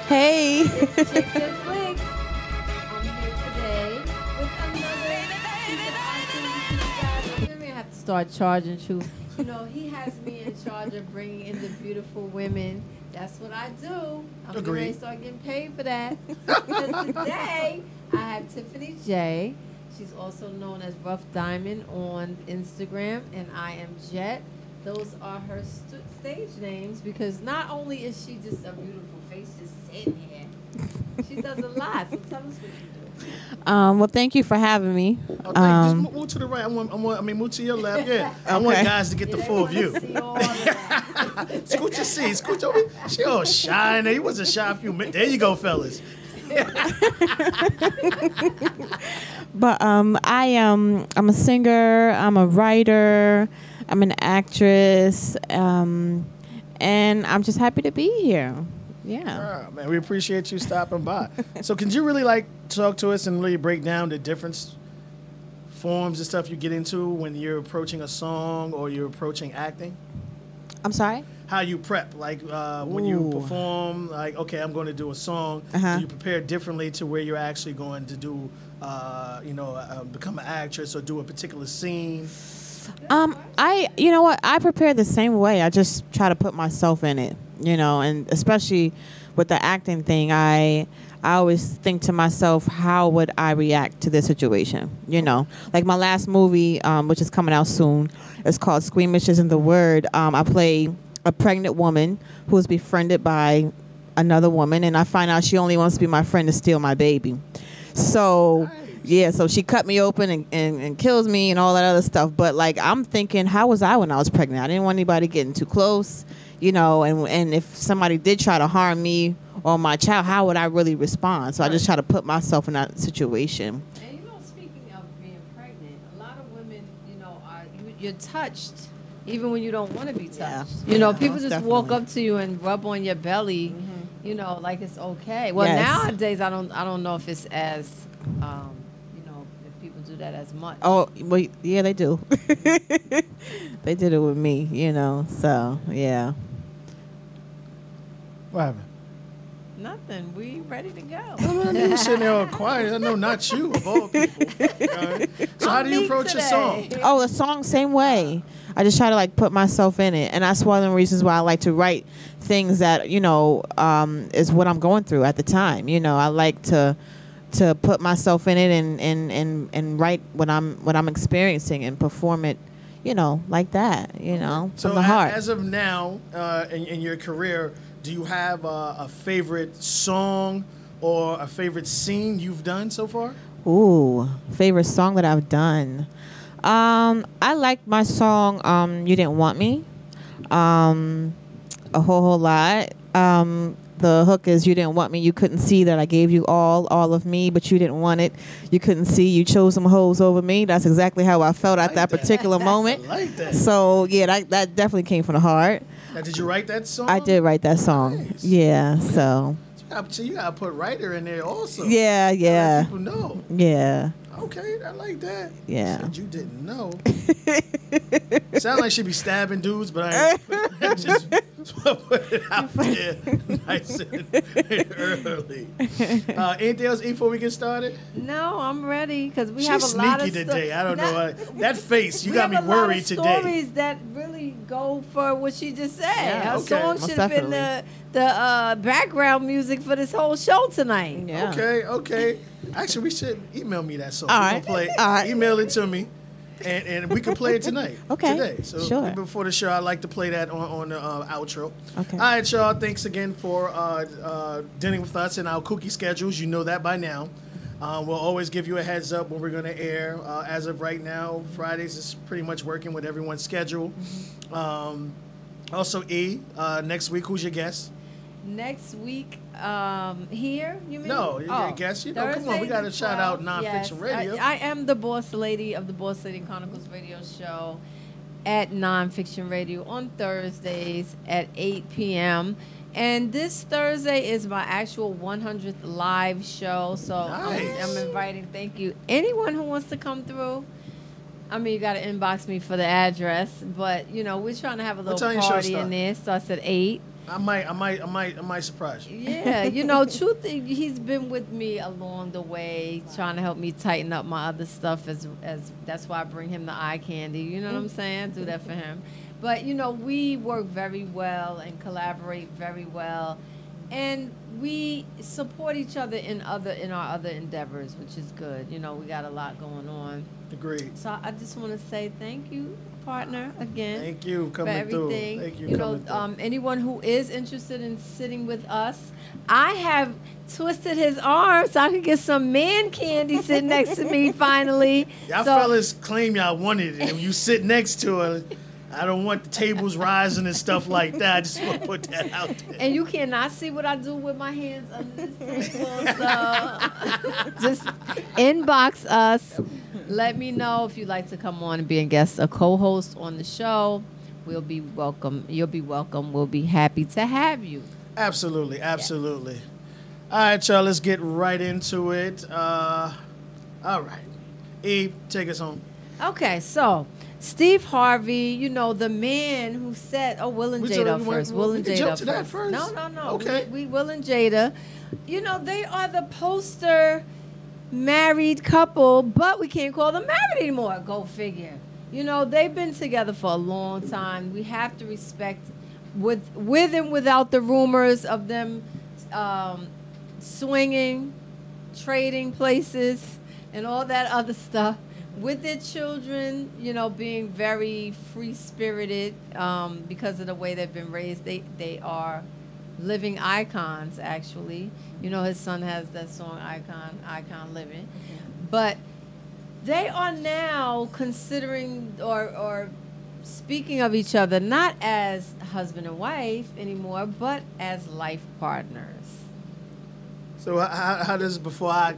Hey. It's Chics and Flics. I'm here today with another piece of activity for you guys. I'm gonna have to start charging truth. You know, he has me in charge of bringing in the beautiful women. That's what I do. I'm going to start getting paid for that. Because today, I have Tiffany J. She's also known as Rough Diamond on Instagram, and I am Jet. Those are her stage names because not only is she just a beautiful face just sitting here, she does a lot. So tell us what you do. Well, thank you for having me. Just move to the right. Move to your left. Yeah, I want guys to get the full view. Scoot your seat. Scoot over. She all shy. He wasn't shy a few minutes. There you go, fellas. But I'm a singer. I'm a writer. I'm an actress. And I'm just happy to be here. Yeah. Man, we appreciate you stopping by. So, can you really talk to us and really break down the different forms and stuff you get into when you're approaching a song or you're approaching acting? I'm sorry? How you prep, when you perform, okay, I'm going to do a song. Do you prepare differently to where you're actually going to do, become an actress or do a particular scene? You know what? I prepare the same way. I just try to put myself in it, and especially with the acting thing, I always think to myself, how would I react to this situation? Like my last movie, which is coming out soon, it's called Squeamish Isn't the Word. I play a pregnant woman who is befriended by another woman, and I find out she only wants to be my friend to steal my baby. So, yeah, so she cut me open and kills me and all that other stuff. But, I'm thinking, how was I when I was pregnant? I didn't want anybody getting too close, and if somebody did try to harm me or my child, how would I really respond? So I just try to put myself in that situation. And, speaking of being pregnant, a lot of women, you're touched even when you don't want to be touched. Yeah. People just walk up to you and rub on your belly, like it's okay. Well, nowadays I don't know if it's as, if people do that as much. Oh, well, yeah, they do. They did it with me, so, yeah. What happened? Nothing. We ready to go. I mean, you sitting there all quiet. I know not you, of all people. Right? So how do you approach a song? Oh, the song, same way. I just try to put myself in it, and that's one of the reasons why I like to write things that is what I'm going through at the time. I like to put myself in it and write what I'm experiencing and perform it, like that, from the heart. As of now, in your career, do you have a favorite song or a favorite scene you've done so far? Ooh, favorite song that I've done. I like my song "You Didn't Want Me" a whole lot. The hook is, you didn't want me, you couldn't see that I gave you all of me, but you didn't want it. You couldn't see, you chose some hoes over me. That's exactly how I felt at that particular moment. I like that. So, yeah, that definitely came from the heart. Now, did you write that song? I did write that song. Nice. Yeah, so. You got to put writer in there also. Yeah. Let people know. Yeah. Okay, I like that. Yeah. Said you didn't know. Sound like she be stabbing dudes, but I just put it out there nice and early. Anything else before we get started? No, I'm ready because we She's have a lot of sneaky today. I don't know. That face, you got me worried today. We have a lot of stories that really go for what she just said. Yeah, Her okay. song should have been the background music for this whole show tonight. Yeah. Okay. Actually, we should email me that song. All We're right. gonna play. All right. Email it to me, and we can play it tonight. Okay. Today. So sure. Before the show, I like to play that on the outro. Okay. All right, y'all. Thanks again for dealing with us and our kooky schedules. You know that by now. We'll always give you a heads up when we're going to air. As of right now, Fridays is pretty much working with everyone's schedule. Also, next week, who's your guest? Next week, here, you mean? No, your guest. Come on, we got to shout out Nonfiction Radio. I am the boss lady of the Boss Lady Chronicles radio show at Nonfiction Radio on Thursdays at 8 p.m. And this Thursday is my actual 100th live show. So nice. I'm inviting, thank you, anyone who wants to come through. I mean, you got to inbox me for the address. But, we're trying to have a little party in there. Starts at 8. I might surprise you. Yeah, truth, he's been with me along the way, trying to help me tighten up my other stuff. As that's why I bring him the eye candy. You know what I'm saying? Do that for him. But we work very well and collaborate very well, and we support each other in our other endeavors, which is good. We got a lot going on. Agreed. So I just want to say thank you, partner, again. Thank you coming through. Thank you. Anyone who is interested in sitting with us, I have twisted his arm so I can get some man candy sitting next to me finally. Y'all fellas claim y'all wanted it, and when you sit next to her, I don't want the tables rising and stuff like that. I just want to put that out there. And you cannot see what I do with my hands under this table, so just inbox us. Let me know if you'd like to come on and be a guest, a co-host on the show. We'll be welcome. You'll be welcome. We'll be happy to have you. Absolutely. Yes. All right, y'all, let's get right into it. All right. Eve, take us home. Okay, so Steve Harvey, the man who said, Will and Jada first. Will and Jada jump to that first? No. Okay. We Will and Jada. They are the poster married couple, but we can't call them married anymore. Go figure. They've been together for a long time. We have to respect with and without the rumors of them swinging, trading places, and all that other stuff. With their children, being very free-spirited because of the way they've been raised. They are living icons, actually. His son has that song, Icon Living. But they are now considering or speaking of each other not as husband and wife anymore, but as life partners. So how does, before I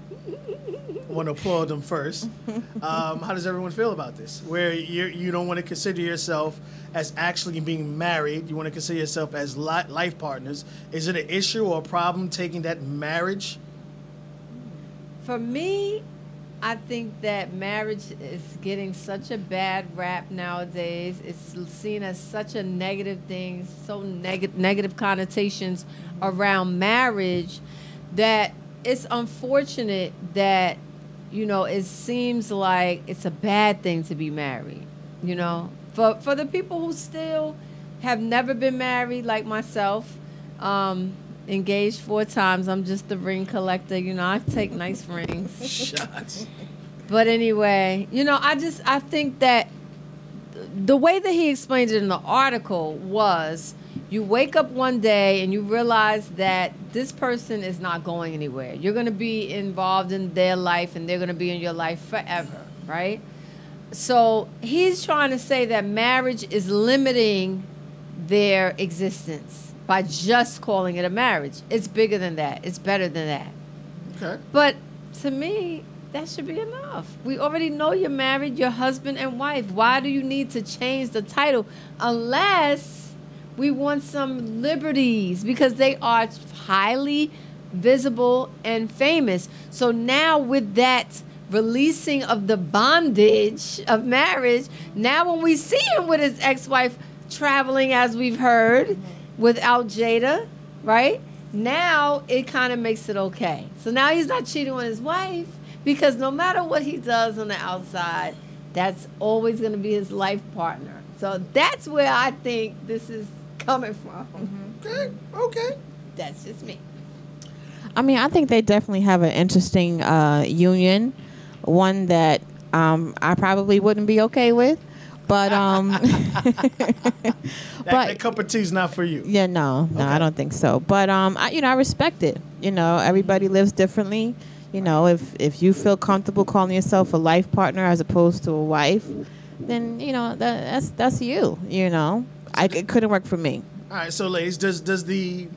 want to applaud them first, how does everyone feel about this? Where you don't want to consider yourself as actually being married, you want to consider yourself as life partners. Is it an issue or a problem taking that marriage? For me, I think that marriage is getting such a bad rap nowadays. It's seen as such a negative thing, so negative connotations around marriage, that it's unfortunate that, it seems like it's a bad thing to be married, For the people who still have never been married, like myself, engaged 4 times. I'm just the ring collector. I take nice rings. Shots. But anyway, I think that the way that he explained it in the article was, you wake up one day and you realize that this person is not going anywhere. You're going to be involved in their life and they're going to be in your life forever, right? So he's trying to say that marriage is limiting their existence by just calling it a marriage. It's bigger than that. It's better than that. Okay. But to me, that should be enough. We already know you're married, you're husband and wife. Why do you need to change the title unless we want some liberties? Because they are highly visible and famous. So now with that releasing of the bondage of marriage, now when we see him with his ex-wife traveling, as we've heard, without Jada, right? Now it kind of makes it okay. So now he's not cheating on his wife, because no matter what he does on the outside, that's always going to be his life partner. So that's where I think this is coming from. Okay. That's just me. I think they definitely have an interesting union, one that I probably wouldn't be okay with, but that cup of tea's not for you. Yeah, no, okay. I don't think so. But I respect it. Everybody lives differently. If you feel comfortable calling yourself a life partner as opposed to a wife, then that's you. It couldn't work for me. All right, so ladies, does the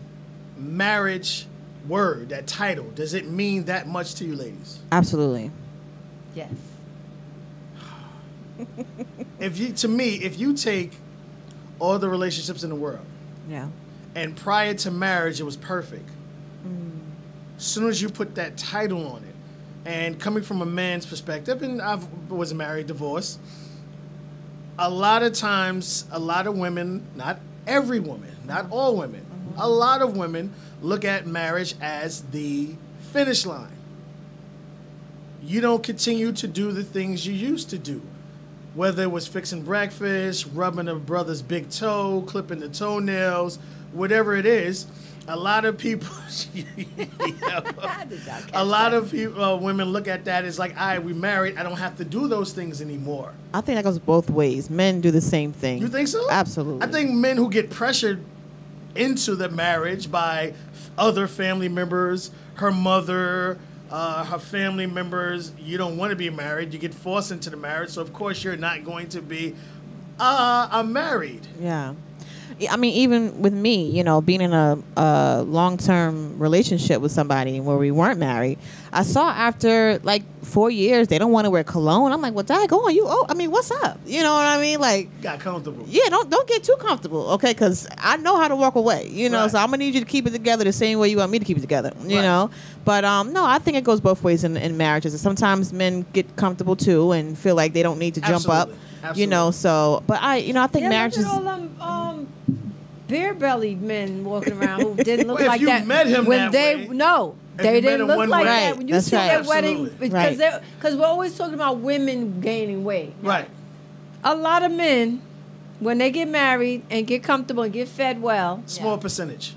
marriage word, that title, does it mean that much to you, ladies? Absolutely. Yes. If you take all the relationships in the world, yeah, and prior to marriage it was perfect. As soon as you put that title on it, and coming from a man's perspective, and I was married, divorced, a lot of times, a lot of women, not every woman, not all women, A lot of women look at marriage as the finish line. You don't continue to do the things you used to do. Whether it was fixing breakfast, rubbing a brother's big toe, clipping the toenails, whatever it is, a lot of people, women look at that as like, all right, we married. I don't have to do those things anymore. I think that goes both ways. Men do the same thing. You think so? Absolutely. I think men who get pressured into the marriage by other family members, her mother, her family members, you don't want to be married. You get forced into the marriage, so of course you're not going to be, I'm married. Yeah. I mean, even with me, you know, being in a long-term relationship with somebody where we weren't married, I saw after like 4 years they don't want to wear cologne. I'm like, well, daggone you. Oh, I mean, what's up? You know what I mean? Like, got comfortable. Yeah, don't get too comfortable, okay? Because I know how to walk away. You know, so I'm gonna need you to keep it together the same way you want me to keep it together. You know, but no, I think it goes both ways in marriages. Sometimes men get comfortable too and feel like they don't need to jump up. Absolutely. You know, so but I think marriage is. Beer-bellied men walking around who didn't look well, like that. If you met him when that they way, they didn't look like that. When you That's see their wedding, Absolutely. because we're always talking about women gaining weight. Right. A lot of men, when they get married and get comfortable and get fed well, small percentage.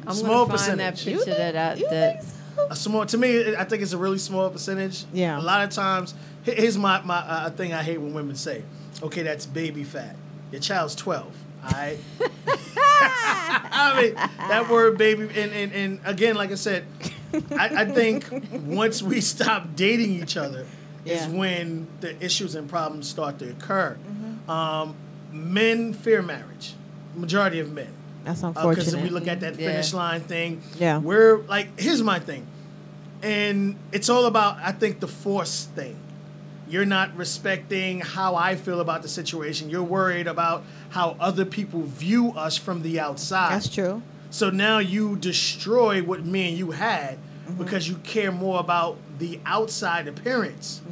I'm small gonna find that percentage. picture that A small, to me, I think it's a really small percentage. Yeah. A lot of times, here's my thing I hate when women say, okay, that's baby fat. Your child's 12. All right. I mean, that word baby, and again, like I said, I think once we stop dating each other is when the issues and problems start to occur. Men fear marriage. Majority of men. That's unfortunate. Because we look at that finish line thing. Yeah. We're like, here's my thing. And it's all about, I think, the force thing. You're not respecting how I feel about the situation. You're worried about how other people view us from the outside. That's true. So now you destroy what me and you had because you care more about the outside appearance.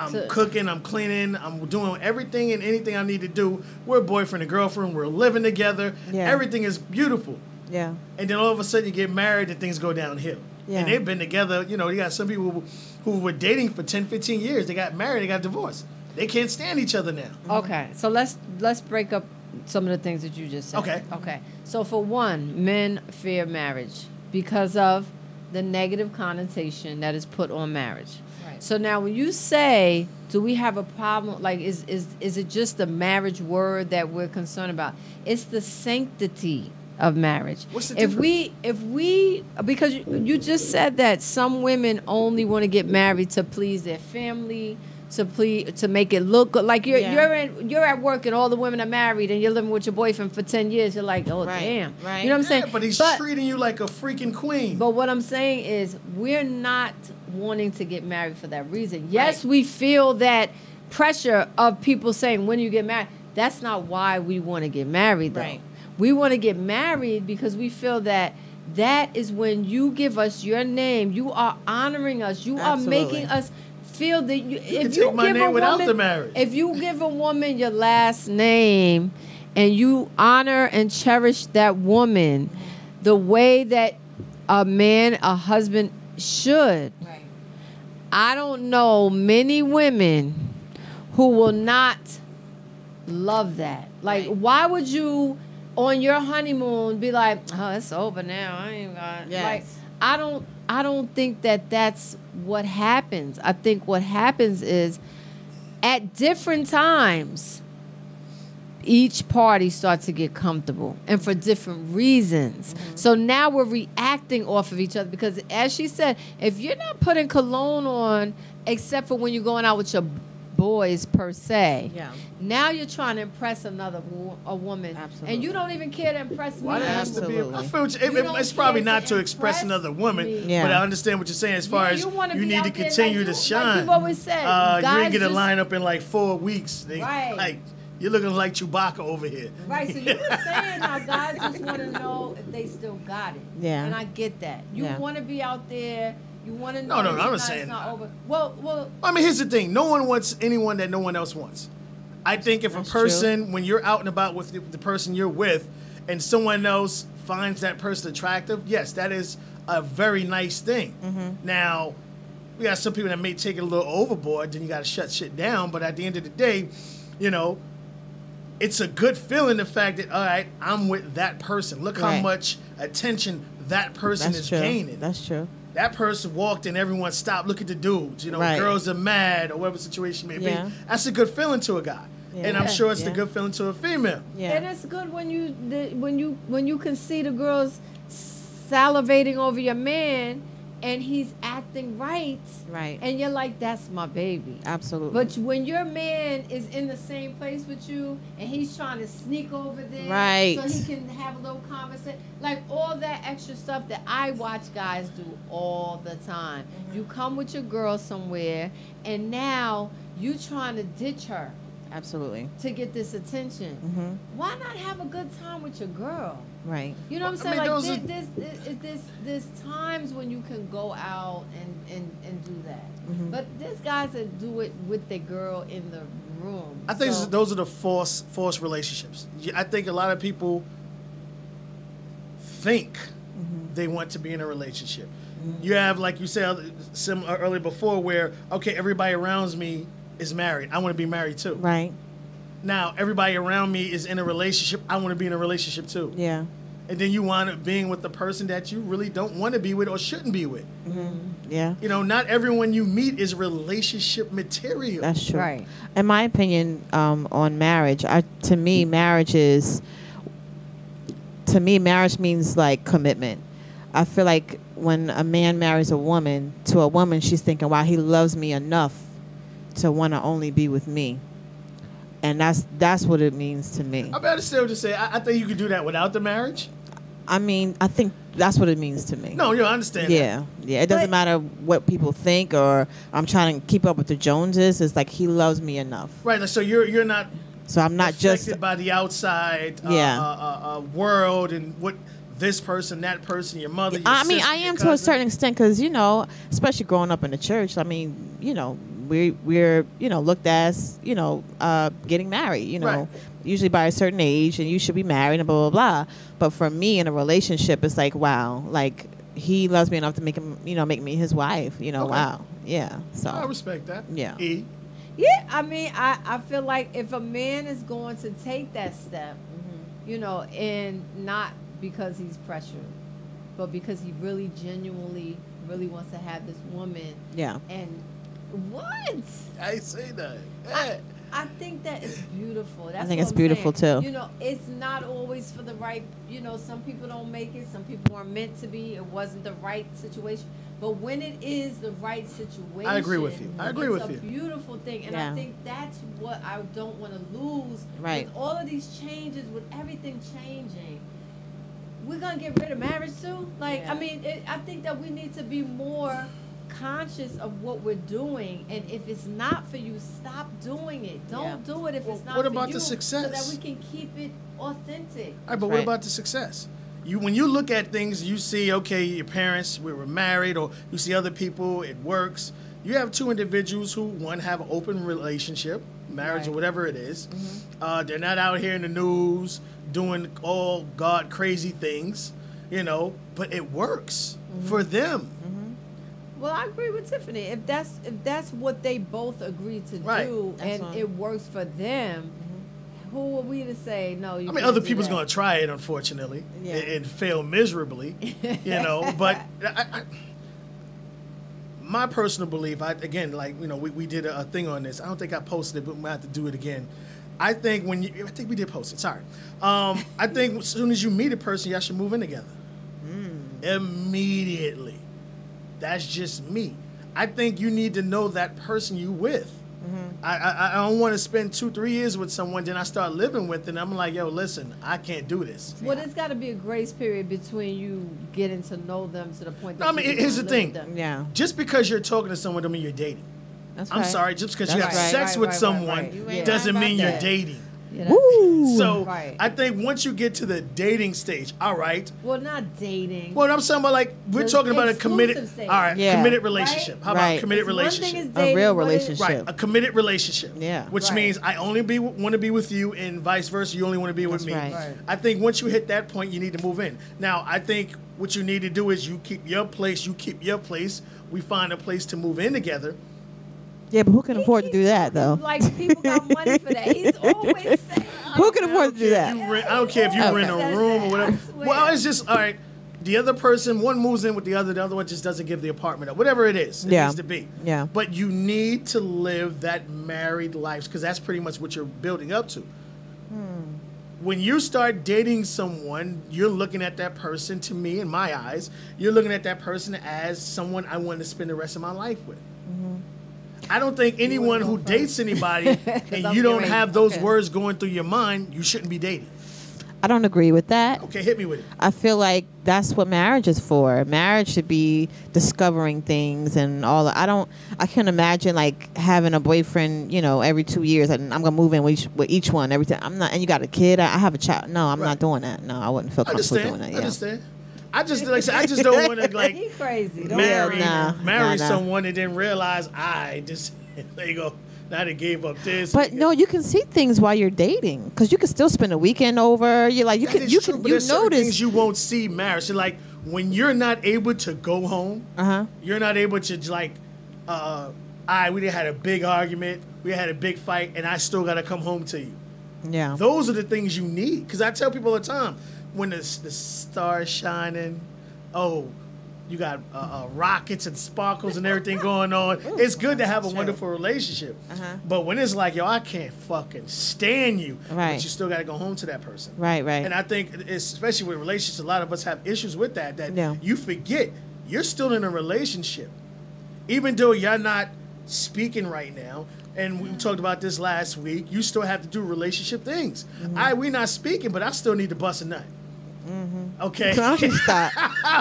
I'm cooking, I'm cleaning, I'm doing everything and anything I need to do. We're boyfriend and girlfriend. We're living together. Yeah. Everything is beautiful. Yeah. And then all of a sudden you get married and things go downhill. Yeah. And they've been together, you know, you got some people who were dating for 10, 15 years. They got married, they got divorced. They can't stand each other now. Okay, so let's break up some of the things that you just said. Okay. So for one, men fear marriage because of the negative connotation that is put on marriage. Right. So now when you say, do we have a problem? Like, is it just the marriage word that we're concerned about? It's the sanctity of marriage. What's the difference? If we because you just said that some women only want to get married to please their family, to make it look good. Like you're at work and all the women are married and you're living with your boyfriend for 10 years. You're like, oh damn, right. You know what I'm saying? But he's treating you like a freaking queen. But what I'm saying is, we're not wanting to get married for that reason. Yes, we feel that pressure of people saying, when you get married. That's not why we want to get married, though. Right. We want to get married because we feel that is when you give us your name. You are honoring us. You are making us feel that if you take my name without the marriage. If you give a woman your last name and you honor and cherish that woman the way that a man, a husband should. Right. I don't know many women who will not love that. Like, why would you on your honeymoon be like, oh, it's over now. I ain't got like, I don't think that that's what happens. I think what happens is at different times each party starts to get comfortable and for different reasons. So now we're reacting off of each other because, as she said, if you're not putting cologne on except for when you're going out with your boys per se. Now you're trying to impress a woman. Absolutely. And you don't even care to impress me. Why has to be? I feel it's probably not to express another woman, but I understand what you're saying as far as you need to continue to shine. Like you've always said, you ain't get a lineup in like 4 weeks. Like, you're looking like Chewbacca over here. Right, so you were saying how guys just want to know if they still got it. Yeah. And I get that. You want to be out there. You want to know. No, I'm not saying that. Over. Well. I mean, here's the thing. No one wants anyone that no one else wants. I think if a person, when you're out and about with the person you're with, and someone else finds that person attractive, yes, that is a very nice thing. Now, we got some people that may take it a little overboard, then you got to shut shit down. But at the end of the day, you know, it's a good feeling, the fact that, all right, I'm with that person. Look how much attention that person is gaining. That's true. That person walked and everyone stopped. Look at the dudes. You know, girls are mad or whatever situation may be. That's a good feeling to a guy. And I'm sure it's a good feeling to a female. And it's good when you can see the girls salivating over your man and he's acting right. And you're like, that's my baby. Absolutely. But when your man is in the same place with you and he's trying to sneak over there so he can have a little conversation, like all that extra stuff that I watch guys do all the time. You come with your girl somewhere and now you trying to ditch her. Absolutely. To get this attention. Why not have a good time with your girl? Right. You know what I'm saying? Like there's times when you can go out and do that. But there's guys that do it with their girl in the room. I think those are the forced relationships. I think a lot of people think they want to be in a relationship. You have, like you said earlier before, where, okay, everybody around me is married. I want to be married too. Right. Now, everybody around me is in a relationship. I want to be in a relationship too. Yeah. And then you wind up being with the person that you really don't want to be with or shouldn't be with. Yeah. You know, not everyone you meet is relationship material. That's true. Right. In my opinion, on marriage, to me, marriage means like commitment. I feel like when a man marries a woman, to a woman, she's thinking, wow, he loves me enough to want to only be with me. And that's what it means to me. I better still just say, I think you could do that without the marriage. I mean, I think that's what it means to me. No, you understand that. Yeah. It doesn't matter what people think or I'm trying to keep up with the Joneses. It's like he loves me enough. Right. So you're not. So I'm not affected by the outside world and what this person, that person, your mother. Your sister, I am to a certain extent because especially growing up in the church. I mean, we're looked as getting married. Usually by a certain age, and you should be married and blah blah blah. But for me in a relationship, it's like, wow, like he loves me enough to make him, make me his wife. Okay. Wow, yeah. So I respect that. Yeah. Yeah, I mean, I feel like if a man is going to take that step, and not because he's pressured, but because he really genuinely really wants to have this woman. Yeah. And what? I say that. Yeah. I think that is beautiful. That's I think what it's I'm beautiful saying. too. It's not always for the right, some people don't make it. Some people are meant to be. It wasn't the right situation. But when it is the right situation, I agree with you. It's a beautiful thing. And I think that's what I don't want to lose. Right. With all of these changes, with everything changing, we're going to get rid of marriage too? Like, I mean, I think that we need to be more conscious of what we're doing, and if it's not for you, stop doing it. Don't do it if it's not for you. What about the success? So that we can keep it authentic. All right, but what about the success? When you look at things, you see, okay, your parents were married, or you see other people, it works. You have two individuals who, one, have an open relationship, marriage or whatever it is. They're not out here in the news doing all God crazy things, but it works for them. Well, I agree with Tiffany. If that's what they both agree to do, and it works for them, who are we to say no? I mean, other people's going to try it, unfortunately, and fail miserably. But my personal belief, we did a thing on this. I don't think I posted it, but we might have to do it again. I think I think we did post it. Sorry. I think as soon as you meet a person, y'all should move in together immediately. That's just me. I think you need to know that person you with. I don't want to spend 2-3 years with someone, then I start living with it, and I'm like, yo, listen, I can't do this. Well, there's got to be a grace period between you getting to know them to the point that here's the thing. Yeah. Just because you're talking to someone doesn't mean you're dating. I'm sorry, just because you have sex with someone doesn't mean you're dating. Yeah, Woo. So Right. I think once you get to the dating stage, all right. well, not dating. Well, I'm saying about like we're The talking about a committed, exclusive stage. all right, Yeah. committed relationship. How about Right. committed It's one thing relationship? is dating, real what is- relationship. Right, a committed relationship. Yeah. Which Right. means I only want to be with you, and vice versa. You only want to be with That's me. right. Right. I think once you hit that point, you need to move in. Now, I think what you need to do is you keep your place. You keep your place. We find a place to move in together. Yeah, but who can He afford to keeps do that talking though? Like people got money for that. He's always saying. Who can afford to do I that? don't care if you Okay. rent a Says room that, or whatever. I swear. Well, it's just all right. The other person, one moves in with the other one just doesn't give the apartment up. Whatever it is, it Yeah. needs to be. Yeah. But you need to live that married life because that's pretty much what you're building up to. When you start dating someone, you're looking at that person, to me, in my eyes, you're looking at that person as someone I want to spend the rest of my life with. I don't think anyone who dates anybody and I'm you don't getting have ready. those Okay. words going through your mind, you shouldn't be dating. I don't agree with that. Okay, hit me with it. I feel like that's what marriage is for. Marriage should be discovering things and all. I can't imagine like having a boyfriend, every 2 years, and I'm gonna move in with each one every time. I'm not. And you got a kid. I have a child. No, I'm Right. not doing that. No, I wouldn't feel comfortable doing that. I Yeah. understand. I just like I said, I just don't want to like He crazy. Don't marry nah, marry nah. someone and then realize I just there you go. Now they gave up this. But no, you can see things while you're dating because you can still spend a weekend over. You're like you That can is you true, can but you there's certain notice. things you won't see marriage. So like when you're not able to go home, you're not able to like, we done had a big argument, we had a big fight, and I still got to come home to you. Yeah. Those are the things you need. Because I tell people all the time, when the stars shining, you got rockets and sparkles and everything going on. It's good to have a wonderful relationship. But when it's like, I can't fucking stand you, Right. but you still got to go home to that person. Right. And I think, especially with relationships, a lot of us have issues with that Yeah. you forget you're still in a relationship. Even though you're not speaking right now, and we talked about this last week, you still have to do relationship things. We're not speaking, but I still need to bust a nut. Okay? Why don't you stop?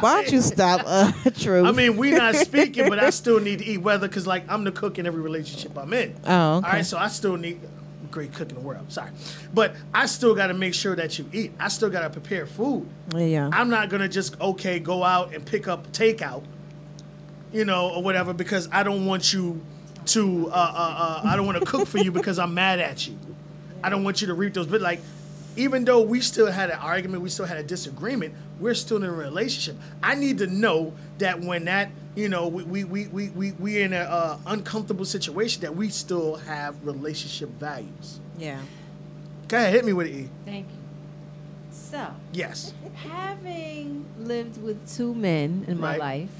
Why don't you stop? True. I mean, we not speaking, but I still need to eat. Whether, because like I'm the cook in every relationship I'm in. Oh, okay. All right, so I still need great cook in the world. Sorry, but I still got to make sure that you eat. I still got to prepare food. Yeah. I'm not gonna just go out and pick up takeout, or whatever, because I don't want you to. I don't want to cook for you because I'm mad at you. I don't want you to reap those. But like, even though we still had an argument, we still had a disagreement, we're still in a relationship. I need to know that when that, we in a uncomfortable situation, that we still have relationship values. Yeah. Go ahead, hit me with it, E. Thank you. So, Yes. having lived with two men in my Right. life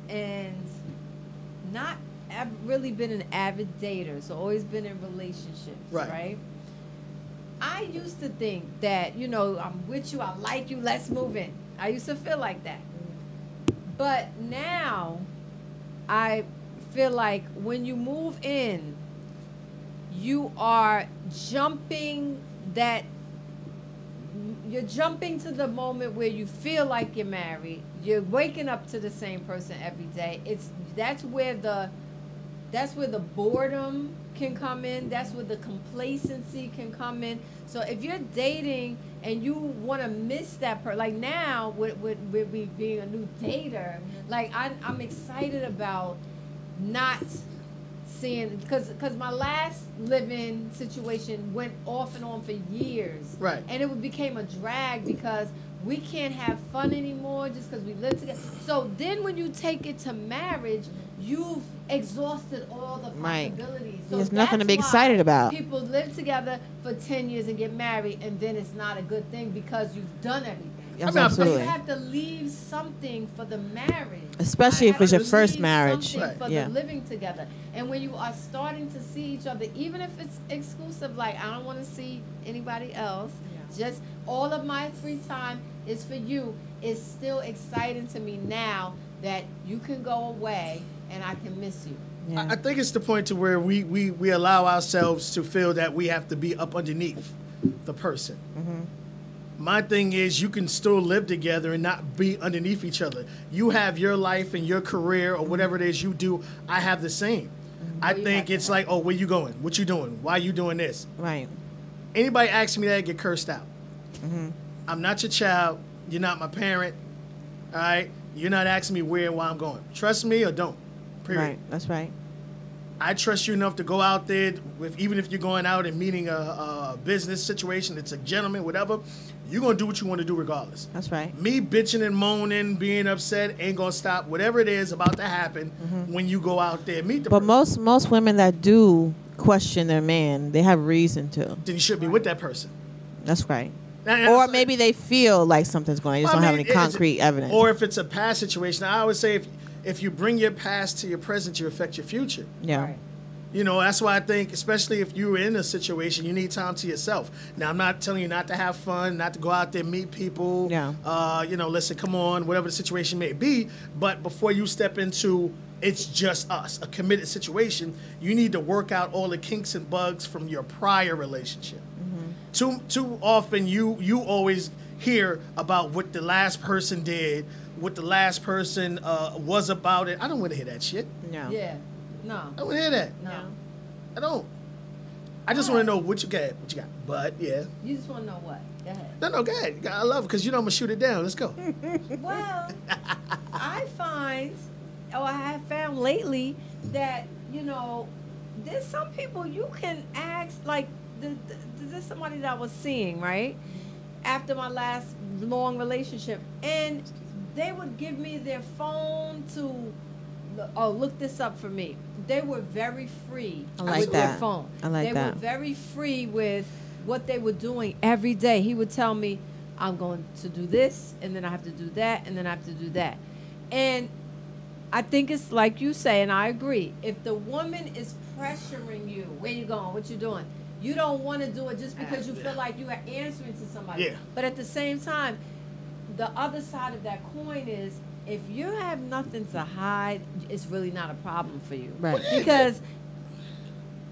and not really been an avid dater, so always been in relationships, right? I used to think that, I'm with you, I like you, let's move in. I used to feel like that. But now I feel like when you move in, you are jumping to the moment where you feel like you're married. You're waking up to the same person every day. That's where the boredom can come in. That's where the complacency can come in. So if you're dating and you want to miss that person, like now with me being a new dater, like I'm excited about not seeing, because my last living situation went off and on for years. Right. And it became a drag because we can't have fun anymore just because we live together. So then when you take it to marriage, you've exhausted all the Right. possibilities. So There's nothing to that's be excited why about. People live together for 10 years and get married, and then it's not a good thing because you've done everything. Yes, I mean, So you absolutely. have to leave something for the marriage. Especially You if it's have your to first leave marriage. something Right. for Yeah. the living together. And when you are starting to see each other, even if it's exclusive, like I don't want to see anybody else, just all of my free time is for you, it's still exciting to me now that you can go away and I can miss you. Yeah. I think it's the point to where we allow ourselves to feel that we have to be up underneath the person. My thing is, you can still live together and not be underneath each other. You have your life and your career or whatever it is you do. I have the same. I you think have it's to like, where you going? What you doing? Why you doing this? Right. Anybody asks me that, get cursed out. I'm not your child. You're not my parent. All right? You're not asking me where and why I'm going. Trust me or don't. Period. Right. That's right. I trust you enough to go out there, even if you're going out and meeting a business situation, it's a gentleman, whatever, you're going to do what you want to do regardless. That's right. Me bitching and moaning, being upset, ain't going to stop whatever it is about to happen when you go out there, meet the But person. most women that do question their man, they have reason to. Then you should be with that person. That's right. Now, Or it's maybe they feel like something's going on. You just Well, don't I have mean, any concrete evidence. Or if it's a past situation, I always say if you bring your past to your present, you affect your future. yeah. Right. You know, that's why I think, especially if you're in a situation, you need time to yourself. Now, I'm not telling you not to have fun, not to go out there, meet people. Yeah. You know, listen, come on, whatever the situation may be. But before you step into it's just us, a committed situation, you need to work out all the kinks and bugs from your prior relationship. Too often, you always hear about what the last person did, what the last person was about it. I don't want to hear that shit. No. Yeah. No. I don't want to hear that. No. I don't. I just want to know what you got. What you got? But yeah. You just want to know what? Go ahead. No, go ahead. I love it because you know I'm gonna shoot it down. Let's go. Well, I find, or I have found lately that, you know, there's some people you can ask, like, there's somebody that I was seeing, right? After my last long relationship. And they would give me their phone to, look this up for me. They were very free I like with their that. phone. I like they that. were very free with what they were doing every day. He would tell me, I'm going to do this, and then I have to do that, and then I have to do that. And I think it's like you say, and I agree. If the woman is pressuring you, where you going, what you doing, you don't want to do it just because you feel like you are answering to somebody. Yeah. But at the same time, the other side of that coin is, if you have nothing to hide, it's really not a problem for you. Right. Because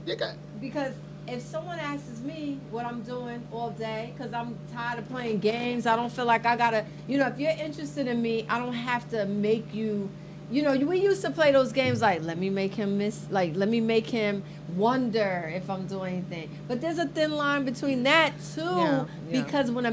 You got. because if someone asks me what I'm doing all day, because I'm tired of playing games, I don't feel like I gotta, you know, if you're interested in me, I don't have to make you, you know, we used to play those games like, let me make him let me make him wonder if I'm doing anything. But there's a thin line between that too, Yeah. because when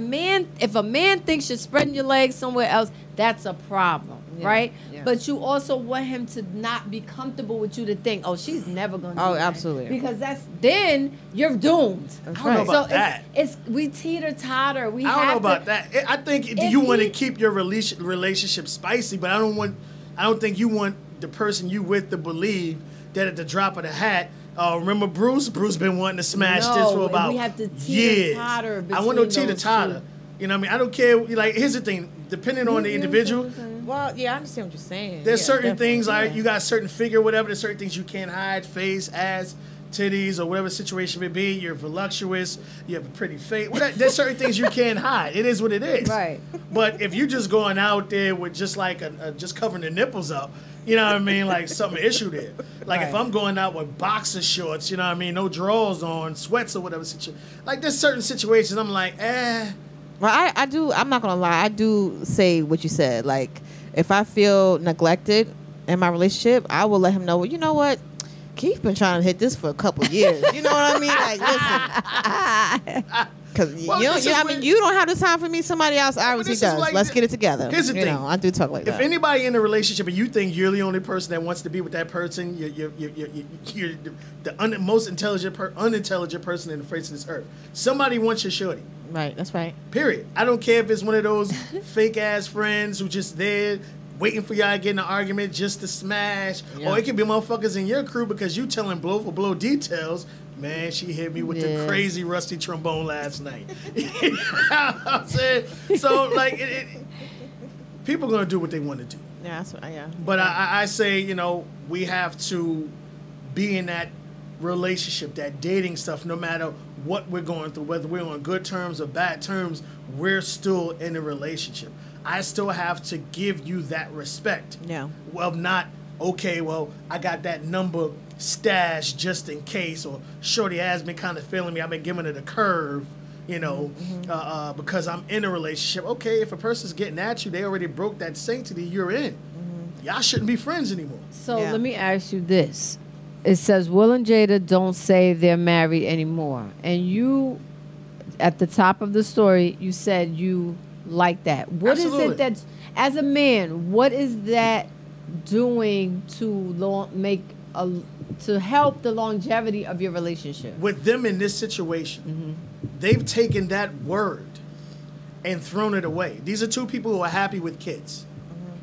if a man thinks you're spreading your legs somewhere else, that's a problem, Yeah. right? Yeah. But you also want him to not be comfortable with you to think, oh, she's never gonna do Oh, that. absolutely. Because then you're doomed. That's I don't know right. about So that. it's we teeter totter. We I don't have know about to, that. I think if you want to he- keep your relationship spicy, but I don't think you want the person you with to believe that at the drop of the hat. Remember Bruce? Bruce been wanting to smash No, this for and about we have to years. teeter-totter I want no between teeter those totter. two. You know what I mean? I don't care. Like, here's the thing. Depending on the individual, Well, yeah, I understand what you're saying. there's Yeah, certain definitely. things like Yeah. you got a certain figure, whatever. There's certain things you can't hide: face, ass, titties, or whatever the situation may be. You're voluptuous. You have a pretty face. There's certain things you can't hide. It is what it is. Right. But if you're just going out there with just like just covering the nipples up, you know what I mean? Like something issue there. Like if Right. I'm going out with boxer shorts, you know what I mean? No drawers on, sweats or whatever situation. Like there's certain situations I'm like, Well, I do. I'm not gonna lie. I do say what you said. Like, if I feel neglected in my relationship, I will let him know. Well, you know what? Keith been trying to hit this for a couple years. You know what I mean? Like, listen, because Well, this is I mean, when- you don't have the time for me. Somebody else obviously this is does. like Let's the- get it together. here's the you thing. know, I do talk like if that. anybody in a relationship and you think you're the only person that wants to be with that person, you're the most unintelligent person in the face of this earth. Somebody wants your shorty. Right. That's right. Period. I don't care if it's one of those fake ass friends who just there waiting for y'all to get in an argument just to smash. Yeah. Or it could be motherfuckers in your crew because you telling blow for blow details. Man, she hit me with the Yeah. crazy rusty trombone last night. You know what I'm saying? So, like, people going to do what they want to do. Yeah. That's right. Yeah. But I say, you know, we have to be in that relationship, that dating stuff, no matter what we're going through, whether we're on good terms or bad terms, we're still in a relationship. I still have to give you that respect. Yeah. Well, not, okay, well, I got that number stashed just in case, or shorty has been kind of feeling me. I've been giving it a curve, you know, because I'm in a relationship. Okay, if a person's getting at you, they already broke that sanctity you're in. Y'all shouldn't be friends anymore. So Yeah. let me ask you this. It says Will and Jada don't say they're married anymore. And you at the top of the story, you said you like that. What is Absolutely. it that, as a man, what is that doing to help the longevity of your relationship? With them in this situation, they've taken that word and thrown it away. These are two people who are happy with kids.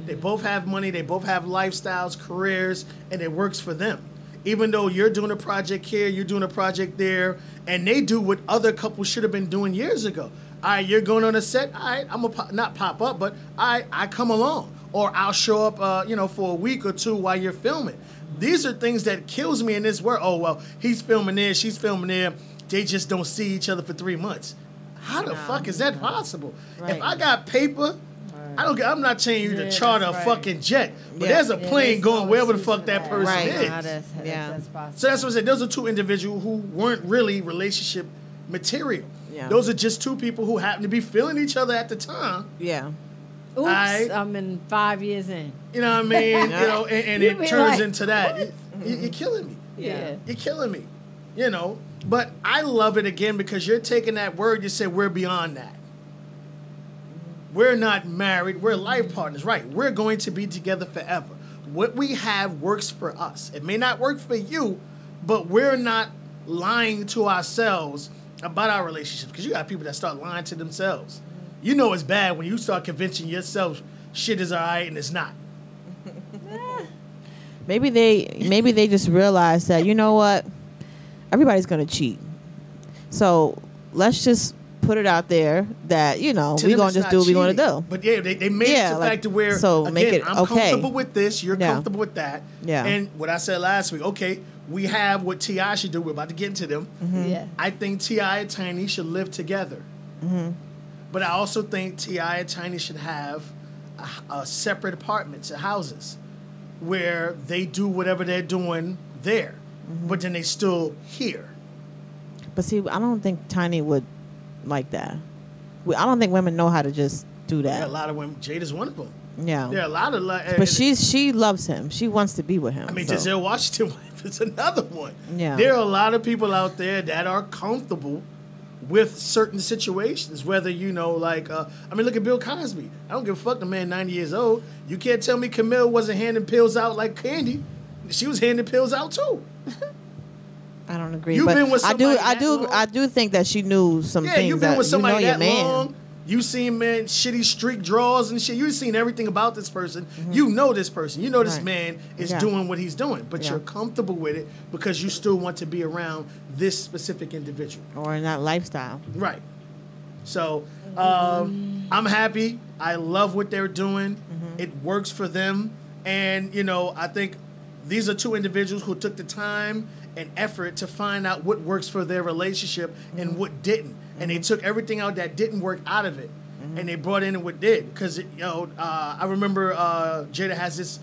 They both have money, they both have lifestyles, careers, and it works for them. Even though you're doing a project here, you're doing a project there, and they do what other couples should have been doing years ago. All right, you're going on a set. All right, I'm gonna not pop up, but I come along, or I'll show up, for a week or two while you're filming. These are things that kills me in this world. Oh well, he's filming there, she's filming there. They just don't see each other for 3 months. How the fuck is that possible? Right. If I got paper, I'm not telling you to charter a fucking jet, but Yeah. there's a plane going wherever the fuck that person Right. is. That's possible. So that's what I said. Those are two individuals who weren't really relationship material. Yeah. Those are just two people who happened to be feeling each other at the time. Yeah. Oops, I- I'm in 5 years in. You know what I mean? And You it be turns like, into that. what? You're killing me. Yeah. You're killing me. But I love it again because you're taking that word. You said we're beyond that. We're not married. We're life partners. Right. We're going to be together forever. What we have works for us. It may not work for you, but we're not lying to ourselves about our relationships, because you got people that start lying to themselves. You know it's bad when you start convincing yourself shit is all right and it's not. Maybe they just realize that, you know what, everybody's gonna cheat. So let's just put it out there that, To we're them, gonna it's just not do what we want to cheating. do. But yeah, they made it to the fact to where, so again, make it I'm okay. comfortable with this, you're Yeah. comfortable with that. Yeah. And what I said last week, okay, we have what T.I. should do. We're about to get into them. Yeah. I think T.I. and Tiny should live together. But I also think T.I. and Tiny should have a separate apartments and houses where they do whatever they're doing there, but then they still here. But see, I don't think Tiny would like that. I don't think women know how to just do There are a that. lot of women. Jade is one of them. Yeah. There are a lot of... But she loves him. She wants to be with him. I mean, so. Giselle Washington wife is another one. Yeah. There are a lot of people out there that are comfortable with certain situations, whether, look at Bill Cosby. I don't give a fuck, the man 90 years old. You can't tell me Camille wasn't handing pills out like Candy. She was handing pills out too. I don't agree. You've but been with somebody I do think that she knew some Yeah, things. you've been that with somebody your that man. long. You seen men shitty streak draws and shit. You've seen everything about this person. You know this person. You know this Right. man is Yeah. doing what he's doing, but Yeah. you're comfortable with it because you still want to be around this specific individual. Or in that lifestyle. Right. So I'm happy. I love what they're doing. It works for them. And, I think these are two individuals who took the time and effort to find out what works for their relationship and what didn't. And they took everything out that didn't work out of it. And they brought in what did. Because, I remember Jada has this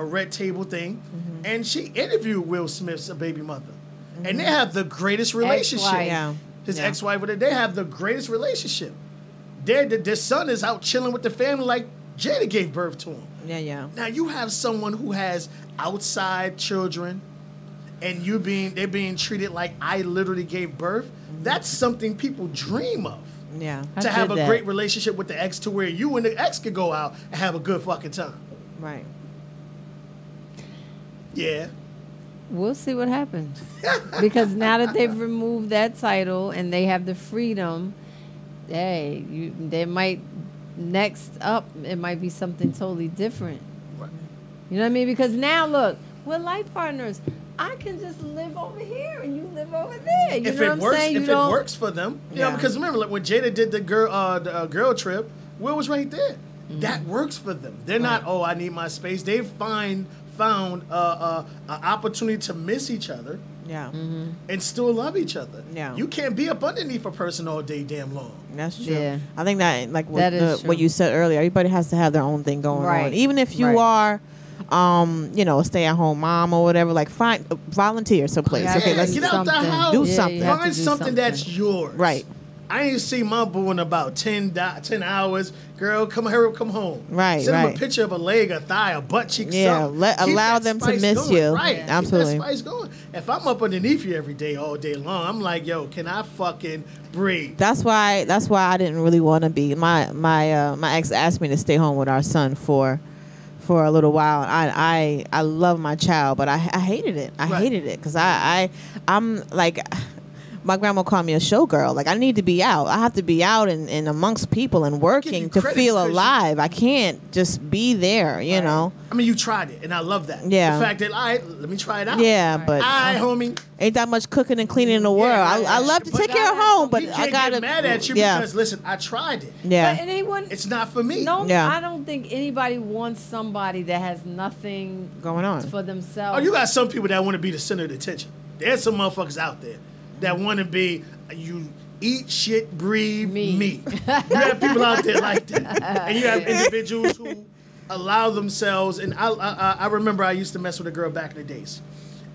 red table thing. And she interviewed Will Smith's baby mother. And they have the greatest relationship. Ex-wife. Yeah. His Yeah. ex-wife, they have the greatest relationship. Their son is out chilling with the family like Jada gave birth to him. Yeah. Now you have someone who has outside children, and they're being treated like I literally gave birth. That's something people dream of. Yeah. I To have did a that. great relationship with the ex, to where you and the ex could go out and have a good fucking time. Right. Yeah. We'll see what happens. Because now that they've removed that title and they have the freedom, they might, next up, it might be something totally different. Right. You know what I mean? Because now, look, we're life partners. I can just live over here and you live over there. You If know it what I'm works, saying? if it works for them, Yeah. because remember, like when Jada did the girl trip, Will was right there. That works for them. They're not, oh, I need my space. They found an opportunity to miss each other Yeah. and still love each other. Yeah. You can't be up underneath a person all day damn long. That's true. Yeah. I think that, like That is true. what you said earlier, everybody has to have their own thing going Right. on. Even if you Right. are, a stay-at-home mom or whatever, like volunteer someplace. Yeah, Okay, let's get out the something. house. do something. you have to Find do something that's yours. Right. I ain't see my boo in about 10 hours. Girl, come here, come home. Right, Send right. him a picture of a leg, a thigh, a butt cheek, Yeah, something. allow that them to spice miss going. you. Right, Yeah. Absolutely. Keep that spice going. If I'm up underneath you every day, all day long, I'm like, yo, can I fucking breathe? That's why I didn't really want to be. My ex asked me to stay home with our son for a little while. I love my child, but I hated it. I hated it because I'm like. My grandma called me a showgirl. Like, I need to be out. I have to be out and amongst people and working to feel alive. I can't just be there, you know. I mean, you tried it, and I love that. Yeah. The fact that, all right, let me try it out. Yeah, but homie. ain't that much cooking and cleaning in the world. I love to take care of home, but I gotta get mad at you because, listen, I tried it. Yeah. But anyone, it's not for me. No, Yeah. I don't think anybody wants somebody that has nothing going on for themselves. Oh, you got some people that want to be the center of the attention. There's some motherfuckers out there that want to be, you eat, shit, breathe, me. You have people out there like that. And you have individuals who allow themselves, and I remember I used to mess with a girl back in the days.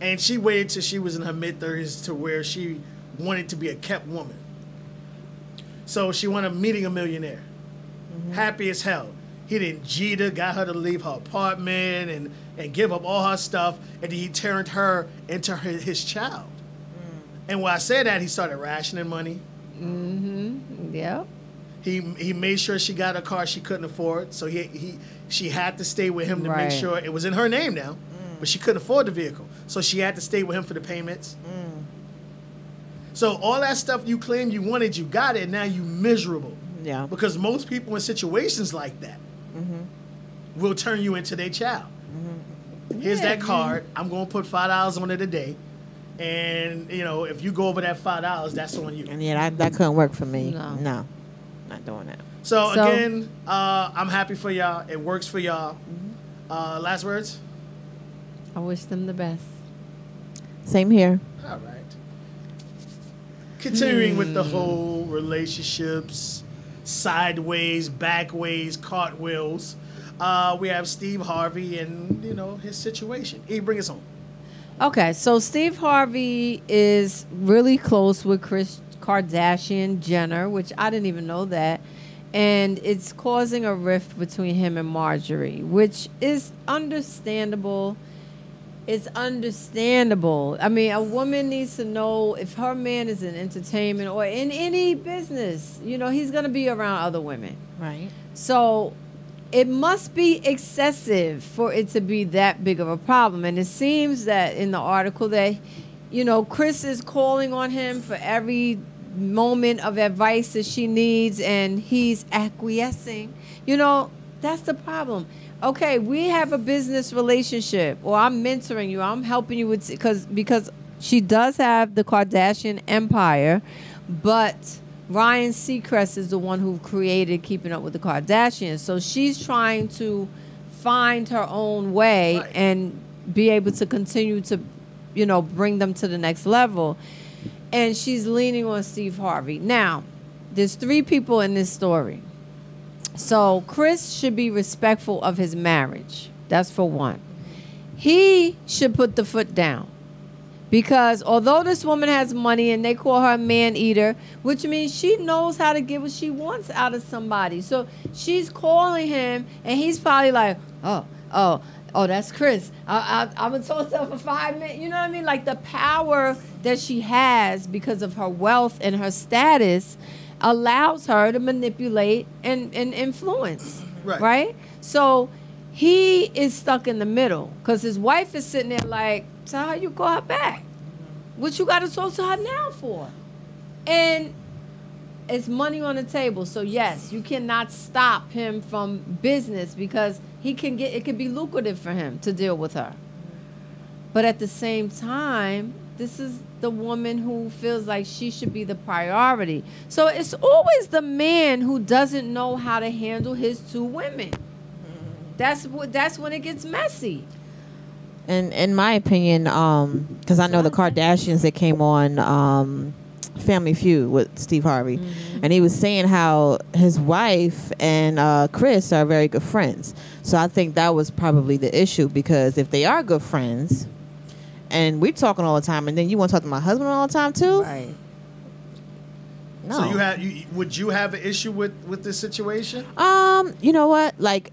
And she waited till she was in her mid-30s to where she wanted to be a kept woman. So she wound up meeting a millionaire. Happy as hell. He didn't cheat her, got her to leave her apartment and give up all her stuff, and then he turned her into his child. And when I said that, he started rationing money. Mm-hmm. Yep. He made sure she got a car she couldn't afford, so she had to stay with him to make sure it was in her name now, but she couldn't afford the vehicle, so she had to stay with him for the payments. So all that stuff you claimed you wanted, you got it, and now you miserable. Yeah. Because most people in situations like that will turn you into their child. Here's that card. I'm going to put $5 on it a day. And, you know, if you go over that $5, that's on you. And yeah, that couldn't work for me. No. Not doing that. So again, I'm happy for y'all. It works for y'all. Last words? I wish them the best. Same here. All right. Continuing with the whole relationships, sideways, backways, cartwheels. We have Steve Harvey and, you know, his situation. Bring us home. Okay, so Steve Harvey is really close with Kris Kardashian Jenner, which I didn't even know that. And it's causing a rift between him and Marjorie, which is understandable. It's understandable. I mean, a woman needs to know if her man is in entertainment or in any business, you know, he's going to be around other women. Right. So it must be excessive for it to be that big of a problem. And it seems that in the article that, you know, Kris is calling on him for every moment of advice that she needs, and he's acquiescing. You know, that's the problem. Okay, we have a business relationship, or I'm mentoring you, I'm helping you with, because she does have the Kardashian empire, but Ryan Seacrest is the one who created Keeping Up with the Kardashians. So she's trying to find her own way and be able to continue to, you know, bring them to the next level. And she's leaning on Steve Harvey. Now, there's 3 people in this story. So Kris should be respectful of his marriage. That's for one. He should put the foot down. Because although this woman has money and they call her a man-eater, which means she knows how to get what she wants out of somebody. So she's calling him, and he's probably like, oh, that's Kris. I'm going to talk to her for 5 minutes. You know what I mean? Like, the power that she has because of her wealth and her status allows her to manipulate and influence. Right? So he is stuck in the middle because his wife is sitting there like, so how you call her back? What you got to talk to her now for? And it's money on the table. So yes, you cannot stop him from business because it could be lucrative for him to deal with her. But at the same time, this is the woman who feels like she should be the priority. So it's always the man who doesn't know how to handle his 2 women. That's when it gets messy. And in my opinion, because I know the Kardashians that came on Family Feud with Steve Harvey, and he was saying how his wife and Kris are very good friends. So I think that was probably the issue, because if they are good friends, and we're talking all the time, and then you want to talk to my husband all the time too, Right. No. So would you have an issue with this situation? You know what? Like,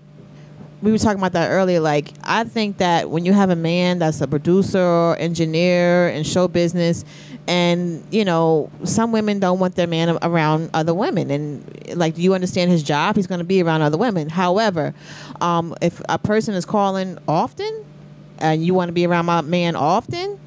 we were talking about that earlier. Like, I think that when you have a man that's a producer or engineer in show business, and some women don't want their man around other women, and like, do you understand his job? He's going to be around other women. However, if a person is calling often, and you want to be around my man often,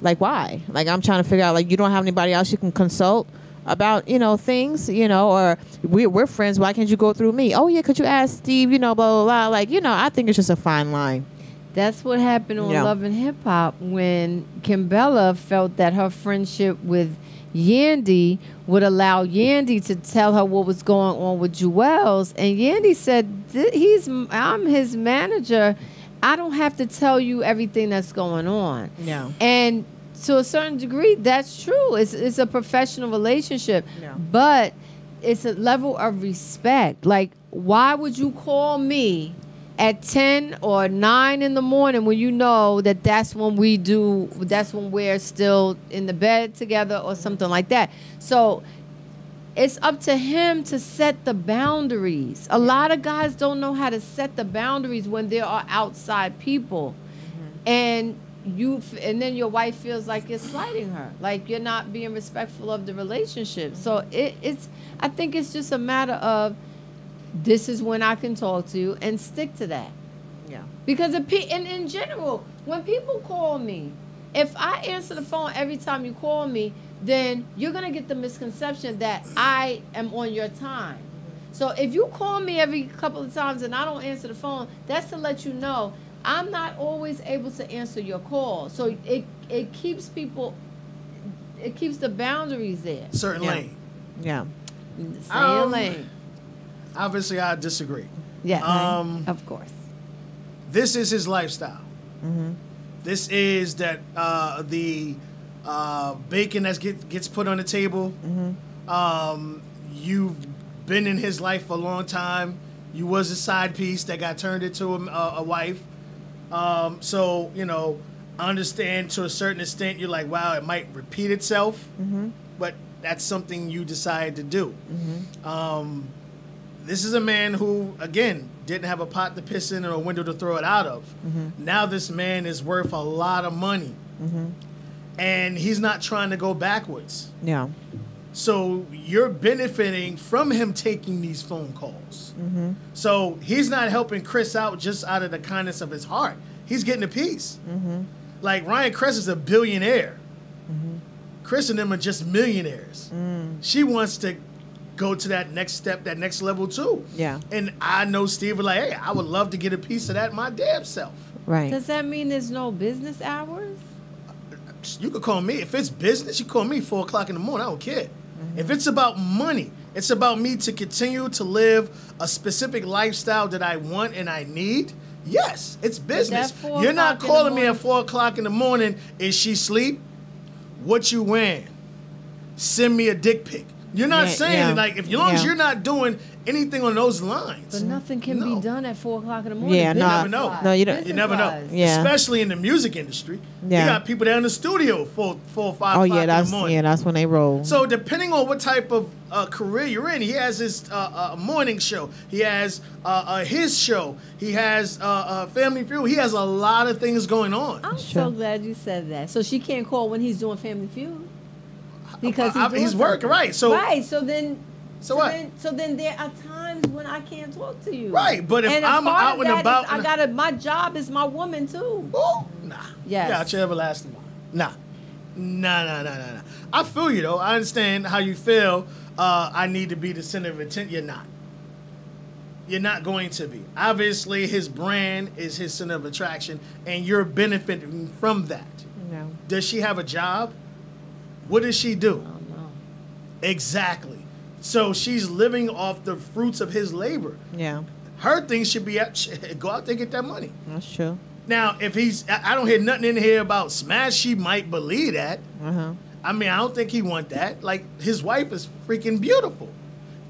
like, why? Like, I'm trying to figure out, like, you don't have anybody else you can consult about, things, or we're friends. Why can't you go through me? Oh, yeah, could you ask Steve, blah, blah, blah. Like, I think it's just a fine line. That's what happened on Love and Hip Hop when Kimbella felt that her friendship with Yandy would allow Yandy to tell her what was going on with Jewels. And Yandy said, I'm his manager. I don't have to tell you everything that's going on. Yeah. And to a certain degree, that's true. It's a professional relationship. Yeah. But it's a level of respect. Like, why would you call me at 10 or 9 in the morning when you know that's when we're still in the bed together or something like that? So it's up to him to set the boundaries. A lot of guys don't know how to set the boundaries when there are outside people. And then your wife feels like you're slighting her, like you're not being respectful of the relationship. So I think it's just a matter of, this is when I can talk to you, and stick to that. Yeah. Because in general, when people call me, if I answer the phone every time you call me, then you're going to get the misconception that I am on your time. So if you call me every couple of times and I don't answer the phone, that's to let you know I'm not always able to answer your call. So it keeps the boundaries there. Certain lane. Yeah. Same lane. Obviously, I disagree. Yes, of course. This is his lifestyle. Mm-hmm. This is the bacon that gets put on the table. Mm-hmm. You've been in his life for a long time. You was a side piece that got turned into a wife. So, I understand to a certain extent. You're like, wow, it might repeat itself. Mm-hmm. But that's something you decide to do. Mm-hmm. This is a man who, again, didn't have a pot to piss in or a window to throw it out of. Mm-hmm. Now this man is worth a lot of money. Mm-hmm. And he's not trying to go backwards. Yeah. So you're benefiting from him taking these phone calls. Mm-hmm. So he's not helping Chris out just out of the kindness of his heart. He's getting a piece. Mm-hmm. Like, Ryan Kress is a billionaire. Mm-hmm. Chris and them are just millionaires. She wants to go to that next step, that next level too. Yeah. And I know Steve was like, hey, I would love to get a piece of that my damn self. Right. Does that mean there's no business hours? You could call me. If it's business, you call me 4 o'clock in the morning. I don't care. Mm-hmm. If it's about money, it's about me to continue to live a specific lifestyle that I want and I need. Yes, it's business. You're not calling me at 4 o'clock in the morning. Is she asleep? What you wearing? Send me a dick pic. You're not saying like, if as long as you're not doing anything on those lines. But nothing can be done at 4 o'clock in the morning. Yeah, You never know. No, you don't. You never know. Yeah. Especially in the music industry. Yeah. You got people down in the studio 4 or 5 Oh, o'clock yeah, in the morning. that's when they roll. So depending on what type of career you're in, he has his morning show. He has his show. He has Family Feud. He has a lot of things going on. I'm so glad you said that. So she can't call when he's doing Family Feud. Because he's working, right? So So then there are times when I can't talk to you. Right, but if I'm out and about, my job is my woman too. Ooh, nah. Yes. Yeah, your everlasting one. Nah. I feel you though. I understand how you feel. I need to be the center of attention. You're not. You're not going to be. Obviously, his brand is his center of attraction, and you're benefiting from that. No. Does she have a job? What does she do? I don't know. Exactly. So she's living off the fruits of his labor. Yeah. Her thing should be go out there and get that money. That's true. Now, if I don't hear nothing in here about smash, she might believe that. Uh-huh. I mean, I don't think he want that. Like, his wife is freaking beautiful.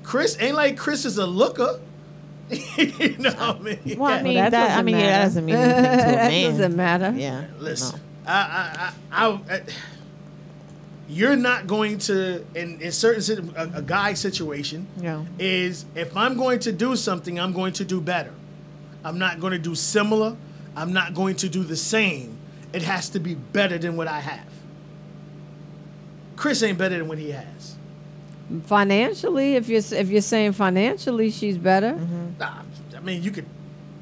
Chris ain't like Chris is a looker. You know what I mean? Well, I mean, that that doesn't mean anything to a man. That doesn't matter. Yeah. Listen, No. you're not going to, in certain, a guy situation, is if I'm going to do something, I'm going to do better. I'm not going to do similar. I'm not going to do the same. It has to be better than what I have. Chris ain't better than what he has. Financially, if you're saying financially, she's better. Nah, I mean, you could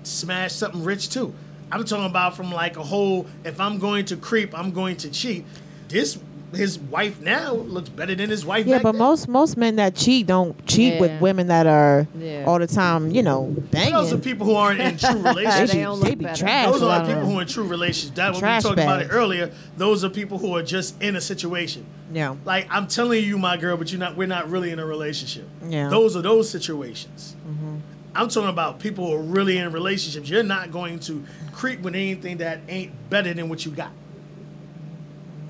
smash something rich too. I'm talking about from like a whole, if I'm going to creep, I'm going to cheat. His wife now looks better than his wife back but then. most men that cheat don't cheat with women that are all the time, banging. Those are people who aren't in true relationships. They be trash. Those are people who are in true relationships. That when we talked about it earlier, those are people who are just in a situation. Yeah. Like, I'm telling you, my girl, but we're not really in a relationship. Yeah. Those are those situations. I'm talking about people who are really in relationships. You're not going to creep with anything that ain't better than what you got.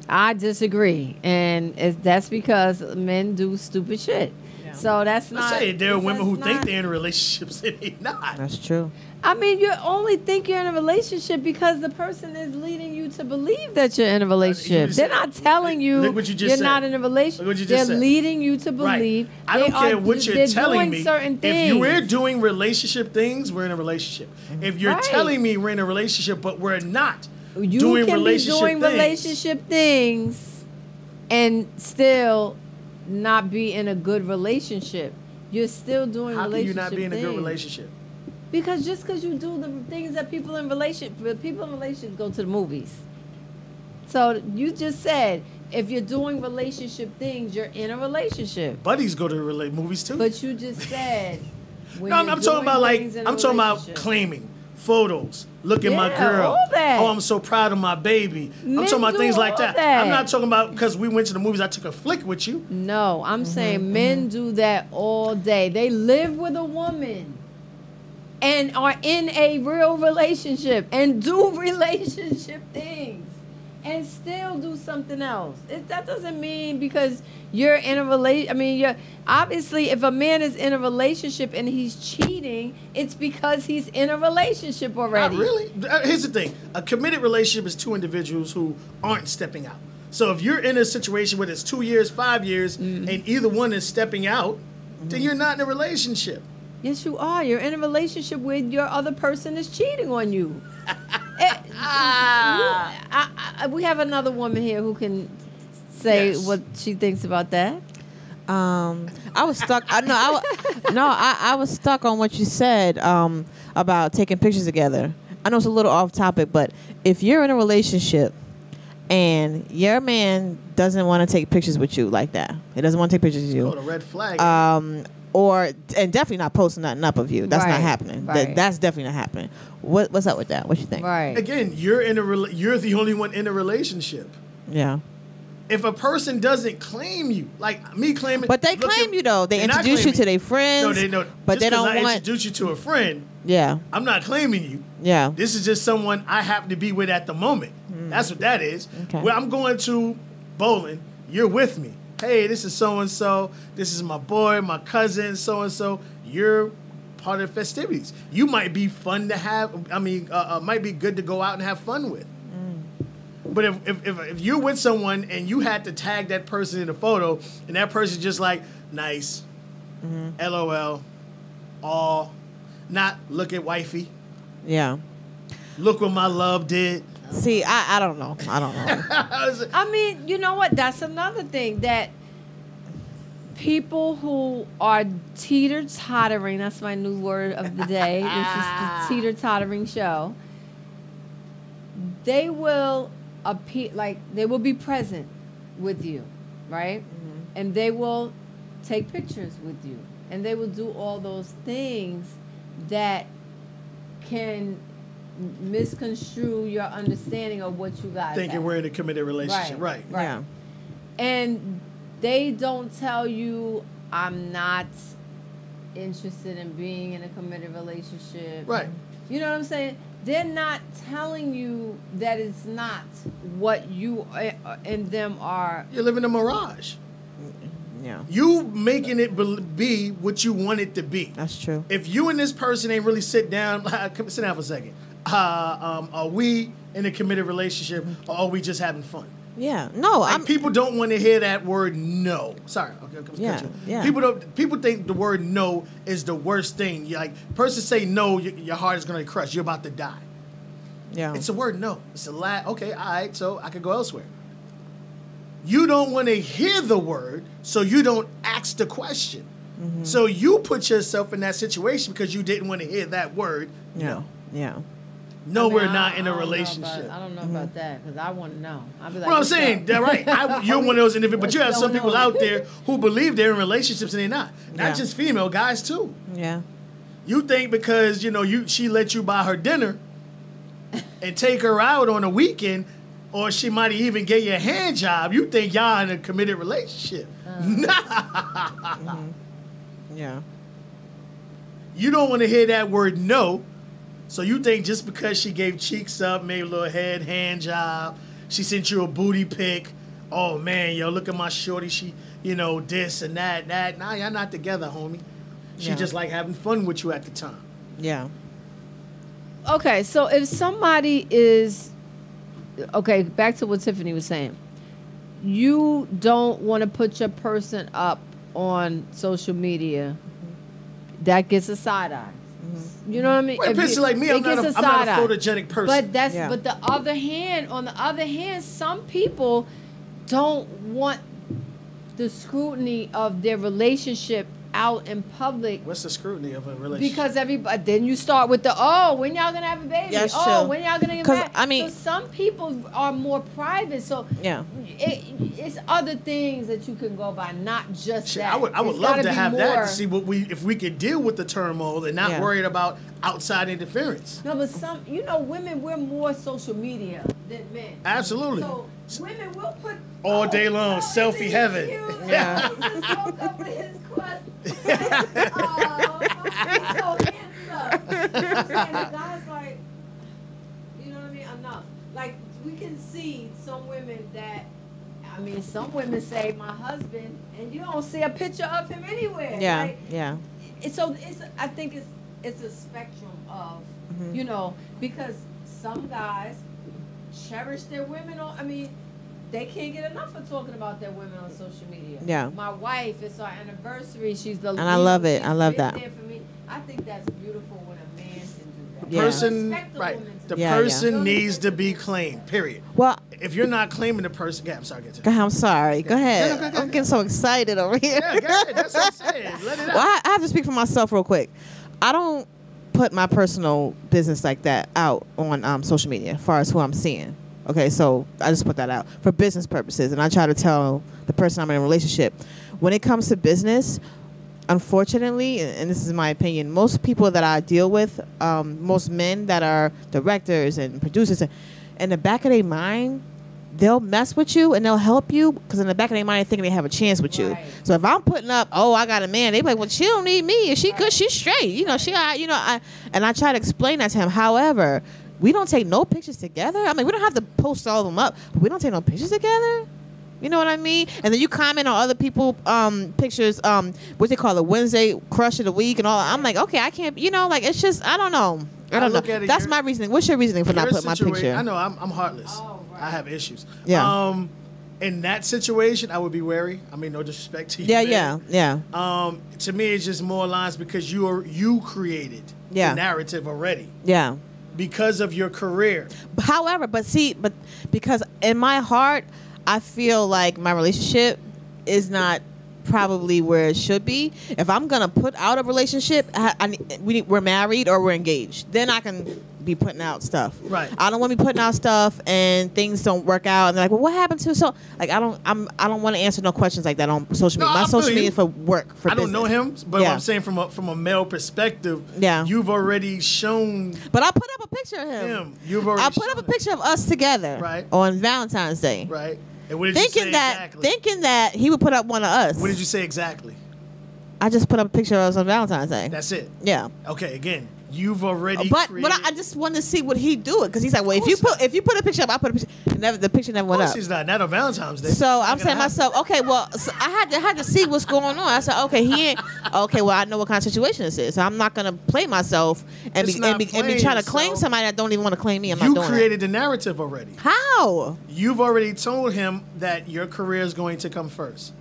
I disagree, and that's because men do stupid shit. Yeah. So that's not. I say there are women who think they're in relationships and they're not. That's true. I mean, you only think you're in a relationship because the person is leading you to believe that you're in a relationship. They're not telling you you're not in a relationship. They're leading you to believe. Right. I don't care what you're telling me. If we're doing relationship things, we're in a relationship. If you're telling me we're in a relationship but we're not, you can be doing relationship things and still not be in a good relationship. You're still doing relationship things. How can you not be in a good relationship? Because just because you do the things that people in relationships go to the movies. So you just said if you're doing relationship things, you're in a relationship. Buddies go to movies too. But you just said when I'm talking about claiming photos. Look at my girl. All that. Oh, I'm so proud of my baby. I'm talking about things like that. I'm not talking about because we went to the movies, I took a flick with you. No, I'm saying men do that all day. They live with a woman and are in a real relationship and do relationship things and still do something else. That doesn't mean because you're in a relationship. I mean, you're obviously, if a man is in a relationship and he's cheating, it's because he's in a relationship already. Not really. Here's the thing. A committed relationship is two individuals who aren't stepping out. So if you're in a situation where it's 2 years, 5 years, and either one is stepping out, then you're not in a relationship. Yes, you are. You're in a relationship where your other person is cheating on you. We have another woman here who can say what she thinks about that. I was stuck. I was stuck on what you said about taking pictures together. I know it's a little off topic, but if you're in a relationship and your man doesn't want to take pictures with you like that, he doesn't want to take pictures with you. Oh, the red flag. And definitely not posting nothing up of you. That's not happening. Right. That's definitely not happening. What's up with that? What you think? Right. Again, you're the only one in a relationship. Yeah. If a person doesn't claim you, like me claiming, but they claim you though. They introduce you to their friends. No, they don't. But they don't want. I introduce you to a friend. Yeah. I'm not claiming you. Yeah. This is just someone I happen to be with at the moment. That's what that is. Okay. Well, I'm going to bowling. You're with me. Hey, this is so and so. This is my boy, my cousin, so and so. You're part of the festivities. You might be fun to have. I mean, might be good to go out and have fun with. But if you're with someone and you had to tag that person in a photo and that person's just like, nice, LOL, all, not look at wifey. Yeah. Look what my love did. See, I don't know. I don't know. I mean, you know what? That's another thing that people who are teeter-tottering, that's my new word of the day. This is the teeter-tottering show. They will appear, like, they will be present with you, right? And they will take pictures with you. And they will do all those things that can misconstrue your understanding of what you guys thinking have. We're in a committed relationship. Right. Yeah. And they don't tell you, I'm not interested in being in a committed relationship. Right. You know what I'm saying? They're not telling you that it's not what you and them are. You're living a mirage. Yeah. You making it be what you want it to be. That's true. If you and this person ain't really sit down for a second. Are we in a committed relationship or are we just having fun? Yeah. No, Like, people don't want to hear that word no. Sorry. Okay, Yeah. People think the word no is the worst thing. You like person say no, your heart is gonna crush. You're about to die. Yeah. It's a word no. It's a okay, all right, so I could go elsewhere. You don't want to hear the word, so you don't ask the question. Mm-hmm. So you put yourself in that situation because you didn't want to hear that word. Yeah. No. Yeah. No, we're not in a relationship. I don't know about that because I want to know. I'll be like, Well, I'm saying that right. You're one of those individuals, but you have some people out there who believe they're in relationships and they're not. Not just female guys too. Yeah. You think because she let you buy her dinner and take her out on a weekend, or she might even get you a hand job. You think y'all in a committed relationship? Nah. Mm-hmm. Yeah. You don't want to hear that word no. So you think just because she gave cheeks up, made a little hand job, she sent you a booty pic, oh man, look at my shorty, she, this and that. Nah, y'all not together, homie. She just like having fun with you at the time. Yeah. Okay, so if somebody is, back to what Tiffany was saying. You don't want to put your person up on social media. That gets a side eye. You know what I mean? Well, a person like me, I'm not a photogenic person. But on the other hand, some people don't want the scrutiny of their relationship out in public. What's the scrutiny of a relationship? Because then you start with when y'all gonna have a baby? Yes, when y'all gonna get married? I mean, so some people are more private. So yeah, it's other things that you can go by, not just that. I would love to have that to see if we could deal with the turmoil and not worried about outside interference. No, but women, we're more social media than men. Absolutely. So women will put all day long selfie heaven. Yeah. He just woke up with his quest. Oh, he's so handsome. The guy's like, you know what I mean? Enough. Like, we can see some women some women say my husband, and you don't see a picture of him anywhere. Yeah, right? yeah. I think it's a spectrum of, because some guys cherish their women they can't get enough of talking about their women on social media. Yeah. My wife, it's our anniversary. She's the lead. And I love it. I love that. There for me. I think that's beautiful when a man can do that. The person needs to be claimed, period. Well, if you're not claiming the person, I'm sorry. I'm sorry. Go ahead. Go I'm getting so excited over here. Yeah, go ahead. That's what I'm saying. Let it out. Well, I have to speak for myself real quick. I don't put my personal business like that out on social media as far as who I'm seeing. Okay, so I just put that out for business purposes, and I try to tell the person I'm in a relationship. When it comes to business, unfortunately, and this is my opinion, most people that I deal with, most men that are directors and producers, in the back of their mind, they'll mess with you and they'll help you because in the back of their mind, they're thinking they have a chance with you. So if I'm putting up, I got a man, they be like, well, she don't need me. If she good, she's straight. And I try to explain that to him. However, we don't take no pictures together. I mean, we don't have to post all of them up, but we don't take no pictures together. You know what I mean? And then you comment on other people pictures, what they call it, Wednesday crush of the week and all. I'm like, okay, I can't, it's just, I don't know. I don't know. That's my reasoning. What's your reasoning for not putting my picture? I know, I'm heartless. Oh, right. I have issues. Yeah. In that situation, I would be wary. I mean, no disrespect to you. Yeah. To me, it's just more lines because you created the narrative already. Yeah. Because of your career. However, but because in my heart, I feel like my relationship is not probably where it should be. If I'm gonna put out a relationship, we're married or we're engaged. Then I can be putting out stuff. Right. I don't want to be putting out stuff and things don't work out and they're like, well, what happened to so? Like I don't want to answer no questions like that on social media. My social media is for work. For business. I don't know him, but what I'm saying from a male perspective, you've already shown. But I put up a picture of him. I put up a picture of us together on Valentine's Day. Right. And what did you say exactly? Thinking that he would put up one of us. What did you say exactly? I just put up a picture of us on Valentine's Day. That's it? Yeah. Okay, again, you've already. But created, I just wanted to see would he do it because he's like, well, if you put a picture up, I put a picture. And the picture never went up. She's not on Valentine's Day. So I'm saying to myself, okay, well, so I had to see what's going on. I said, okay, he ain't. Okay, well, I know what kind of situation this is. So I'm not gonna play myself and be trying to claim somebody that don't even want to claim me. I'm not doing You created the narrative already. How? You've already told him that your career is going to come first.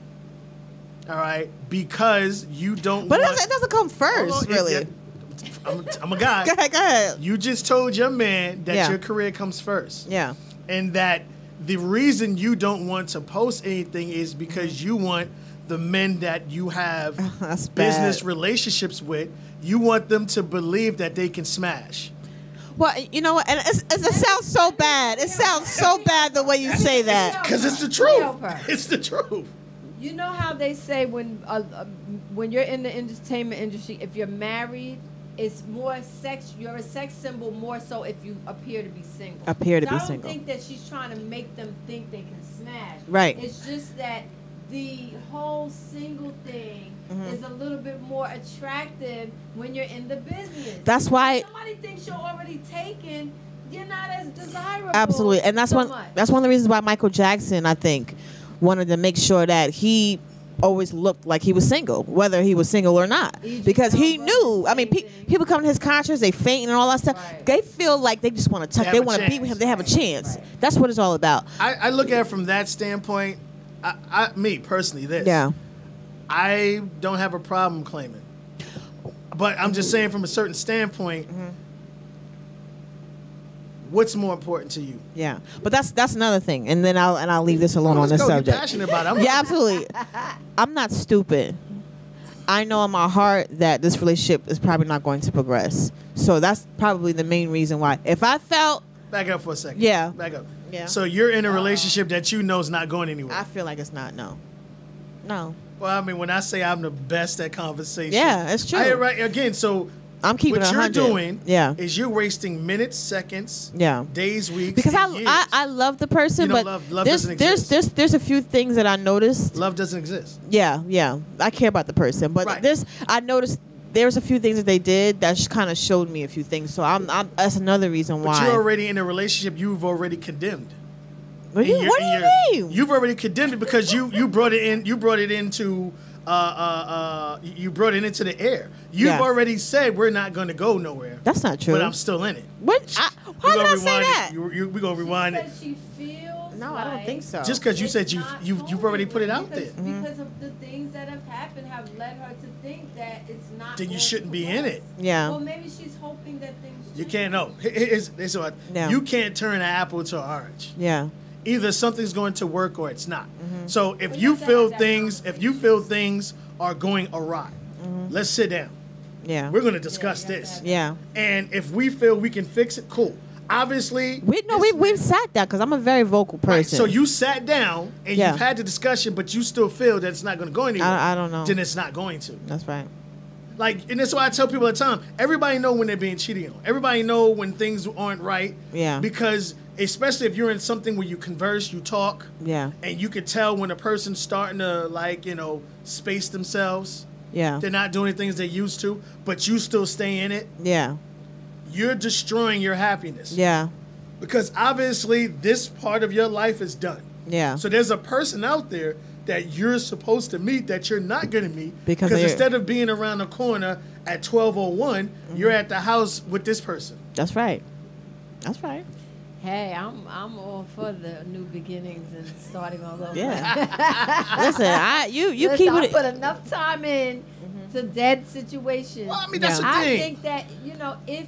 All right, because you don't. But want, it doesn't come first, really. I'm a guy. Go ahead. You just told your man that Yeah. your career comes first. Yeah. And that the reason you don't want to post anything is because you want the men that you have That's business bad. relationships with, you want them to believe that they can smash. Well, you know what? And it sounds so bad. It sounds so bad the way you say that. Because it's the truth. It's the truth. You know how they say when you're in the entertainment industry, if you're married, it's more sex. You're a sex symbol more so if you appear to be single. I don't think that she's trying to make them think they can smash. Right. It's just that the whole single thing is a little bit more attractive when you're in the business. That's why. If somebody thinks you're already taken, you're not as desirable. Absolutely, and that's one of the reasons why Michael Jackson, I think, wanted to make sure that he always looked like he was single, whether he was single or not, because he knew. I mean, people come to his concerts, they faint and all that stuff. Right. They feel like they just want to touch. They want to be with him. They have a chance. Right. That's what it's all about. I look at it from that standpoint. Me personally, this. Yeah. I don't have a problem claiming, but I'm just saying from a certain standpoint. What's more important to you? Yeah, but that's another thing, and then I'll leave this alone on this subject. You're passionate about it. Yeah, absolutely. I'm not stupid. I know in my heart that this relationship is probably not going to progress. So that's probably the main reason why. If I felt back up for a second. Yeah. Back up. Yeah. So you're in a relationship that you know is not going anywhere. I feel like it's not. No. Well, I mean, when I say I'm the best at conversation. Yeah, it's true. Again, so I'm keeping what 100. you're doing is you're wasting minutes, seconds, yeah, days, weeks, because years. I love the person, but love doesn't exist. there's a few things that I noticed. Love doesn't exist. Yeah, I care about the person, but I noticed there's a few things that they did that kind of showed me a few things. So I'm that's another reason why. But you're already in a relationship you've already condemned. What do you mean? You've already condemned it because you brought it in. You brought it into. You brought it into the air. You've already said we're not going to go nowhere. That's not true. But I'm still in it. What? How did I say that? We're going to rewind it. She feels no, I don't think so. Just because you said you've already put it out there. Because of the things that have happened have led her to think that it's not. Then you shouldn't be in it. Yeah. Well, maybe she's hoping that things. You can't know. You can't turn an apple to an orange. Yeah. Either something's going to work or it's not. So if you feel things are going awry, let's sit down. Yeah. We're going to discuss this. Yeah. And if we feel we can fix it, cool. Obviously, we've sat down because I'm a very vocal person. Right, so you sat down and you've had the discussion, but you still feel that it's not going to go anywhere. I don't know. Then it's not going to. That's right. Like, and that's why I tell people all the time. Everybody know when they're being cheated on. Everybody know when things aren't right. Yeah. Because especially if you're in something where you converse, you talk. Yeah. And you can tell when a person's starting to space themselves. Yeah. They're not doing things they used to, but you still stay in it. Yeah. You're destroying your happiness. Yeah. Because obviously this part of your life is done. Yeah. So there's a person out there that you're supposed to meet that you're not going to meet because instead of being around the corner at 12:01, you're at the house with this person. That's right. That's right. Hey, I'm all for the new beginnings and starting all over. Yeah. Listen, you keep it. I put enough time in to dead situations. Well, I mean that's the thing. I think that if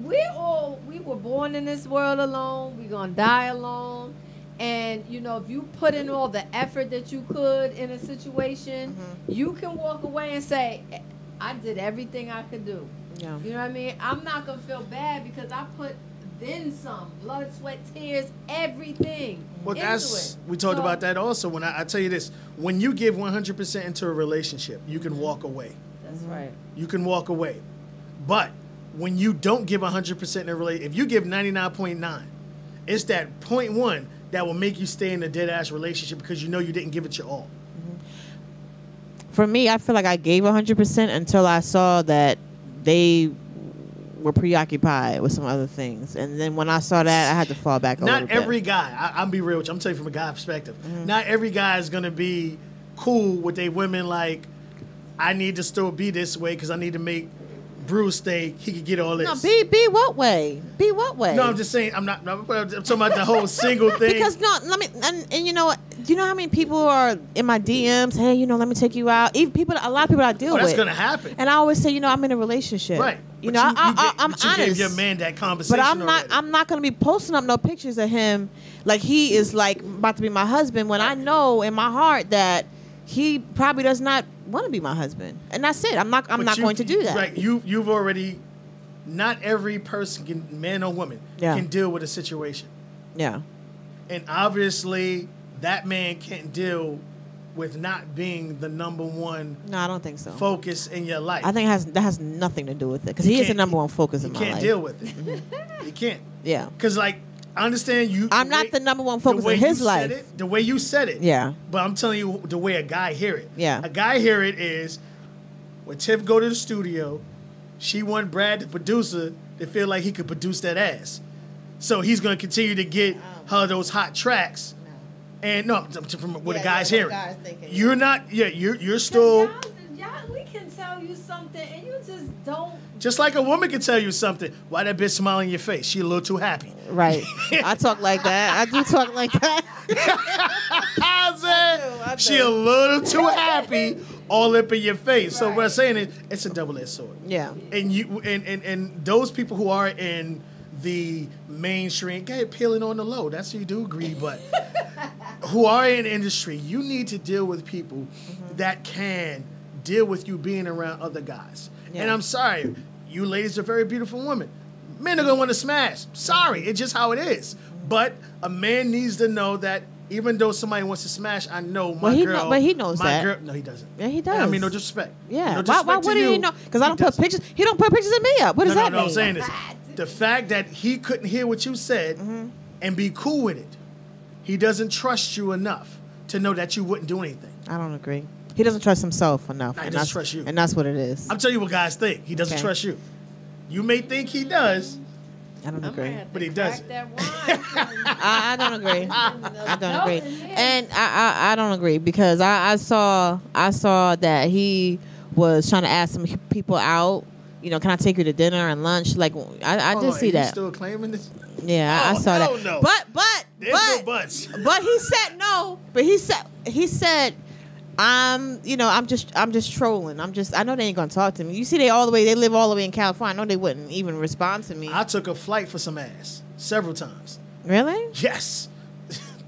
we were born in this world alone, we're gonna die alone. And, if you put in all the effort that you could in a situation, you can walk away and say, I did everything I could do. Yeah. You know what I mean? I'm not going to feel bad because I put then some. Blood, sweat, tears, everything. Well, we talked about that also. When I tell you this, when you give 100% into a relationship, you can walk away. That's right. You can walk away. But when you don't give 100% in a relationship, if you give 99.9, it's that 0.1 that will make you stay in a dead-ass relationship because you didn't give it your all. For me, I feel like I gave 100% until I saw that they were preoccupied with some other things. And then when I saw that, I had to fall back a little Not bit. every guy. I'm be real with you. I'm telling you from a guy perspective. Not every guy is gonna be cool with a women like, I need to still be this way because I need to make Bruce stay. He could get all this. No, be what way? Be what way? No, I'm just saying. I'm talking about the whole single thing. Because no, let me and you know what? Do you know how many people are in my DMs? Hey, let me take you out. Even people, a lot of people I deal with. That's gonna happen. And I always say, I'm in a relationship. Right. I'm honest. You gave your man that conversation. But I'm already. not gonna be posting up no pictures of him like he is like about to be my husband when I know in my heart that he probably does not want to be my husband. And that's it. I'm not going to do that. Right. You've already. Not every person can, man or woman, can deal with a situation. Yeah. And obviously, that man can't deal with not being the number one. No, I don't think so. Focus in your life. I think that has nothing to do with it because he is the number one focus in my life. You can't deal with it. You can't. Yeah. Because I understand you. I'm not the number one focus in his life. The way you said it. Yeah. But I'm telling you the way a guy hear it. Yeah. A guy hear it is when Tiff go to the studio, she want Brad, the producer, to feel like he could produce that ass. So he's going to continue to get her those hot tracks. No. And no, from what the guy's hearing. You're not, you're still. We can tell you something and you just don't. Just like a woman can tell you something. Why that bitch smiling in your face? She a little too happy. Right. I talk like that. I do talk like that. I said, she a little too happy all up in your face. Right. So what I'm saying is, it's a double-edged sword. Yeah. And you and those people who are in the mainstream, get peeling on the low. That's what you do agree, but who are in the industry, you need to deal with people that can deal with you being around other guys. Yeah. And I'm sorry, you ladies are very beautiful women. Men are gonna want to smash. Sorry, it's just how it is. But a man needs to know that even though somebody wants to smash, I know my girl. But he knows that. Girl, no, he doesn't. Yeah, he does. I mean, no disrespect. Yeah. No disrespect why wouldn't he know? Because I don't put pictures. He don't put pictures of me up. What does that mean? No, I'm saying this. The fact that he couldn't hear what you said and be cool with it, he doesn't trust you enough to know that you wouldn't do anything. I don't agree. He doesn't trust himself enough. He doesn't trust you. And that's what it is. I'm telling you what guys think. He doesn't trust you. You may think he does. I don't agree. But he doesn't. I don't agree. I don't agree. And I don't agree because I saw that he was trying to ask some people out. Can I take you to dinner and lunch? Like I did see that. Still claiming this? Yeah, I saw that. No. But there's no buts. But he said no. But he said I'm just trolling. I know they ain't gonna talk to me. You see, they live all the way in California. I know they wouldn't even respond to me. I took a flight for some ass several times. Really? Yes.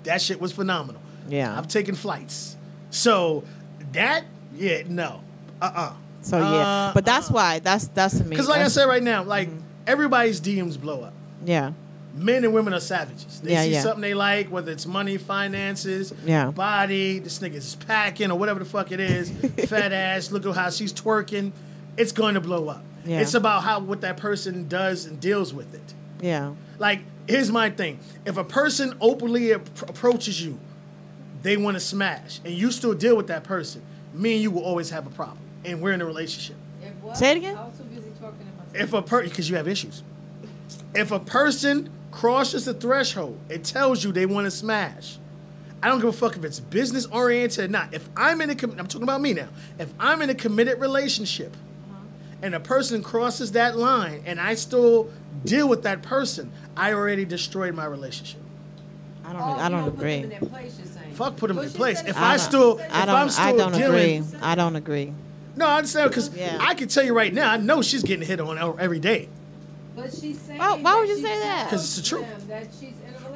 That shit was phenomenal. Yeah. I've taken flights. So no. So but that's why that's to me. Because like I said right now, like everybody's DMs blow up. Yeah. Men and women are savages. They see yeah. something they like, whether it's money, finances, body, this nigga's packing or whatever the fuck it is, fat ass, look at how she's twerking. It's going to blow up. Yeah. It's about what that person does and deals with it. Yeah. Like, here's my thing. If a person openly approaches you, they want to smash, and you still deal with that person, me and you will always have a problem. And we're in a relationship. Say it again? I was too busy talking to myself. Because you have issues. If a person crosses the threshold, it tells you they want to smash. I don't give a fuck if it's business oriented or not. If I'm I'm talking about me now. If I'm in a committed relationship and a person crosses that line and I still deal with that person, I already destroyed my relationship. I don't agree. Fuck put them in place. I don't agree. No, I understand because I can tell you right now, I know she's getting hit on every day. But she's saying why would you say that? Because it's the truth.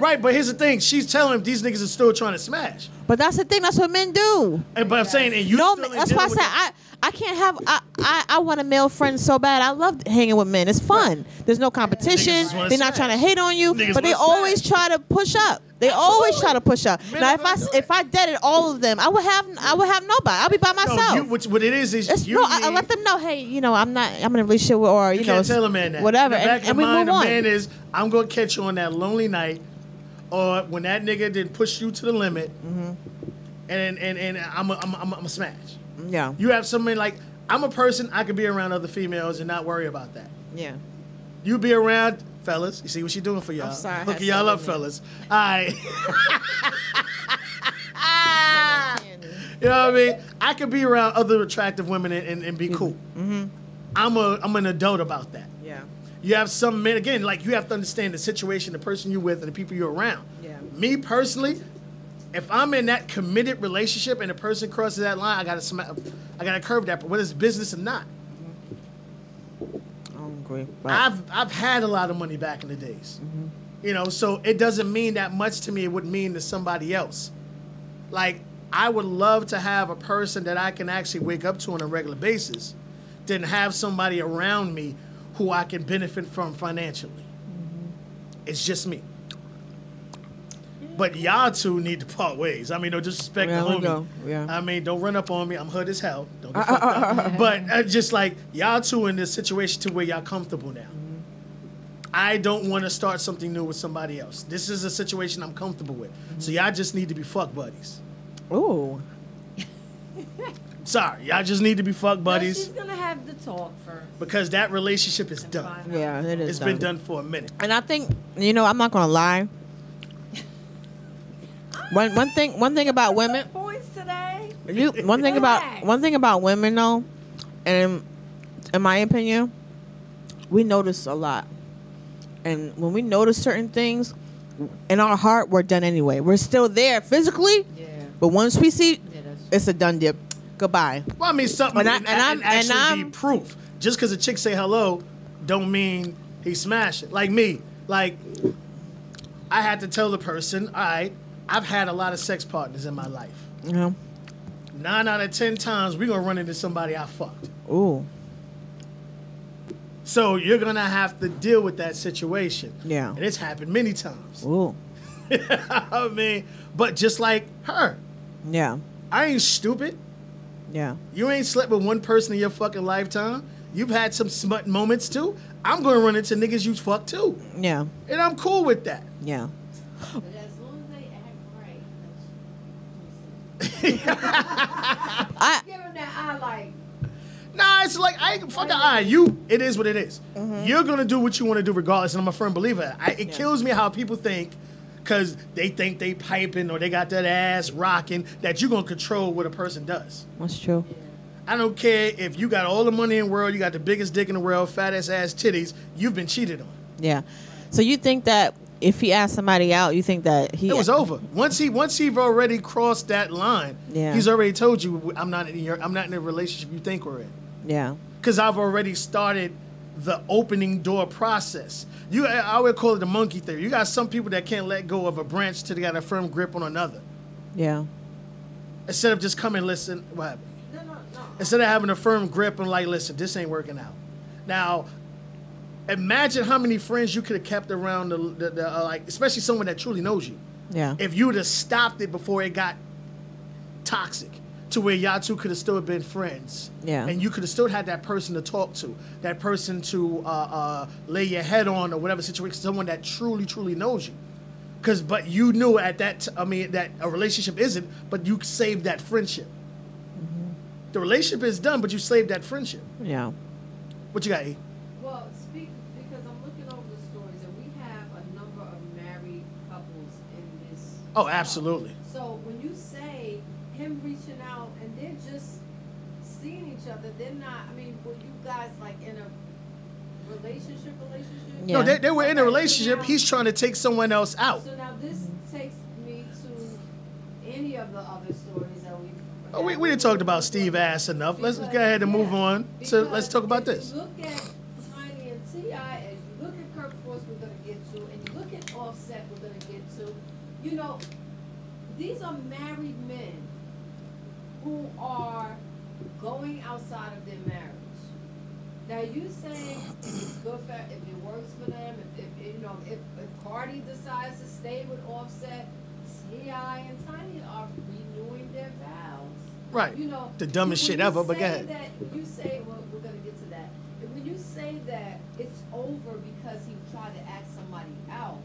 Right, but here's the thing. She's telling him these niggas are still trying to smash. But that's the thing. That's what men do. But I'm saying, and you that's why I said I can't have. I want a male friend so bad. I love hanging with men. It's fun. There's no competition. They're not trying to hate on you, but they always try to push up. They always try to push up. Now, if I dated all of them, I would have nobody. I'll be by myself. No, what it is I let them know. Hey, I'm in a relationship or you can't tell a man that. Whatever, and we move on. The man is, I'm gonna catch you on that lonely night, or when that nigga did push you to the limit, and I'm a smash. Yeah. You have somebody like I'm a person I could be around other females and not worry about that. Yeah. You be around, fellas. You see what she doing for y'all? I'm sorry, I had Hooking y'all up, something fellas. All right. You know what I mean? I could be around other attractive women and be cool. Mm-hmm. I'm an adult about that. Yeah. You have some men, again, like you have to understand the situation, the person you're with, and the people you're around. Yeah. Me personally, if I'm in that committed relationship and a person crosses that line, I gotta curve that. But whether it's business or not, I don't agree. But I've had a lot of money back in the days. You know, so it doesn't mean that much to me. It would mean to somebody else. Like, I would love to have a person that I can actually wake up to on a regular basis, then have somebody around me who I can benefit from financially. It's just me. But y'all two need to part ways. I mean, no disrespect to homie. Yeah. I mean, don't run up on me. I'm hood as hell. Don't get fucked up. But just like y'all two in this situation to where y'all comfortable now. I don't want to start something new with somebody else. This is a situation I'm comfortable with. So y'all just need to be fuck buddies. Ooh. Sorry, y'all just need to be fuck buddies. No, she's gonna have the talk first. Because that relationship is done. Yeah, it is. It's been done for a minute. And I think, you know, I'm not gonna lie. One thing about women. Points today. One thing about women though, and in my opinion, we notice a lot. And when we notice certain things, in our heart, we're done anyway. We're still there physically, but once we see, it's a done dip. Goodbye. Well, I mean, something can actually be proof. Just because a chick say hello, don't mean he smashed it. Like me, like I had to tell the person, all right, I've had a lot of sex partners in my life. Yeah. 9 out of 10 times, we're going to run into somebody I fucked. Ooh. So you're going to have to deal with that situation. Yeah. And it's happened many times. Ooh. I mean, but just like her. Yeah. I ain't stupid. Yeah. You ain't slept with one person in your fucking lifetime. You've had some smut moments too. I'm going to run into niggas you fucked too. Yeah. And I'm cool with that. Yeah. But as long as they act right, give them that eye like. Nah, it's like, I ain't fuck the eye. It is what it is. You're going to do what you want to do regardless, and I'm a firm believer. It kills me how people think, because they think they piping or they got that ass rocking, that you're going to control what a person does. That's true. I don't care if you got all the money in the world, you got the biggest dick in the world, fattest ass titties, you've been cheated on. Yeah. So you think that if he asked somebody out, you think that it was over. Once he've already crossed that line, he's already told you, I'm not in a relationship you think we're in. Yeah. Because I've already started the opening door process. I would call it the monkey theory. You got some people that can't let go of a branch till they got a firm grip on another. Yeah. Instead of just come and listen, what happened? No. Instead of having a firm grip and like, listen, this ain't working out. Now, imagine how many friends you could have kept around like, especially someone that truly knows you. Yeah. If you would have stopped it before it got toxic, to where y'all two could have still been friends. Yeah. And you could have still had that person to talk to, that person to lay your head on or whatever situation, someone that truly, truly knows you. But you knew at that, that a relationship isn't, but you saved that friendship. The relationship is done, but you saved that friendship. Yeah. What you got, E? Well, because I'm looking over the stories, and we have a number of married couples in this. Oh, absolutely. So when you say him reaching out and they're just seeing each other, they're not, were you guys like in a relationship? Yeah. No, they were in a relationship. So now, he's trying to take someone else out. So now this takes me to any of the other stories that we've Oh, we didn't talk about Steve ass enough. Let's go ahead and move on. So let's talk about this. Look at Tiny and T.I., as you look at Kirk Force, we're going to get to, and you look at Offset, we're going to get to. You know, these are married men who are going outside of their marriage. Now you saying it's good for, if it works for them, if Cardi decides to stay with Offset, T.I. and Tiny are renewing their vows. Right. You know, the dumbest shit ever, but go ahead. You say, well, we're going to get to that. When you say that it's over because he tried to ask somebody out,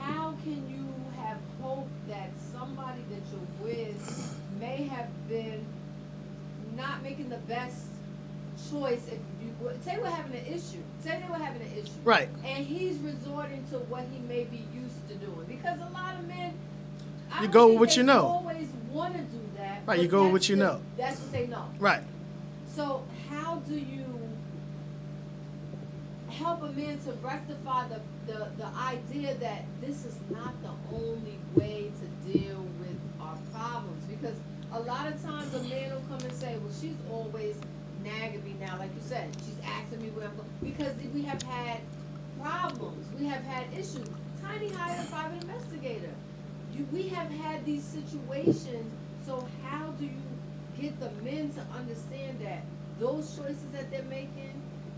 how can you have hope that somebody that you're with may have been not making the best choice. If you say we're having an issue, say they were having an issue, Right. and he's resorting to what he may be used to doing, because a lot of men, You go with what you know. Always want to do that. Right, you go with what you know. That's what they know. Right. So how do you help a man to rectify the idea that this is not the only way to deal with our problems? Because a lot of times a man will come and say, well, she's always nagging me now, like you said. She's asking me where I'm going. Because we have had problems. We have had issues. Tiny hired a private investigator. We have had these situations, so how do you get the men to understand that those choices that they're making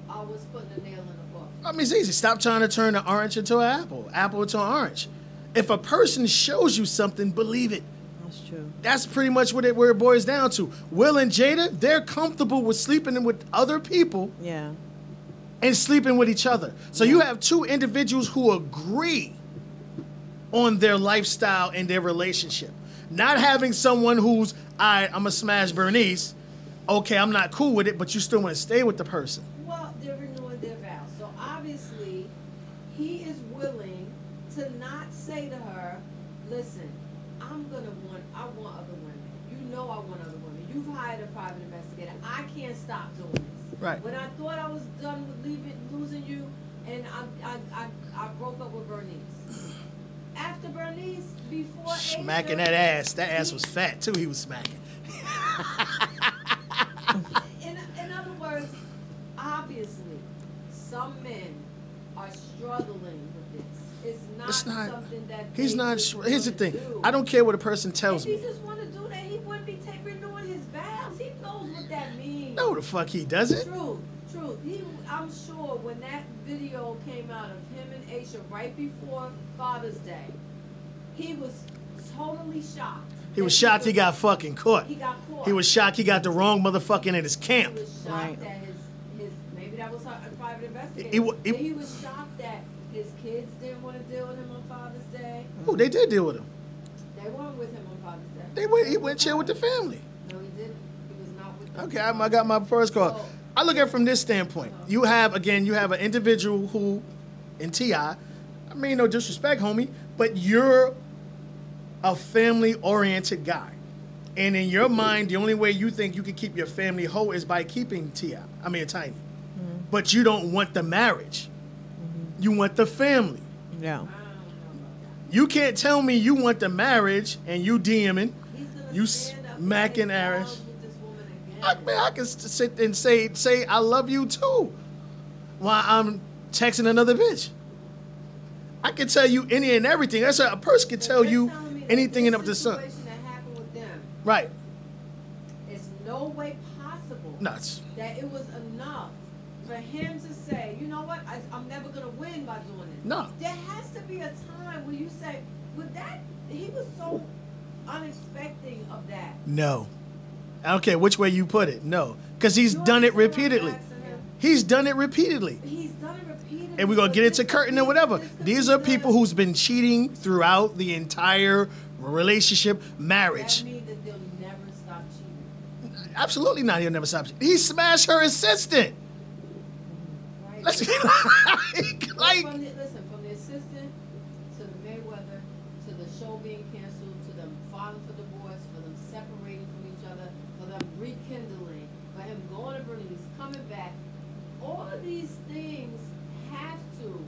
are what's putting the nail in the coffin? I mean, it's easy. Stop trying to turn an orange into an apple into an orange. If a person shows you something, believe it. That's true. That's pretty much where it boils down to. Will and Jada, they're comfortable with sleeping with other people Yeah. and sleeping with each other. So you have two individuals who agree on their lifestyle and their relationship. Not having someone who's, all right, I'm going to smash Bernice. Okay, I'm not cool with it, but you still want to stay with the person. Well, they're renewing their vows. So obviously, he is willing to not say to her, listen, I want other women. You know I want other women. You've hired a private investigator. I can't stop doing this. Right. When I thought I was done with losing you, and I broke up with Bernice. After Bernice, before Smacking Asia, that ass. That ass was fat, too, he was smacking. in other words, obviously, some men are struggling with this. It's not something that he's they not. just Here's the wanna thing. do. I don't care what a person tells If he me. just want to do that, he wouldn't be renewing his vows. He knows what that means. No, the fuck he doesn't. Truth. I'm sure when that video came out of him and Aisha right before Father's Day, he was totally shocked. He was shocked he got fucking caught. He got caught. He was shocked he got the wrong motherfucking in his camp. He was shocked Right. that his maybe that was a private investigator. He He was shocked that his kids didn't want to deal with him on Father's Day. Oh, they did deal with him. They weren't with him on Father's Day. He went chill with the family. No, he didn't. He was not with them. Okay, I got my first call. So- I look at it from this standpoint. You have an individual who, in T.I., I mean, no disrespect, homie, but you're a family-oriented guy. And in your mind, the only way you think you can keep your family whole is by keeping Tiny. But you don't want the marriage. You want the family. Yeah. You can't tell me you want the marriage and you DMing, He's gonna you stand up smacking and Irish. with this woman again. I can sit and say I love you too, while I'm texting another bitch. I can tell you any and everything. That's a person can tell you anything in up to the sun. This situation that happened with them, Right. it's no way possible Nuts. that it was enough for him to say, you know what, I'm never gonna win by doing this. No. There has to be a time where you say, with that, he was so unexpecting of that. No. I don't care which way you put it. No. Because he's You done it understand what I'm repeatedly. asking him? He's done it repeatedly. He's done it repeatedly. And we're going to get into This curtain could or whatever. be- this could These be are the- people who's been cheating throughout the entire relationship, marriage. That means that they'll never stop cheating. Absolutely not. He'll never stop. He smashed her assistant. Right? Let's like From the assistant to the Mayweather, to the show being canceled, to them filing for divorce, for them separating from each other, for them rekindling, for him going to Bernice, coming back. All of these things have to.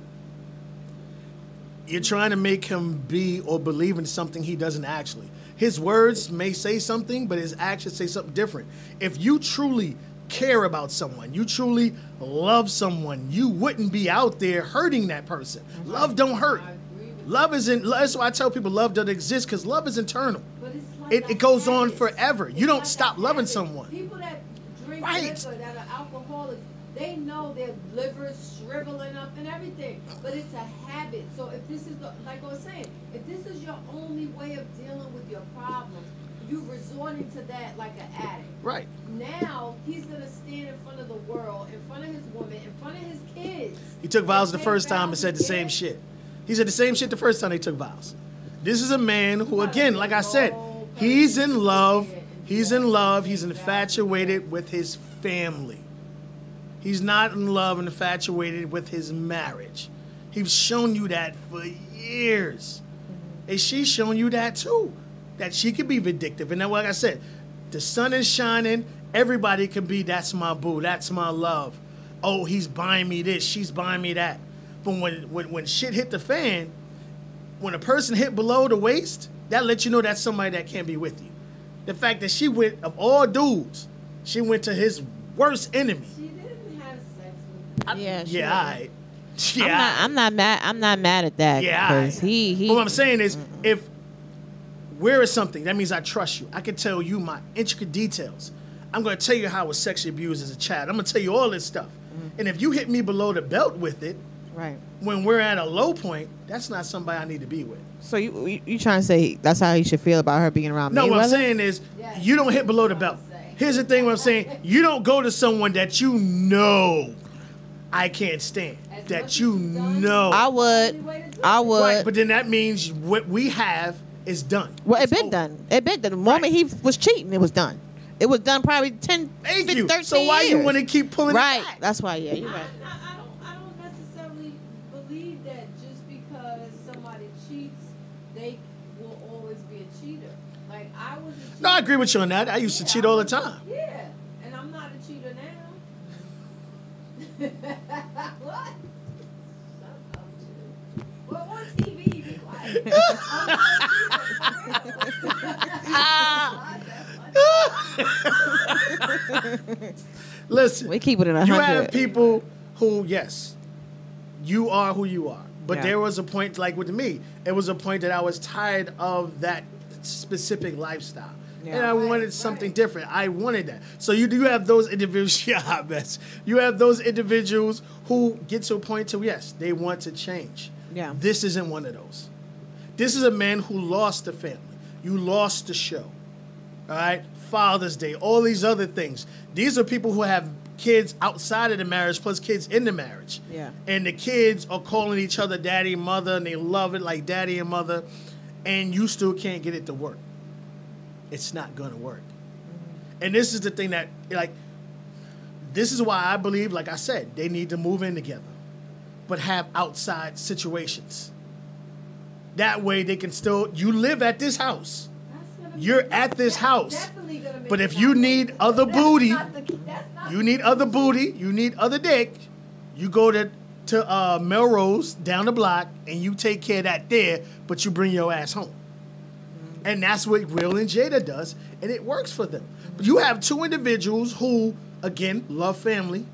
you're trying to make him be or believe in something he doesn't actually. His words may say something, but his actions say something different. If you truly care about someone, you truly love someone, you wouldn't be out there hurting that person. Love don't hurt. I agree with Love isn't. That's why I tell people love doesn't exist, because love is internal. But it's like It goes on habit. forever. You It's don't like stop a loving habit. someone. People that drink Right. liquor, that are alcoholics, they know their liver's shriveling up and everything. But it's a habit. So if this is like I was saying, if this is your only way of dealing with your problems, you resorting to that like an addict. Right. Now he's gonna stand in front of the world, in front of his woman, in front of his kids. He took vows the Take first time and vows said the same again. shit. He said the same shit the first time they took vows. This is a man who, again, like I said, he's in love. He's in love. He's infatuated with his family. He's not in love and infatuated with his marriage. He's shown you that for years. And she's shown you that too. That she could be vindictive. And then, like I said, the sun is shining. Everybody can be, that's my boo. That's my love. Oh, he's buying me this. She's buying me that. But when shit hit the fan, when a person hit below the waist, that lets you know that's somebody that can't be with you. The fact that she went, of all dudes, she went to his worst enemy. She didn't have sex with him. Yeah, Yeah, all right. Yeah, I'm not mad. I'm not mad at that. Yeah, because he. But what I'm saying is, if where is something, that means I trust you. I can tell you my intricate details. I'm going to tell you how I was sexually abused as a child. I'm going to tell you all this stuff. And if you hit me below the belt with it, Right. when we're at a low point, that's not somebody I need to be with. So you trying to say that's how he should feel about her being around No, Mayweather? what I'm saying is, Yes. you don't hit below the belt. Here's the thing what I'm saying. You don't go to someone that you know I can't stand. As That much you as you've done, know. I would. Only way to do I it. would. Right, but then that means what we have is done. Well, it It's been over. done. It been done. The moment Right. he was cheating, it was done. It was done probably 10, Thank 15, you. 13 So why years. you want to keep pulling Right. it back? That's why. Yeah, you're right. I don't necessarily believe that just because somebody cheats, they will always be a cheater. Like I was a cheater. No, I agree with you on that. I used to cheat all the time. Yeah, and I'm not a cheater now. What? Shut up, dude. Well, on TV, be quiet. I'm not a cheater, for real. Listen, We keep it in you 100. have people who, yes, you are who you are. But Yeah. there was a point, like with me, it was a point that I was tired of that specific lifestyle. Yeah. And I Right, wanted something right. different. I wanted that. So you do have those individuals, yeah, I bet. You have those individuals who get to a point to, yes, they want to change. Yeah. This isn't one of those. This is a man who lost the family. You lost the show. All right? Father's Day, all these other things. These are people who have kids outside of the marriage plus kids in the marriage. Yeah. And the kids are calling each other daddy and mother, and they love it like daddy and mother, and you still can't get it to work. It's not going to work. And this is the thing that, like, this is why I believe, like I said, they need to move in together, but have outside situations. That way they can still, you live at this house. That's gonna You're be- at this that's house. definitely gonna make But if it you not need work. other That's booty, not that's not you need other booty, you need other dick, you go to Melrose down the block and you take care of that there, but you bring your ass home. And that's what Will and Jada does, and it works for them. But you have two individuals who, again, love family,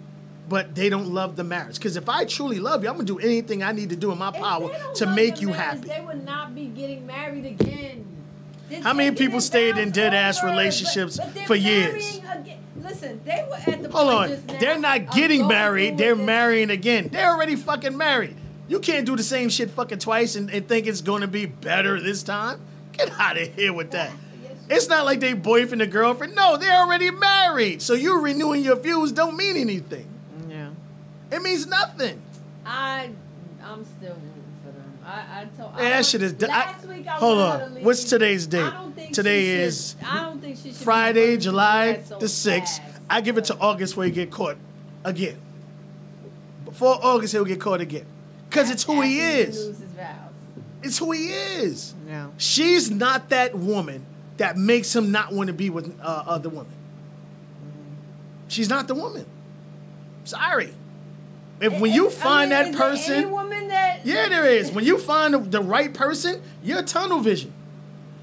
but they don't love the marriage. Because if I truly love you, I'm going to do anything I need to do in my If power they don't to love make the you marriage, happy. They would not be getting married again. They're How many taking people it stayed in down dead-ass over, relationships but they're for years? marrying again. Listen, they were at the Hold point on. just now They're not of getting going married. through They're with marrying again. They're already fucking married. You can't do the same shit fucking twice and think it's going to be better this time. Get out of here with that. It's not like they boyfriend and girlfriend. No, they're already married. So you renewing your views don't mean anything. Yeah. It means nothing. I'm still rooting for them. I told. Yeah, that shit is done. Last week I Hold wanted her on. to leave. What's today's date? I don't think Today she should- is I don't think she should be Friday, willing to do July that so the 6th. fast. I give it to August where he get caught again. Before August, he'll get caught again. Because it's who he After is. lose his vows. It's who he is. Yeah. She's not that woman that makes him not want to be with other women. She's not the woman. Sorry. When you find I that mean, is there any person, woman that yeah, there is. When you find the right person, you're tunnel vision.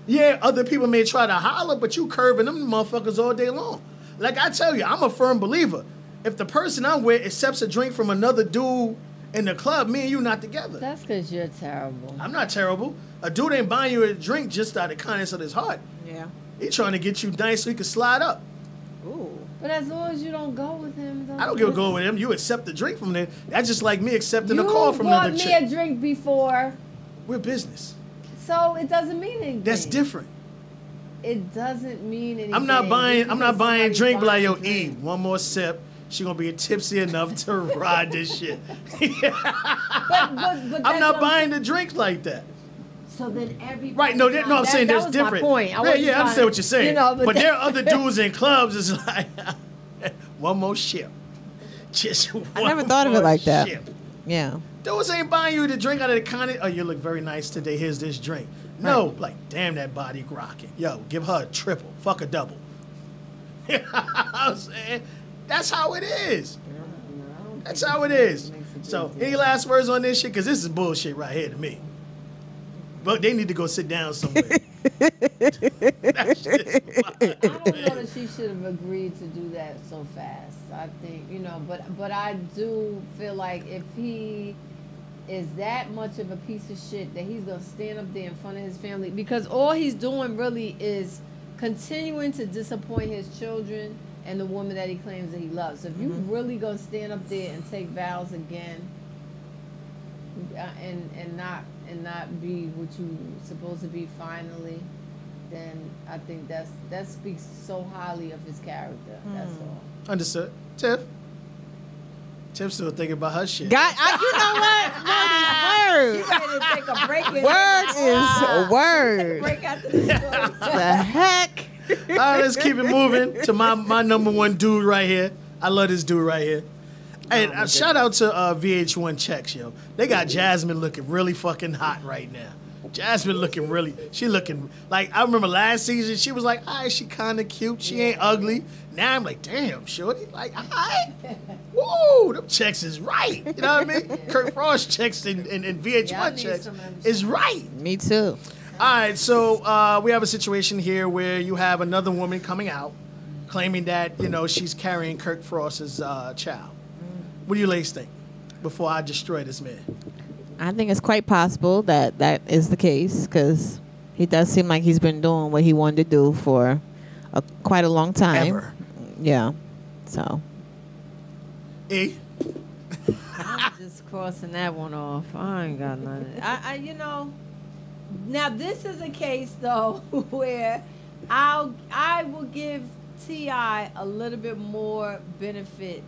Yeah, other people may try to holler, but you curving them motherfuckers all day long. Like I tell you, I'm a firm believer. If the person I'm with accepts a drink from another dude in the club, me and you not together. That's because you're terrible. I'm not terrible. A dude ain't buying you a drink just out of kindness of his heart. Yeah. He trying to get you nice so he can slide up. Ooh. But as long as you don't go with him, though. I don't give a go with him. You accept the drink from them. That's just like me accepting You a call from bought another me chick. a drink before, We're business. so it doesn't mean anything. That's different. It doesn't mean anything. I'm not buying Just drink, but like, yo, somebody E, buying a one more sip. She gonna be tipsy enough to ride this shit. But I'm that's not what buying the drink like that. So then everybody. Right, no, no, I'm saying there's that was different. My point. I wasn't I understand trying- what you're saying. You know, but there are other dudes in clubs. It's like one more ship. Just I never thought of it like that. ship. Yeah. Dudes ain't buying you the drink out of the kind. Oh, you look very nice today. Here's this drink. No, like, damn, that body rocking. Yo, give her a triple. Fuck a double. You know what I'm saying? That's how it is. That's how it is. So, any last words on this shit? Because this is bullshit right here to me. But they need to go sit down somewhere. That's just I don't know that she should have agreed to do that so fast. I think, but I do feel like if he is that much of a piece of shit that he's gonna stand up there in front of his family, because all he's doing really is continuing to disappoint his children and the woman that he claims that he loves. So if you really gonna stand up there and take vows again, and not be what you supposed to be finally, then I think that speaks so highly of his character. That's all. Understood. Tiff still thinking about her shit. You know what? Word is word. She ready to take a break. Word is word. Break after this story. The heck? All right, let's keep it moving to my number one dude right here. I love this dude right here. And shout out to VH1 Checks, yo. They got Jasmine looking really fucking hot right now. Jasmine looking she looking like, I remember last season, she was like, all right, she kind of cute. She ain't ugly. Now I'm like, damn, shorty. Like, all right. Woo, them checks is right. You know what I mean? Kurt Frost checks and VH1 checks is right. Me too. All right, so we have a situation here where you have another woman coming out claiming that, she's carrying Kirk Frost's child. What do you ladies think before I destroy this man? I think it's quite possible that is the case, because he does seem like he's been doing what he wanted to do for quite a long time. Ever. Yeah. So. E? I'm just crossing that one off. I ain't got nothing. Now this is a case though where I will give T.I. a little bit more benefit.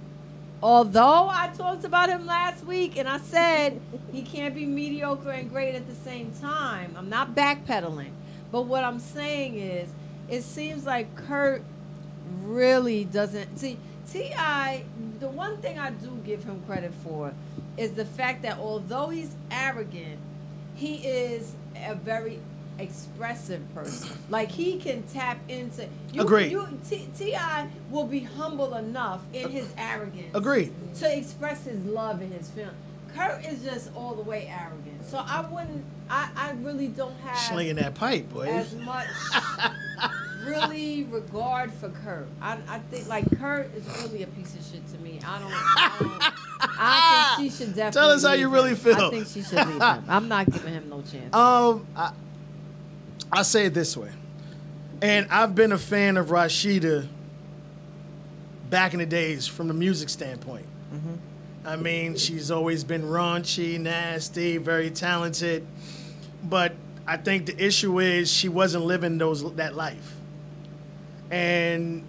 Although I talked about him last week and I said he can't be mediocre and great at the same time. I'm not backpedaling. But what I'm saying is, it seems like Kurt really doesn't... See, T.I., the one thing I do give him credit for is the fact that although he's arrogant, he is a very expressive person. Like, he can tap into... Agreed. T.I. will be humble enough in his arrogance. Agreed. To express his love in his film. Kurt is just all the way arrogant. So I really don't have... Slinging that pipe, boy. As much really regard for Kurt. I think, like, Kurt is really a piece of shit to me. I think she should definitely Tell us how you really feel. I think she should leave him. I'm not giving him no chance. I'll say it this way. And I've been a fan of Rashida back in the days from the music standpoint. I mean, she's always been raunchy, nasty, very talented. But I think the issue is she wasn't living that life. And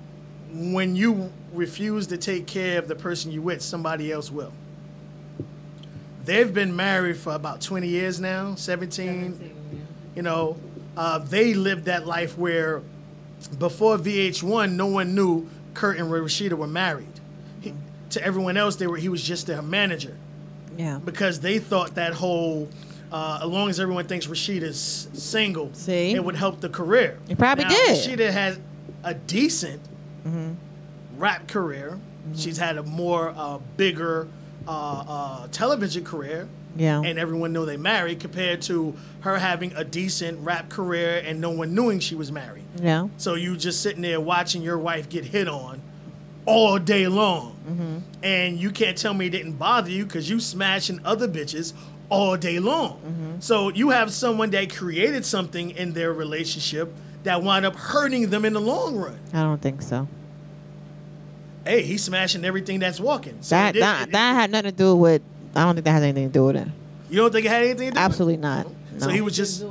when you refuse to take care of the person you with, somebody else will. They've been married for about 20 years now, 17. They lived that life where before VH1, no one knew Kurt and Rashida were married. To everyone else, he was just their manager. Yeah. Because they thought that whole, as long as everyone thinks Rashida's single, it would help the career. It probably did. Rashida has a decent rap career. She's had a more bigger television career. Yeah. And everyone knew they married, compared to her having a decent rap career and no one knowing she was married. Yeah. So you just sitting there watching your wife get hit on all day long. And you can't tell me it didn't bother you because you smashing other bitches all day long. So you have someone that created something in their relationship that wound up hurting them in the long run. I don't think so. Hey, he's smashing everything that's walking. So that had nothing to do with... I don't think that has anything to do with it. You don't think it had anything to do Absolutely with it? not. No. So he was just...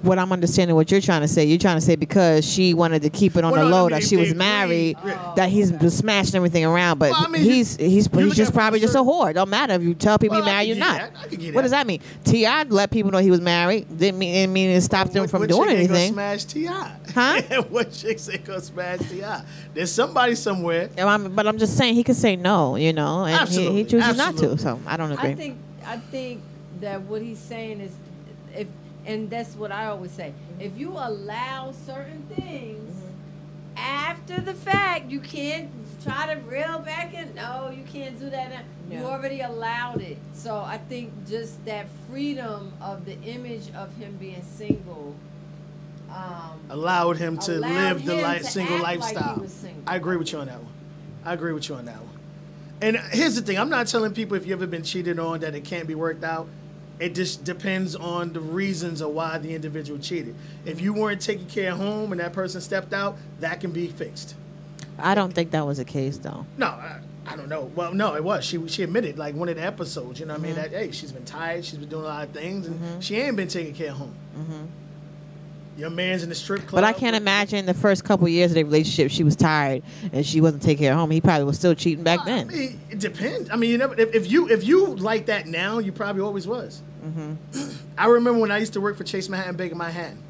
what I'm understanding what you're trying to say. You're trying to say because she wanted to keep it on the low that she was married, that he's been smashing everything around. But he's just probably just a whore. Don't matter if you tell people you're married or not. What does that mean? T.I. let people know he was married. Didn't mean it stopped them from doing anything. What chick ain't gonna smash T.I.? Huh? What chicks ain't gonna smash T.I.? There's somebody somewhere. But I'm just saying he could say no, and he chooses not to. So I don't agree. I think that what he's saying is, and that's what I always say. If you allow certain things after the fact, you can't try to reel back in. No, you can't do that now. Yeah. You already allowed it. So I think just that freedom of the image of him being single allowed him to live the single lifestyle. Like single. I agree with you on that one. And here's the thing. I'm not telling people if you've ever been cheated on that it can't be worked out. It just depends on the reasons of why the individual cheated. If you weren't taking care of home and that person stepped out, that can be fixed. I don't think that was the case, though. No, I don't know. Well, no, it was. She admitted, like, one of the episodes, you know what I mean, that, hey, she's been tired, she's been doing a lot of things, and she ain't been taking care of home. Your man's in the strip club. But I can't imagine the first couple of years of their relationship, she was tired and she wasn't taking care of home. He probably was still cheating back then. I mean, it depends. I mean, you never. If you like that now, you probably always was. I remember when I used to work for Chase Manhattan Baker Manhattan.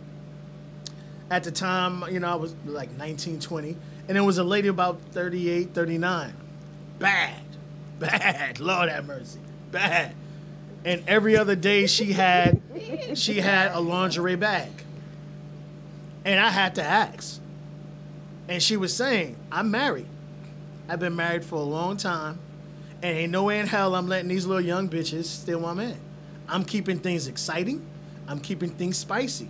At the time, I was like 19, 20, and there was a lady about 38, 39. Bad. Lord have mercy. Bad. And every other day she had a lingerie bag. And I had to ask. And she was saying, I'm married. I've been married for a long time. And ain't no way in hell I'm letting these little young bitches steal my man. I'm keeping things exciting. I'm keeping things spicy.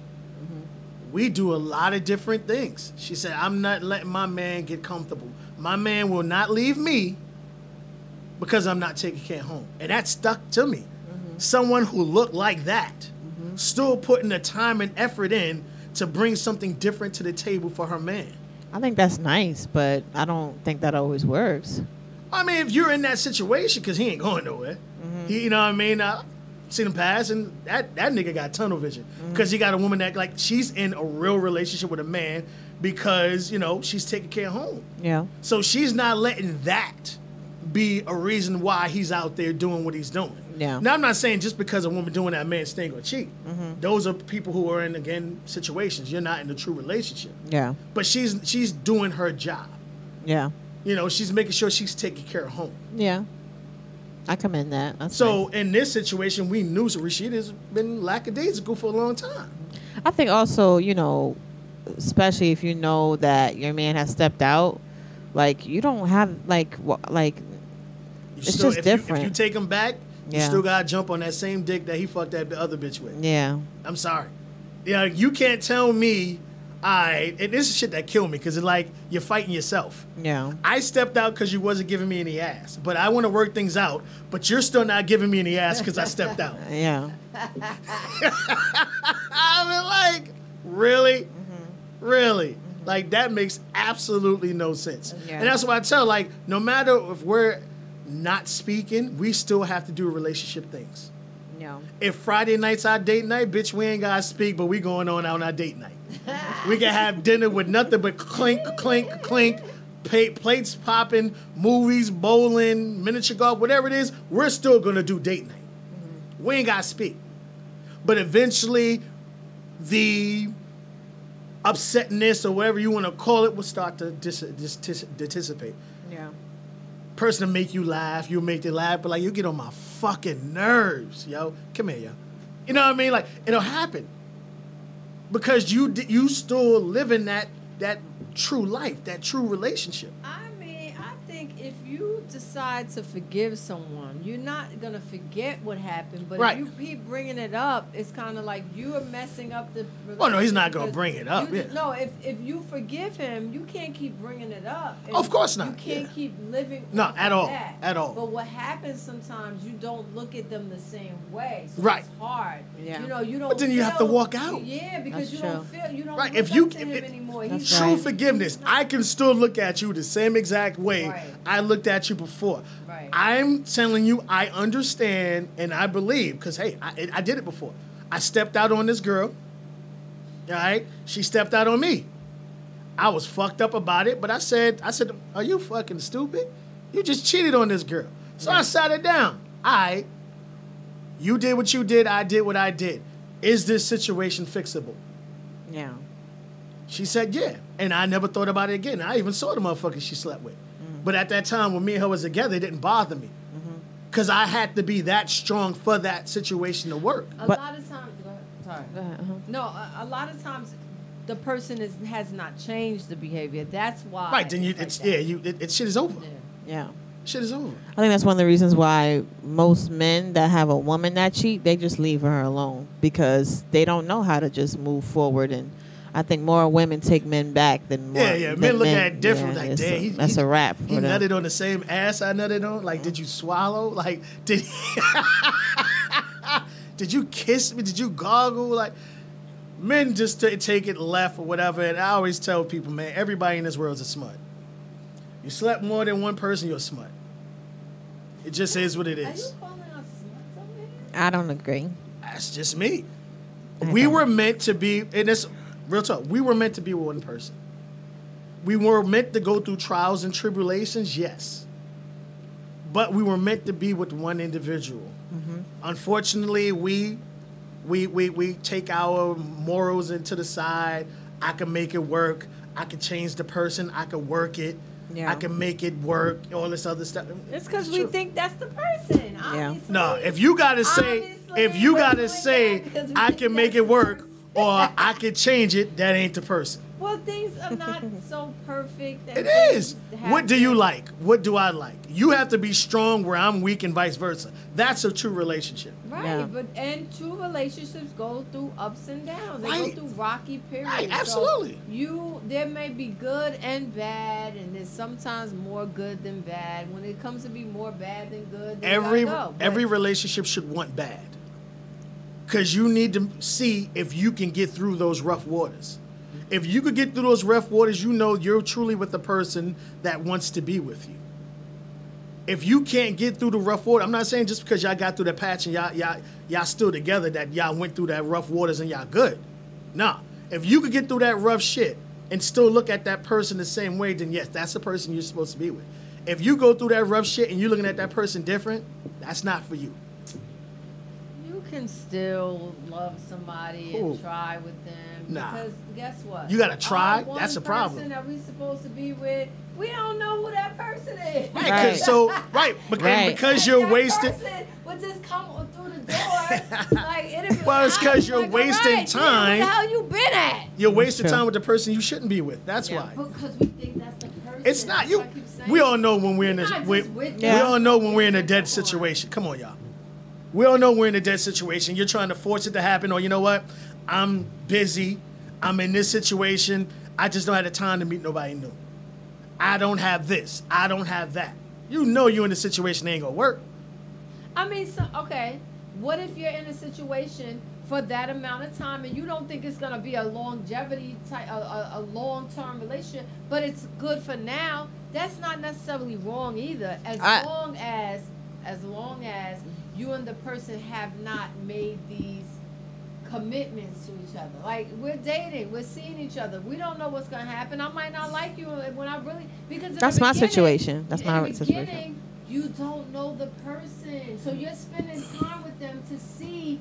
We do a lot of different things. She said, I'm not letting my man get comfortable. My man will not leave me because I'm not taking care of home. And that stuck to me. Someone who looked like that, still putting the time and effort in to bring something different to the table for her man. I think that's nice, but I don't think that always works. I mean, if you're in that situation, because he ain't going nowhere. You know what I mean? I've seen him pass, and that nigga got tunnel vision. Because he got a woman that, like, she's in a real relationship with a man because, she's taking care of home. Yeah. So she's not letting that be a reason why he's out there doing what he's doing. Yeah. Now, I'm not saying just because a woman doing that, man still ain't gonna cheat. Those are people who are in, again, situations. You're not in a true relationship. Yeah. But she's doing her job. Yeah. She's making sure she's taking care of home. Yeah. I commend that. That's so nice. In this situation, we knew Rashida's been lackadaisical for a long time. I think also, especially if you know that your man has stepped out, like, you don't have, it's just different. If you take him back, you still got to jump on that same dick that he fucked that other bitch with. Yeah. I'm sorry. Yeah, you can't tell me, and this is shit that killed me, because it's like you're fighting yourself. Yeah. I stepped out because you wasn't giving me any ass, but I want to work things out, but you're still not giving me any ass because I stepped out. Yeah. I mean, like, really? Really? Like, that makes absolutely no sense. Yeah. And that's why I tell, like, no matter if we're not speaking, we still have to do relationship things. Yeah. If Friday night's our date night, bitch, we ain't gotta speak, but we going on our date night. We can have dinner with nothing but clink, clink, clink, plates popping, movies, bowling, miniature golf, whatever it is, we're still gonna do date night. We ain't gotta speak. But eventually, the upsetness or whatever you want to call it will start to dissipate. Yeah. Person will make you laugh, you'll make them laugh, but like, you get on my fucking nerves, yo. Come here, yo. You know what I mean? Like, it'll happen because you still living that true life, that true relationship. I mean, I think if you decide to forgive someone, you're not gonna forget what happened. But if you keep bringing it up, it's kind of like you are messing up the relationship. Well, no, he's not gonna bring it up. No, if you forgive him, you can't keep bringing it up. Of course not. You can't keep living. No, at all. That. At all. But what happens sometimes, you don't look at them the same way. So right. It's hard. Yeah. You don't. But then you have to walk out. Yeah, because you don't right. look if you up to him anymore. He's true forgiveness, I can still look at you the same exact way I looked at you before. Right. I'm telling you, I understand and I believe, because, hey, I did it before. I stepped out on this girl. All right? She stepped out on me. I was fucked up about it, but I said, are you fucking stupid? You just cheated on this girl. So I sat it down. All right. You did what you did. I did what I did. Is this situation fixable? Yeah. She said, yeah. And I never thought about it again. I even saw the motherfucker she slept with. But at that time, when me and her was together, it didn't bother me. Because I had to be that strong for that situation to work. A lot of times, go ahead. Sorry. Go ahead. No, a lot of times the person has not changed the behavior. That's why. Right. Then shit is over. Yeah. Shit is over. I think that's one of the reasons why most men that have a woman that cheat, they just leave her alone because they don't know how to just move forward. And I think more women take men back than more. Yeah. Men look at it different. Yeah, like, damn, that's a wrap. He nutted on the same ass I nutted on. Like, did you swallow? Like, did you kiss me? Did you goggle? Like, men just take it left or whatever. And I always tell people, man, everybody in this world is a smut. You slept more than one person, you're a smut. It just is what it is. Are you calling us sluts over here? I don't agree. That's just me. We were meant to be, and it's real talk, we were meant to be with one person. We were meant to go through trials and tribulations, yes. But we were meant to be with one individual. Unfortunately, we take our morals into the side. I can make it work. I can change the person. I can work it. Yeah. I can make it work. All this other stuff. It's because we think that's the person. Yeah. No, if you gotta say, I can make it work or I can change it, that ain't the person. Well, things are not so perfect. It is. What do you like? What do I like? You have to be strong where I'm weak and vice versa. That's a true relationship. Right, Yeah. and true relationships go through ups and downs. They Right. go through rocky periods. Right, absolutely. So there may be good and bad, and there's sometimes more good than bad. When it comes to be more bad than good, then Every you gotta go. But every relationship should want bad. Because you need to see if you can get through those rough waters. If you could get through those rough waters, you know you're truly with the person that wants to be with you. If you can't get through the rough water, I'm not saying just because y'all got through that patch and y'all still together that y'all went through that rough waters and y'all good. Nah. If you could get through that rough shit and still look at that person the same way, then yes, that's the person you're supposed to be with. If you go through that rough shit and you're looking at that person different, that's not for you. you can still love somebody and try with them. Nah. Because guess what? You gotta try. Our That's a one problem. person that we supposed to be with, we don't know who that person is. Right. Because you're wasting. Person would just come through the door. Well, it's because you're wasting time. Where the hell you been at? You're wasting time with the person you shouldn't be with. That's why. Because we think that's the person. It's not That's you. what I keep saying. We all know when we're in You're a not we just with we them. all know when we're in a dead situation. Come on, y'all. We all know we're in a dead situation. You're trying to force it to happen, or you know what? I'm busy. I'm in this situation. I just don't have the time to meet nobody new. I don't have this. I don't have that. You know you're in a situation that ain't gonna work. I mean, okay. What if you're in a situation for that amount of time and you don't think it's gonna be a longevity type, a long-term relationship, but it's good for now? That's not necessarily wrong either. As long as you and the person have not made these commitments to each other. Like, we're dating, we're seeing each other. We don't know what's gonna happen. I might not like you when I really, because That's my situation. That's my situation. Beginning, you don't know the person, so you're spending time with them to see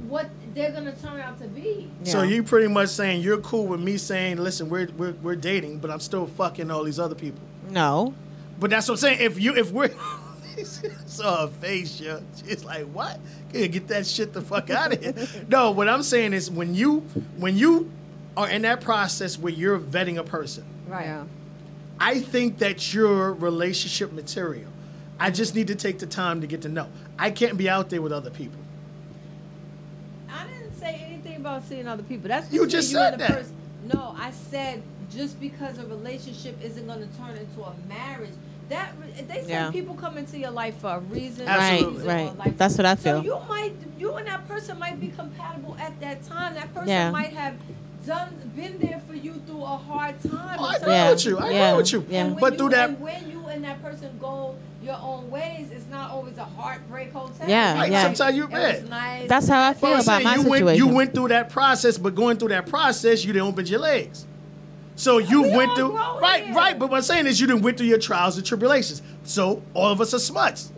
what they're gonna turn out to be. Yeah. So you pretty much saying you're cool with me saying, listen, we're dating, but I'm still fucking all these other people. No. But that's what I'm saying. If we're saw her face, yo. She's like, what? Get that shit the fuck out of here. No, what I'm saying is when you are in that process where you're vetting a person, Right. Yeah. I think that you're relationship material. I just need to take the time to get to know. I can't be out there with other people. I didn't say anything about seeing other people. That's You just said and the that. person. No, I said just because a relationship isn't going to turn into a marriage. That they say people come into your life for a reason. Absolutely. Right. That's what I feel. So you and that person might be compatible at that time. That person might have been there for you through a hard time. Oh, I agree with you. I agree with you. Yeah. And But through that, and when you and that person go your own ways, it's not always a heartbreak hotel. Yeah, Right, yeah. sometimes you It was nice. That's how I But feel I'm about saying my you situation. went through that process, but going through that process, you didn't open your legs. So you We went all through grown right, here. right. But what I'm saying is you didn't went through your trials and tribulations. So all of us are smuts.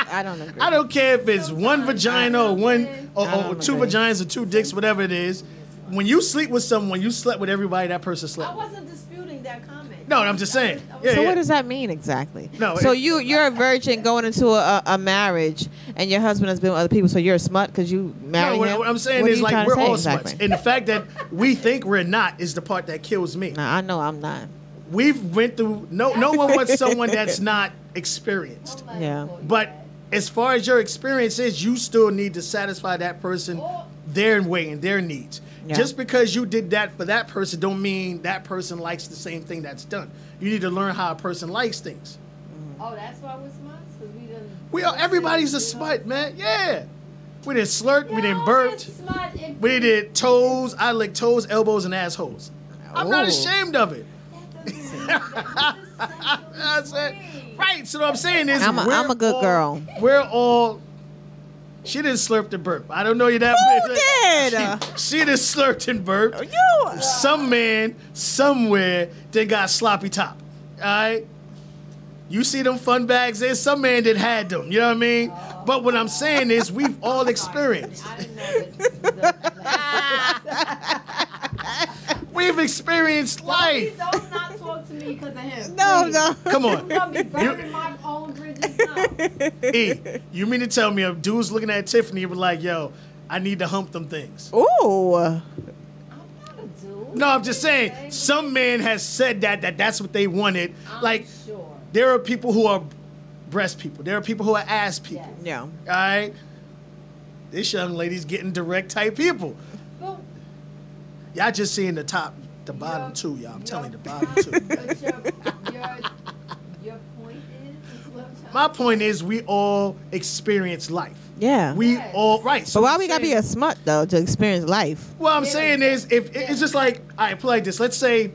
I don't agree. I don't care if it's one Sometimes vagina or one I or don't two agree. vaginas or two dicks, whatever it is. When you sleep with someone, you slept with everybody that person I slept with. wasn't disputing that comment. No, I'm just saying. Yeah, So yeah. what does that mean exactly? No, So it- you're a virgin going into a marriage, and your husband has been with other people. So you're a smut because you married No, him. what I'm saying What are is you like trying to we're say all exactly? smuts, and the fact that we think we're not is the part that kills me. Now I know I'm not. We've went through no one wants someone that's not experienced. Don't let Yeah. it go But yet. as far as your experience is, you still need to satisfy that person their way and their needs. Yeah. Just because you did that for that person don't mean that person likes the same thing that's done. You need to learn how a person likes things. Oh, that's why we're smuts? Because we done. We are everybody's a smut, man. Yeah. We did slurp, we did Y'all burped, is smut if we you- did toes, I lick toes, elbows, and assholes. I'm not Oh. ashamed of it. That That's doesn't it. mean Right. So what I'm saying is I'm a good all- girl. We're all. She didn't slurp and burp. I don't know you that. Who bit. did? She didn't slurp and burp. You. Some man somewhere that got sloppy top. All right. You see them fun bags there. Some man that had them. You know what I mean? But what I'm saying is we've all experienced. I didn't know that. We've experienced Please life. don't not talk to me because of him. No, Please. no. Come I'm on. gonna be burning my own bridges now. E, you mean to tell me a dude's looking at Tiffany and be like, yo, I need to hump them things. Ooh. I'm not a dude. No, I'm just saying, some man has said that's what they wanted. I'm Like, sure. there are people who are breast people. There are people who are ass people. Yes. Yeah. All right? This young lady's getting direct type people. But Y'all just seeing the top, the bottom two, y'all. I'm telling you, the bottom two. But your point is what I'm trying My to point is, we all experience life. Yeah. We Yes. all, right. But why I'm we gotta be saying- a smut though to experience life? What I'm Yeah. saying is, if it's just like, all right, put it like this. Let's say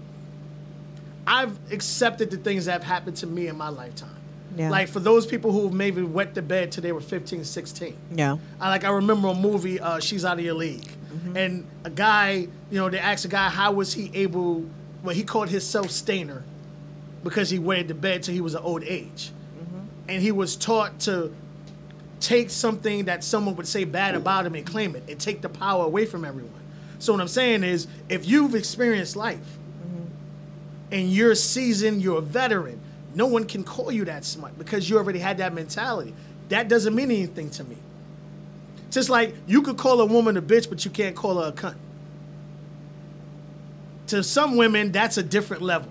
I've accepted the things that have happened to me in my lifetime. Yeah. Like for those people who maybe wet the bed till they were 15, 16. Yeah. I remember a movie, She's Out of Your League. And a guy, they asked a guy, how was he able, well, he called himself Stainer because he wetted the bed till he was an old age. And he was taught to take something that someone would say bad about him and claim it and take the power away from everyone. So what I'm saying is, if you've experienced life and you're seasoned, you're a veteran, no one can call you that smart because you already had that mentality. That doesn't mean anything to me. Just like you could call a woman a bitch, but you can't call her a cunt. To some women, that's a different level.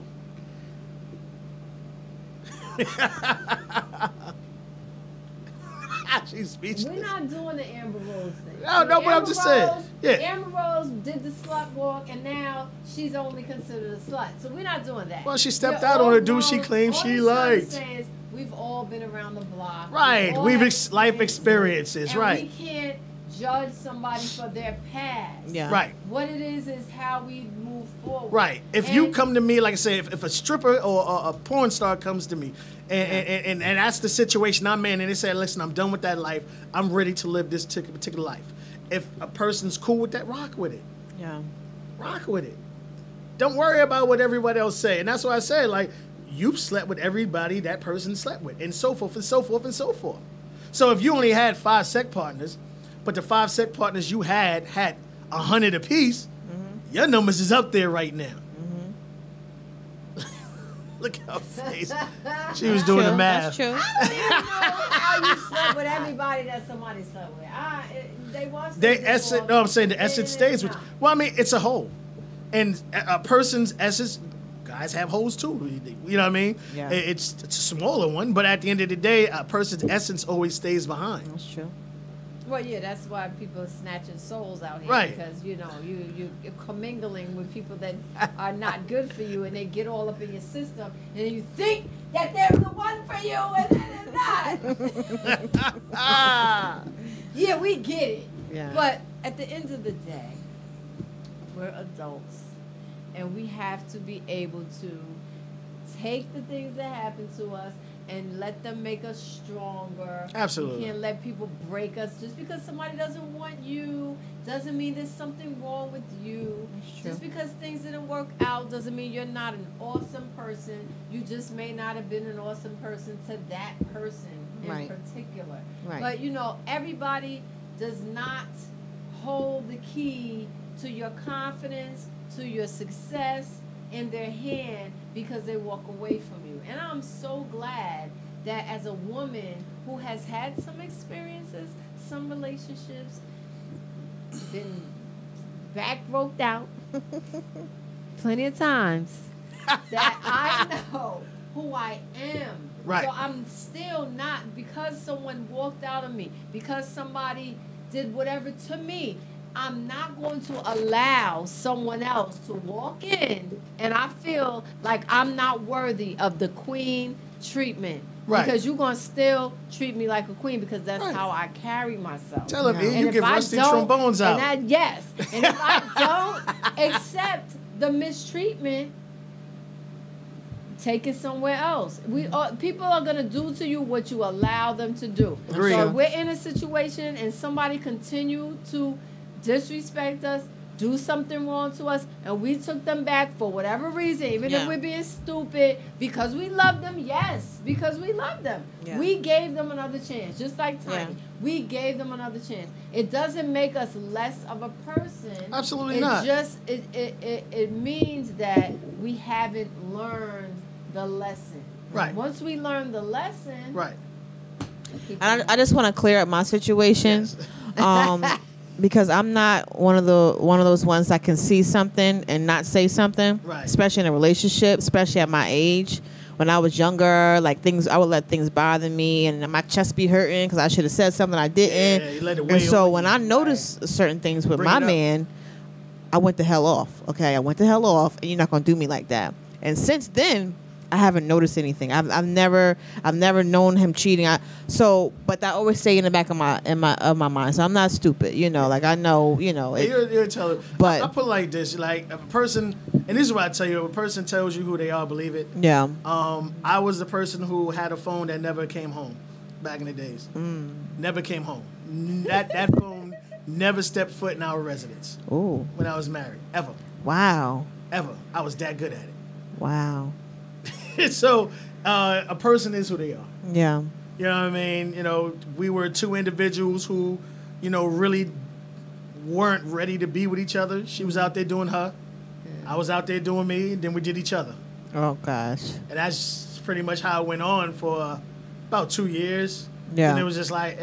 She's speechless. We're not doing the Amber Rose thing. No, but I'm Amber just saying. Rose- Yeah. Amber Rose did the slut walk, and now she's only considered a slut. So we're not doing that. Well, she stepped We're out on all a dude she grown. claimed All she I'm trying to liked. say is we've all been around the block. Right. all We've had life experiences, and right. we can't judge somebody for their past. Yeah. Right. What it is how we move forward. Right. If you And- come to me, like I say, if a stripper or a porn star comes to me and that's the situation I'm in, and they say, listen, I'm done with that life. I'm ready to live this particular life. If a person's cool with that, rock with it. Yeah. Rock with it. Don't worry about what everybody else say. And that's why I say, like, you've slept with everybody that person slept with, and so forth and so forth and so forth. So if you only had 5 sex partners, but the 5 sex partners you had 100 apiece, your numbers is up there right now. Look at her face. She was doing the True. math. That's true. I don't even know how you slept with everybody that somebody slept with. They watch They this essence. before. No, I'm saying the Yeah, essence yeah, stays yeah. with. Well, I mean, it's a whole, and a person's essence. Guys have holes too. You know what I mean? Yeah. It's a smaller one, but at the end of the day, a person's essence always stays behind. That's true. Well, yeah, that's why people are snatching souls out here. Right. Because, you're commingling with people that are not good for you, and they get all up in your system, and you think that they're the one for you, and then they're not. Ah. Yeah, we get it. Yeah. But at the end of the day, we're adults, and we have to be able to take the things that happen to us and let them make us stronger. Absolutely. We can't let people break us. Just because somebody doesn't want you doesn't mean there's something wrong with you. Just because things didn't work out doesn't mean you're not an awesome person. You just may not have been an awesome person to that person in particular. Right. But, you know, everybody does not hold the key to your confidence, to your success in their hand because they walk away from you. And I'm so glad that as a woman who has had some experiences, some relationships, been back roped out plenty of times, that I know who I am. Right. So I'm still not, because someone walked out on me, because somebody did whatever to me, I'm not going to allow someone else to walk in and I feel like I'm not worthy of the queen treatment. Right. Because you're going to still treat me like a queen because that's how I carry myself. Tell him, And you if get I rusty don't- trombones out. yes. And if I don't accept the mistreatment, take it somewhere else. People are going to do to you what you allow them to do. Agreed. So if we're in a situation and somebody continue to disrespect us, do something wrong to us, and we took them back for whatever reason, even if we're being stupid, because we love them, because we love them. Yeah. We gave them another chance, just like Tiny. We gave them another chance. It doesn't make us less of a person. Absolutely not. It means that we haven't learned the lesson. Right. Once we learn the lesson, Right. I just want to clear up my situation. Yes. Because I'm not one of those ones that can see something and not say something, Right. especially in a relationship, especially at my age. When I was younger, like I would let things bother me, and my chest be hurting because I should have said something I didn't. Yeah, you let it And weigh so on when you. I noticed certain things with Bring my it up. man, I went the hell off. Okay, I went the hell off, and you're not gonna do me like that. And since then, I haven't noticed anything. I've never known him cheating. But I always stay in the back of my mind. So I'm not stupid, you know. Like I know, you know. You're telling. But I put it like this: like if a person, and this is what I tell you: if a person tells you who they are, believe it. Yeah. I was the person who had a phone that never came home, back in the days. Never came home. That phone never stepped foot in our residence. Ooh. When I was married, ever, Wow. ever. I was that good at it. Wow. So a person is who they are. Yeah. You know what I mean? You know, we were two individuals who, you know, really weren't ready to be with each other. She was out there doing her. I was out there doing me. And then we did each other. Oh gosh. And that's pretty much how it went on for about 2 years. Yeah. And it was just like,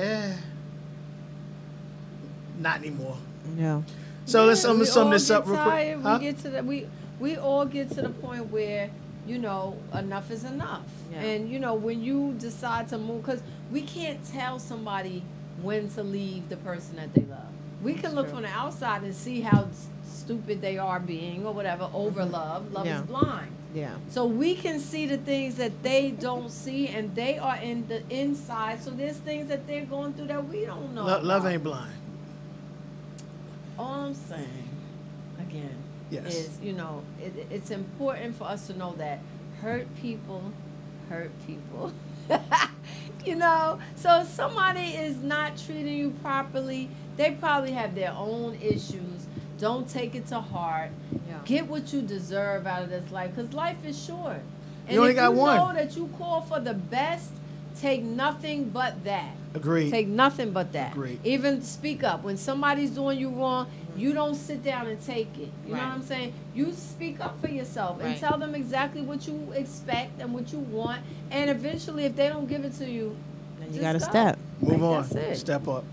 not anymore. Yeah. So let's we sum all this get up real quick. tired. Huh? We get to we all get to the point where, you know, enough is enough. Yeah. And, you know, when you decide to move, because we can't tell somebody when to leave the person that they love. We can look from the outside and see how stupid they are being or whatever, over love. Love Yeah. is blind. Yeah. So we can see the things that they don't see, and they are in the inside. So there's things that they're going through that we don't know. Love about. ain't blind. All I'm saying, again, Yes. is, you know, it's important for us to know that hurt people. You know, so if somebody is not treating you properly, they probably have their own issues. Don't take it to heart. Yeah. Get what you deserve out of this life, because life is short. And only if got you one. know that you call for the best, take nothing but that. Agreed. Take nothing but that. Agreed. Even speak up. When somebody's doing you wrong, you don't sit down and take it. You know Right. what I'm saying? You speak up for yourself and Right. tell them exactly what you expect and what you want. And eventually, if they don't give it to you, Then you just gotta go. step. Move on. That's it. Step up.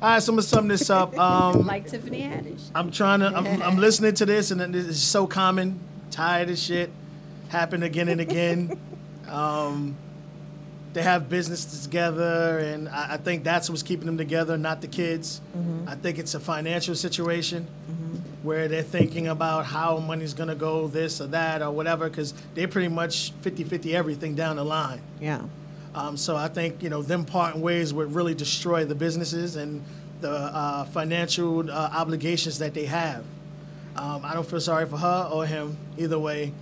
All right, so I'm gonna sum this up. Like Tiffany Haddish. I'm listening to this, and this is so common. Tired of shit. Happen again and again. They have businesses together, and I think that's what's keeping them together, not the kids. I think it's a financial situation where they're thinking about how money's going to go, this or that or whatever, because they're pretty much 50-50 everything down the line. Yeah. So I think, you know, them parting ways would really destroy the businesses and the financial obligations that they have. I don't feel sorry for her or him, either way.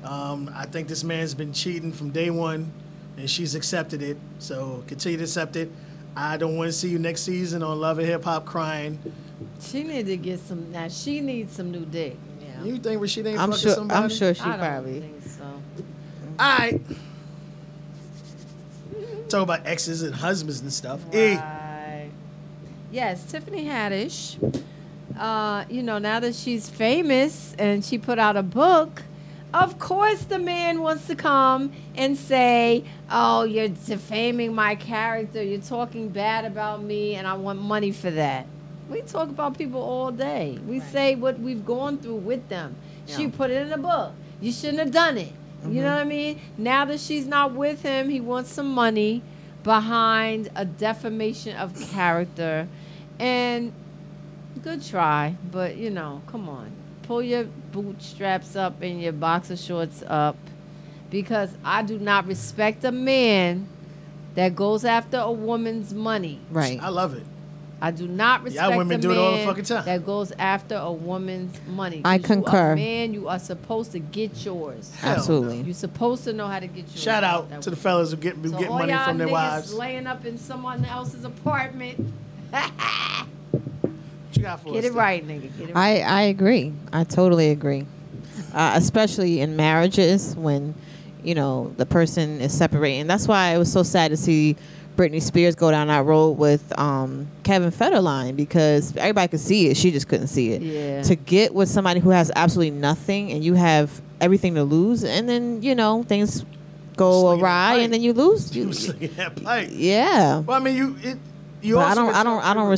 I think this man's been cheating from day one, and she's accepted it. So continue to accept it. I don't want to see you next season on Love and Hip Hop crying. She need to get some. Now she needs some new dick. Yeah. You think Rashida ain't I'm fucking sure. somebody? I'm sure she I don't probably. think so. All right. Talk about exes and husbands and stuff. Right. Yes, Tiffany Haddish. Now that she's famous and she put out a book, of course the man wants to come and say, "Oh, you're defaming my character. You're talking bad about me, and I want money for that." We talk about people all day. We say what we've gone through with them. Yeah. She put it in a book. You shouldn't have done it. Mm-hmm. You know what I mean? Now that she's not with him, he wants some money behind a defamation of character. And good try, but, come on. Pull your bootstraps up and your boxer shorts up, because I do not respect a man that goes after a woman's money. Right. I love it. I do not respect women a do it all the man fucking time. that goes after a woman's money. I 'Cause concur. You are a man, you are supposed to get yours. Absolutely. You're supposed to know how to get yours. Shout out to the fellas who get money from their wives. Laying up in someone else's apartment. What you got for us? Get it right, nigga. Get it right. I agree. I totally agree. Especially in marriages when, the person is separating. That's why it was so sad to see Britney Spears go down that road with Kevin Federline, because everybody could see it. She just couldn't see it. Yeah. To get with somebody who has absolutely nothing and you have everything to lose, and then, things go Slinging awry and then you lose. You slinging that pipe. Yeah. Well, I mean, you But also I don't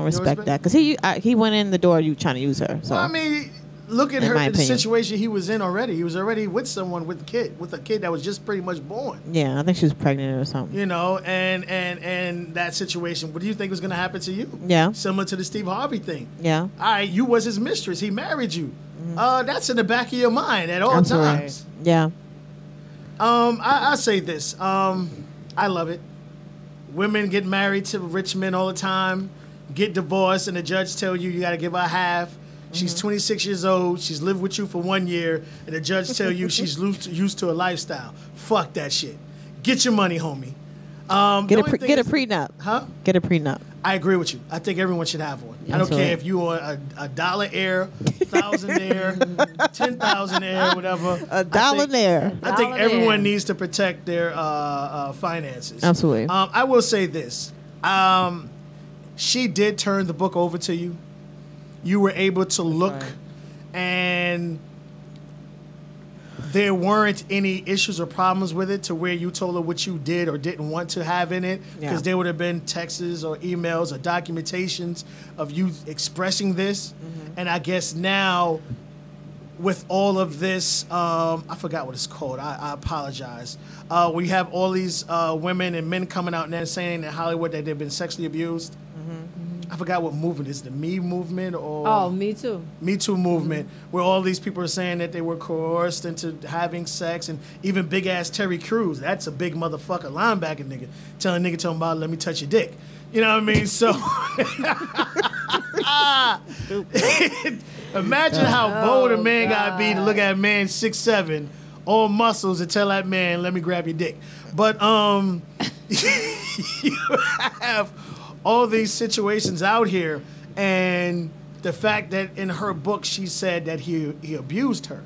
respect that, because he went in the door you trying to use her. So well, I mean, look at in my the opinion. situation he was in already. He was already with someone with a kid that was just pretty much born. Yeah, I think she was pregnant or something. And that situation. What do you think was going to happen to you? Yeah. Similar to the Steve Harvey thing. Yeah. All right, you was his mistress. He married you. That's in the back of your mind at all Absolutely. times. Yeah. I say this. I love it. Women get married to rich men all the time, get divorced, and the judge tell you got to give her half. She's 26 years old. She's lived with you for 1 year, and the judge tell you she's used to a lifestyle. Fuck that shit. Get your money, homie. Get a prenup. Huh? Get a prenup. I agree with you. I think everyone should have one. I don't care if you are a dollar heir, $1,000 $10,000 whatever. A dollar. I think everyone needs to protect their finances. Absolutely. I will say this. She did turn the book over to you. You were able to look, and there weren't any issues or problems with it to where you told her what you did or didn't want to have in it, because there would have been texts or emails or documentations of you expressing this. And I guess now with all of this, I forgot what it's called. I apologize. We have all these women and men coming out now saying in Hollywood that they've been sexually abused. I forgot what movement is, the Me movement or Me Too. Me Too movement, where all these people are saying that they were coerced into having sex, and even big ass Terry Crews, that's a big motherfucker linebacker nigga, telling about let me touch your dick. You know what I mean? So imagine how bold a man gotta be to look at a man 6'7", all muscles, and tell that man, let me grab your dick. But you have all these situations out here, and the fact that in her book she said that he abused her.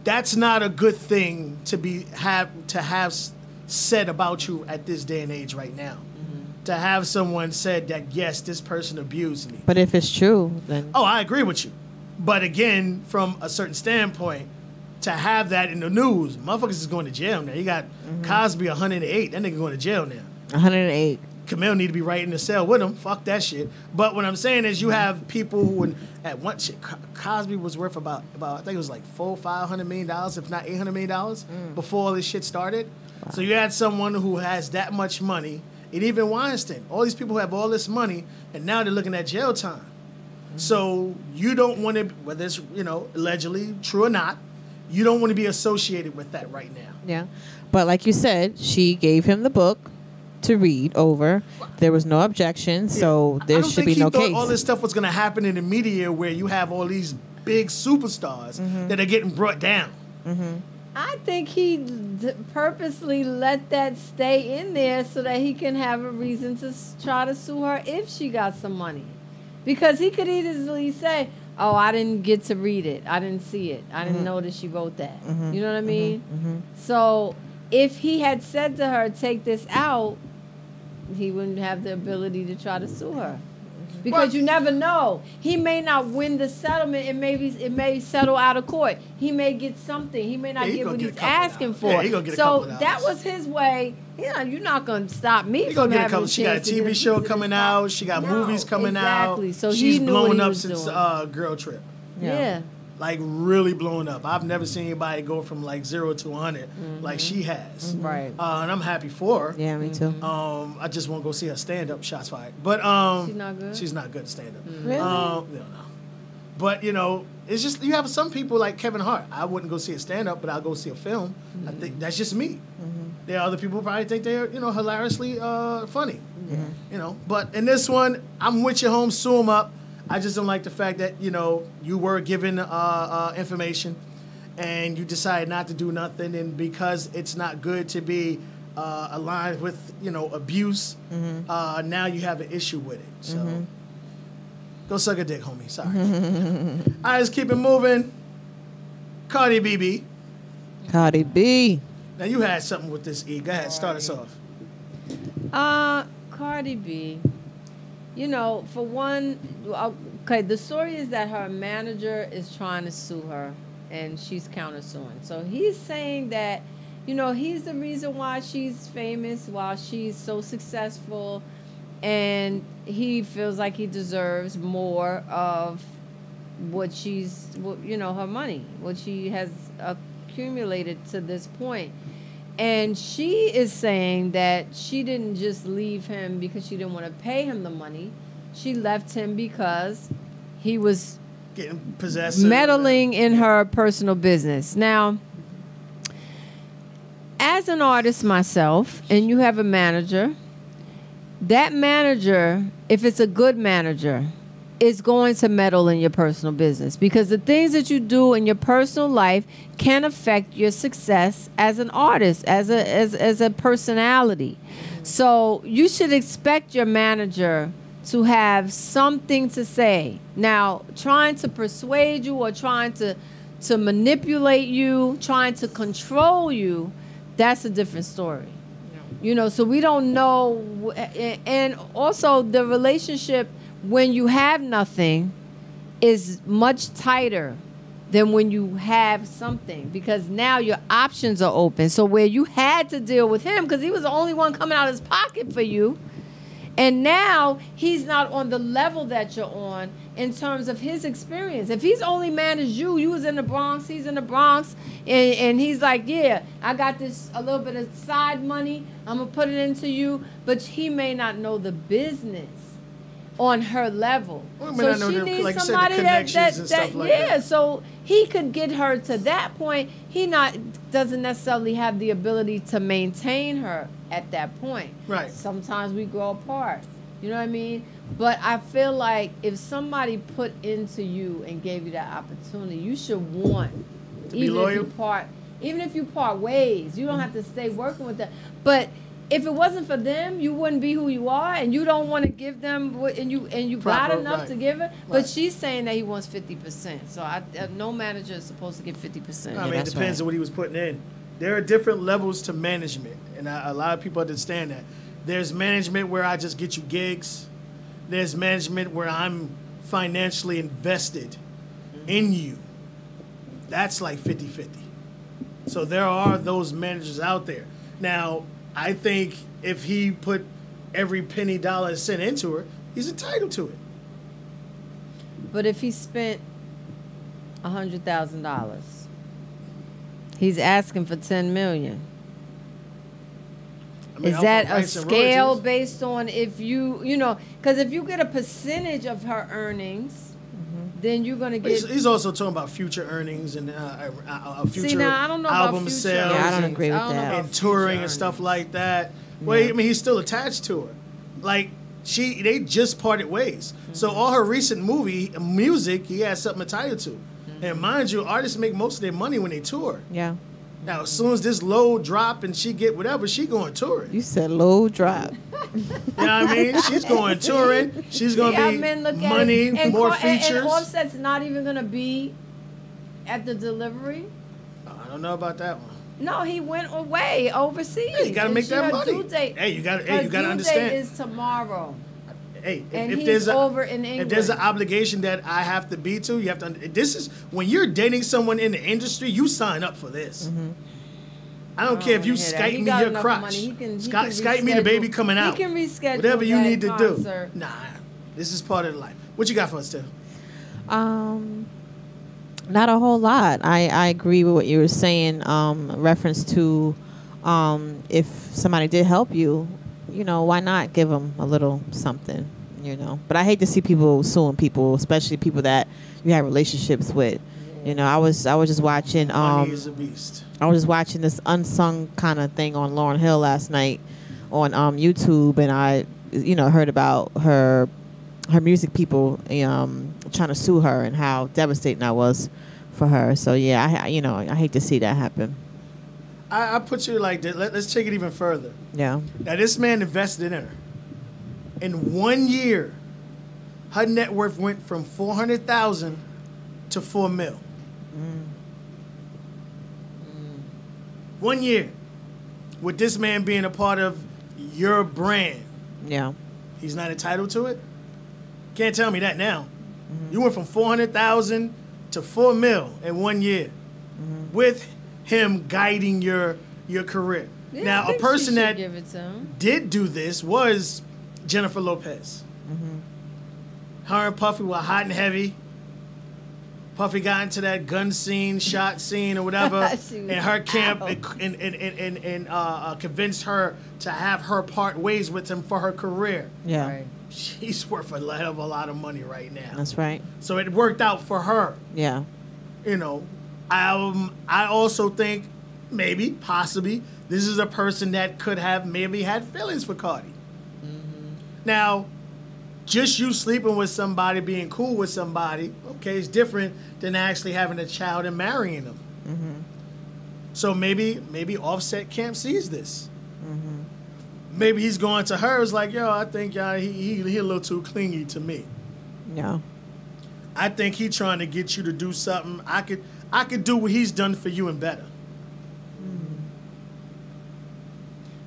That's not a good thing to have said about you at this day and age right now. To have someone said that, yes, this person abused me. But if it's true, then I agree with you. But again, from a certain standpoint, to have that in the news, motherfuckers is going to jail now. You got Cosby 108, that nigga going to jail now. 108. Camille need to be right in the cell with him. Fuck that shit. But what I'm saying is, you have people who, at one shit, Cosby was worth about I think it was like $500 million, if not $800 million, before all this shit started. Wow. So you had someone who has that much money, and even Weinstein. All these people who have all this money, and now they're looking at jail time. So you don't want to, whether it's allegedly true or not, you don't want to be associated with that right now. Yeah, but like you said, she gave him the book to read over. There was no objection, so there should be no case. All this stuff was going to happen in the media, where you have all these big superstars that are getting brought down. I think he purposely let that stay in there so that he can have a reason to try to sue her if she got some money. Because he could easily say, oh, I didn't get to read it. I didn't see it. I didn't know that she wrote that. You know what I mean? So if he had said to her, take this out, he wouldn't have the ability to try to sue her. Because you never know. He may not win the settlement. It may settle out of court. He may get something. He may not get what he's asking for. Yeah, he gonna get a couple of that was his way. You're not going to stop me he from gonna get having a couple. She got a TV show coming out. She got movies coming out. So she's he knew blowing what he up was since doing. Girl Trip. Yeah. Like really blowing up. I've never seen anybody go from like 0 to 100 like she has. Right. And I'm happy for her. Yeah, me too. I just won't go see her stand up. Shots fired. But she's not good. She's not good at stand up. Really? No. But it's just you have some people like Kevin Hart. I wouldn't go see a stand up, but I'll go see a film. I think that's just me. There are other people who probably think they're hilariously funny. But in this one, I'm with you, home. Sue them up. I just don't like the fact that, you were given information and you decided not to do nothing. And because it's not good to be aligned with, abuse, now you have an issue with it. So go suck a dick, homie. Sorry. All right, let's keep it moving. Cardi B. Cardi B. Now, you had something with this, E. Go ahead, start us off. Cardi B. For one, okay, the story is that her manager is trying to sue her, and she's countersuing. So he's saying that, he's the reason why she's famous, why she's so successful, and he feels like he deserves more of what her money, what she has accumulated to this point. And she is saying that she didn't just leave him because she didn't want to pay him the money. She left him because he was getting possessive, meddling in her personal business. Now, as an artist myself, and you have a manager, that manager, if it's a good manager, is going to meddle in your personal business, because the things that you do in your personal life can affect your success as an artist, as a personality. So you should expect your manager to have something to say. Now, trying to persuade you or trying to manipulate you, trying to control you, that's a different story. So we don't know. And also the relationship when you have nothing is much tighter than when you have something, because now your options are open. So where you had to deal with him because he was the only one coming out of his pocket for you, and now he's not on the level that you're on in terms of his experience. If he's only managed you was in the Bronx, he's in the Bronx, and he's like, yeah, I got this a little bit of side money, I'm going to put it into you, but he may not know the business on her level. So she needs somebody that so he could get her to that point. He doesn't necessarily have the ability to maintain her at that point. Right. Sometimes we grow apart. You know what I mean? But I feel like if somebody put into you and gave you that opportunity, you should want, even if you part ways, you don't have to stay working with them. But if it wasn't for them, you wouldn't be who you are, and you don't want to give them, and you got enough to give it. But she's saying that he wants 50%. So no manager is supposed to get 50%. I mean, it depends on what he was putting in. There are different levels to management, and a lot of people understand that. There's management where I just get you gigs. There's management where I'm financially invested in you. That's like 50-50. So there are those managers out there. Now, I think if he put every penny, dollar, cent into her, he's entitled to it. But if he spent $100,000, he's asking for $10 million. I mean, is that a scale based on if because if you get a percentage of her earnings, then you're going to get... He's also talking about future earnings and future now, I don't know album about sales. Yeah, I don't agree with that. And touring and stuff like that. Well, I mean, he's still attached to her. Like, they just parted ways. So all her recent music, he has something entitled to. And mind you, artists make most of their money when they tour. Yeah. Now, as soon as this low drop and she get whatever, she going touring. You said low drop. You know what I mean? She's going touring. She's going to be money, more features. And Offset's not even going to be at the delivery? I don't know about that one. No, he went away overseas. Hey, you got to make that money. Hey, you got to understand. Due date is tomorrow. Hey, and if he's there's over in England. If there's an obligation that I have to be to, you have to. This is when you're dating someone in the industry, you sign up for this. Mm-hmm. I don't care if you Skype me your crotch. Skype me the baby coming out. He can reschedule whatever you need to concert. do. Nah, this is part of the life. What you got for us, Tiff? Not a whole lot. I agree with what you were saying. Reference to if somebody did help you, you know, why not give them a little something, you know? But I hate to see people suing people, especially people that you have relationships with. You know, I was just watching. Money is a beast. I was just watching this unsung kind of thing on Lauryn Hill last night on YouTube, and I, you know, heard about her music people trying to sue her and how devastating that was for her. So yeah, I hate to see that happen. I put you like this. Let's take it even further. Yeah. Now, this man invested in her. In 1 year, her net worth went from $400,000 to $4 million. 1 year. With this man being a part of your brand. Yeah. He's not entitled to it? Can't tell me that now. You went from $400,000 to $4 million in 1 year. With him guiding your career. Yeah, now, a person that give it to him. did do this was Jennifer Lopez. Her and Puffy were hot and heavy. Puffy got into that gun scene, shot scene, or whatever, and her camp and convinced her to have her part ways with him for her career. Yeah. Right. She's worth a hell of a lot of money right now. That's right. So it worked out for her. Yeah. You know, I also think maybe, possibly, this is a person that could have maybe had feelings for Cardi. Now, just you sleeping with somebody, being cool with somebody, okay, it's different than actually having a child and marrying them. So maybe Offset Camp sees this. Maybe he's going to her, it's like, yo, I think he a little too clingy to me. Yeah. I think he trying to get you to do something. I could do what he's done for you and better.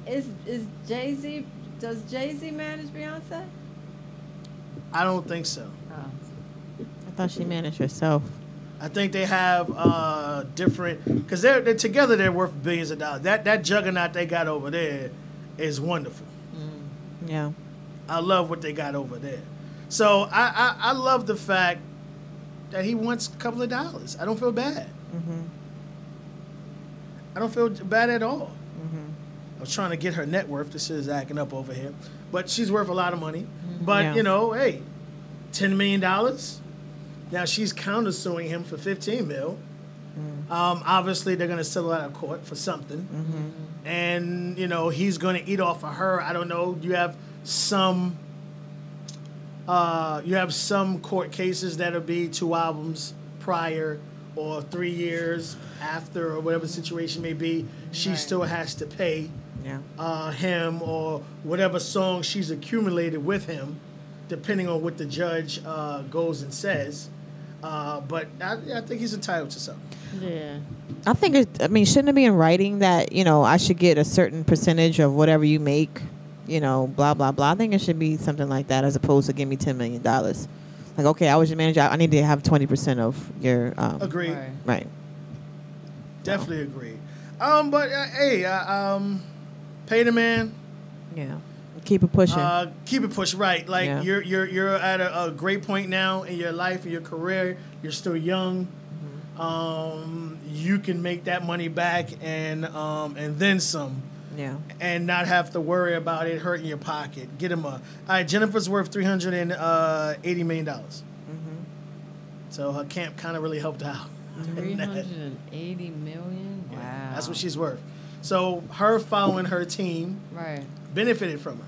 Is Jay-Z, does Jay-Z manage Beyonce? I don't think so. I thought she managed herself. I think they have different, because they're together. They're worth billions of dollars. That juggernaut they got over there is wonderful. Yeah. I love what they got over there. So I love the fact that he wants a couple of dollars. I don't feel bad. I don't feel bad at all. I was trying to get her net worth. This is acting up over here, but she's worth a lot of money. But you know, hey, $10 million. Now she's countersuing him for $15 million. Obviously, they're going to settle out of court for something, and you know he's going to eat off of her. I don't know. You have some court cases that'll be 2 albums prior or 3 years after or whatever the situation may be. She still has to pay him or whatever song she's accumulated with him, depending on what the judge goes and says. But I think he's entitled to something. Yeah. I think shouldn't it be in writing that, you know, I should get a certain percentage of whatever you make, you know, blah, blah, blah. I think it should be something like that as opposed to give me $10 million. Like, okay, I was your manager. I need to have 20% of your... Agreed. Right. Definitely agree. But, hey, pay the man. Yeah. Keep it pushing. Keep it pushing, right. Like, you're at a great point now in your life, in your career. You're still young. You can make that money back and then some. Yeah. And not have to worry about it hurting your pocket. Get him all right, Jennifer's worth $380 million. So her camp kind of really helped out. $380 million? Wow. Yeah, that's what she's worth. So her following her team benefited from her.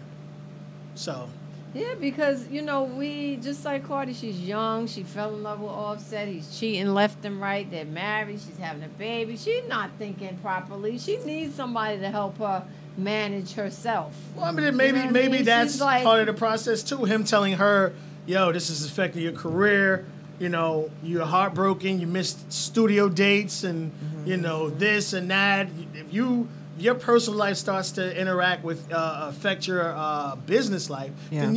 So Yeah, because we just like Cardi. She's young. She fell in love with Offset. He's cheating left and right. They're married. She's having a baby. She's not thinking properly. She needs somebody to help her manage herself. Well, I mean, maybe that's like, part of the process too. Him telling her, "Yo, this is affecting your career. You're heartbroken. You missed studio dates, and this and that. If your personal life starts to interact with affect your business life, then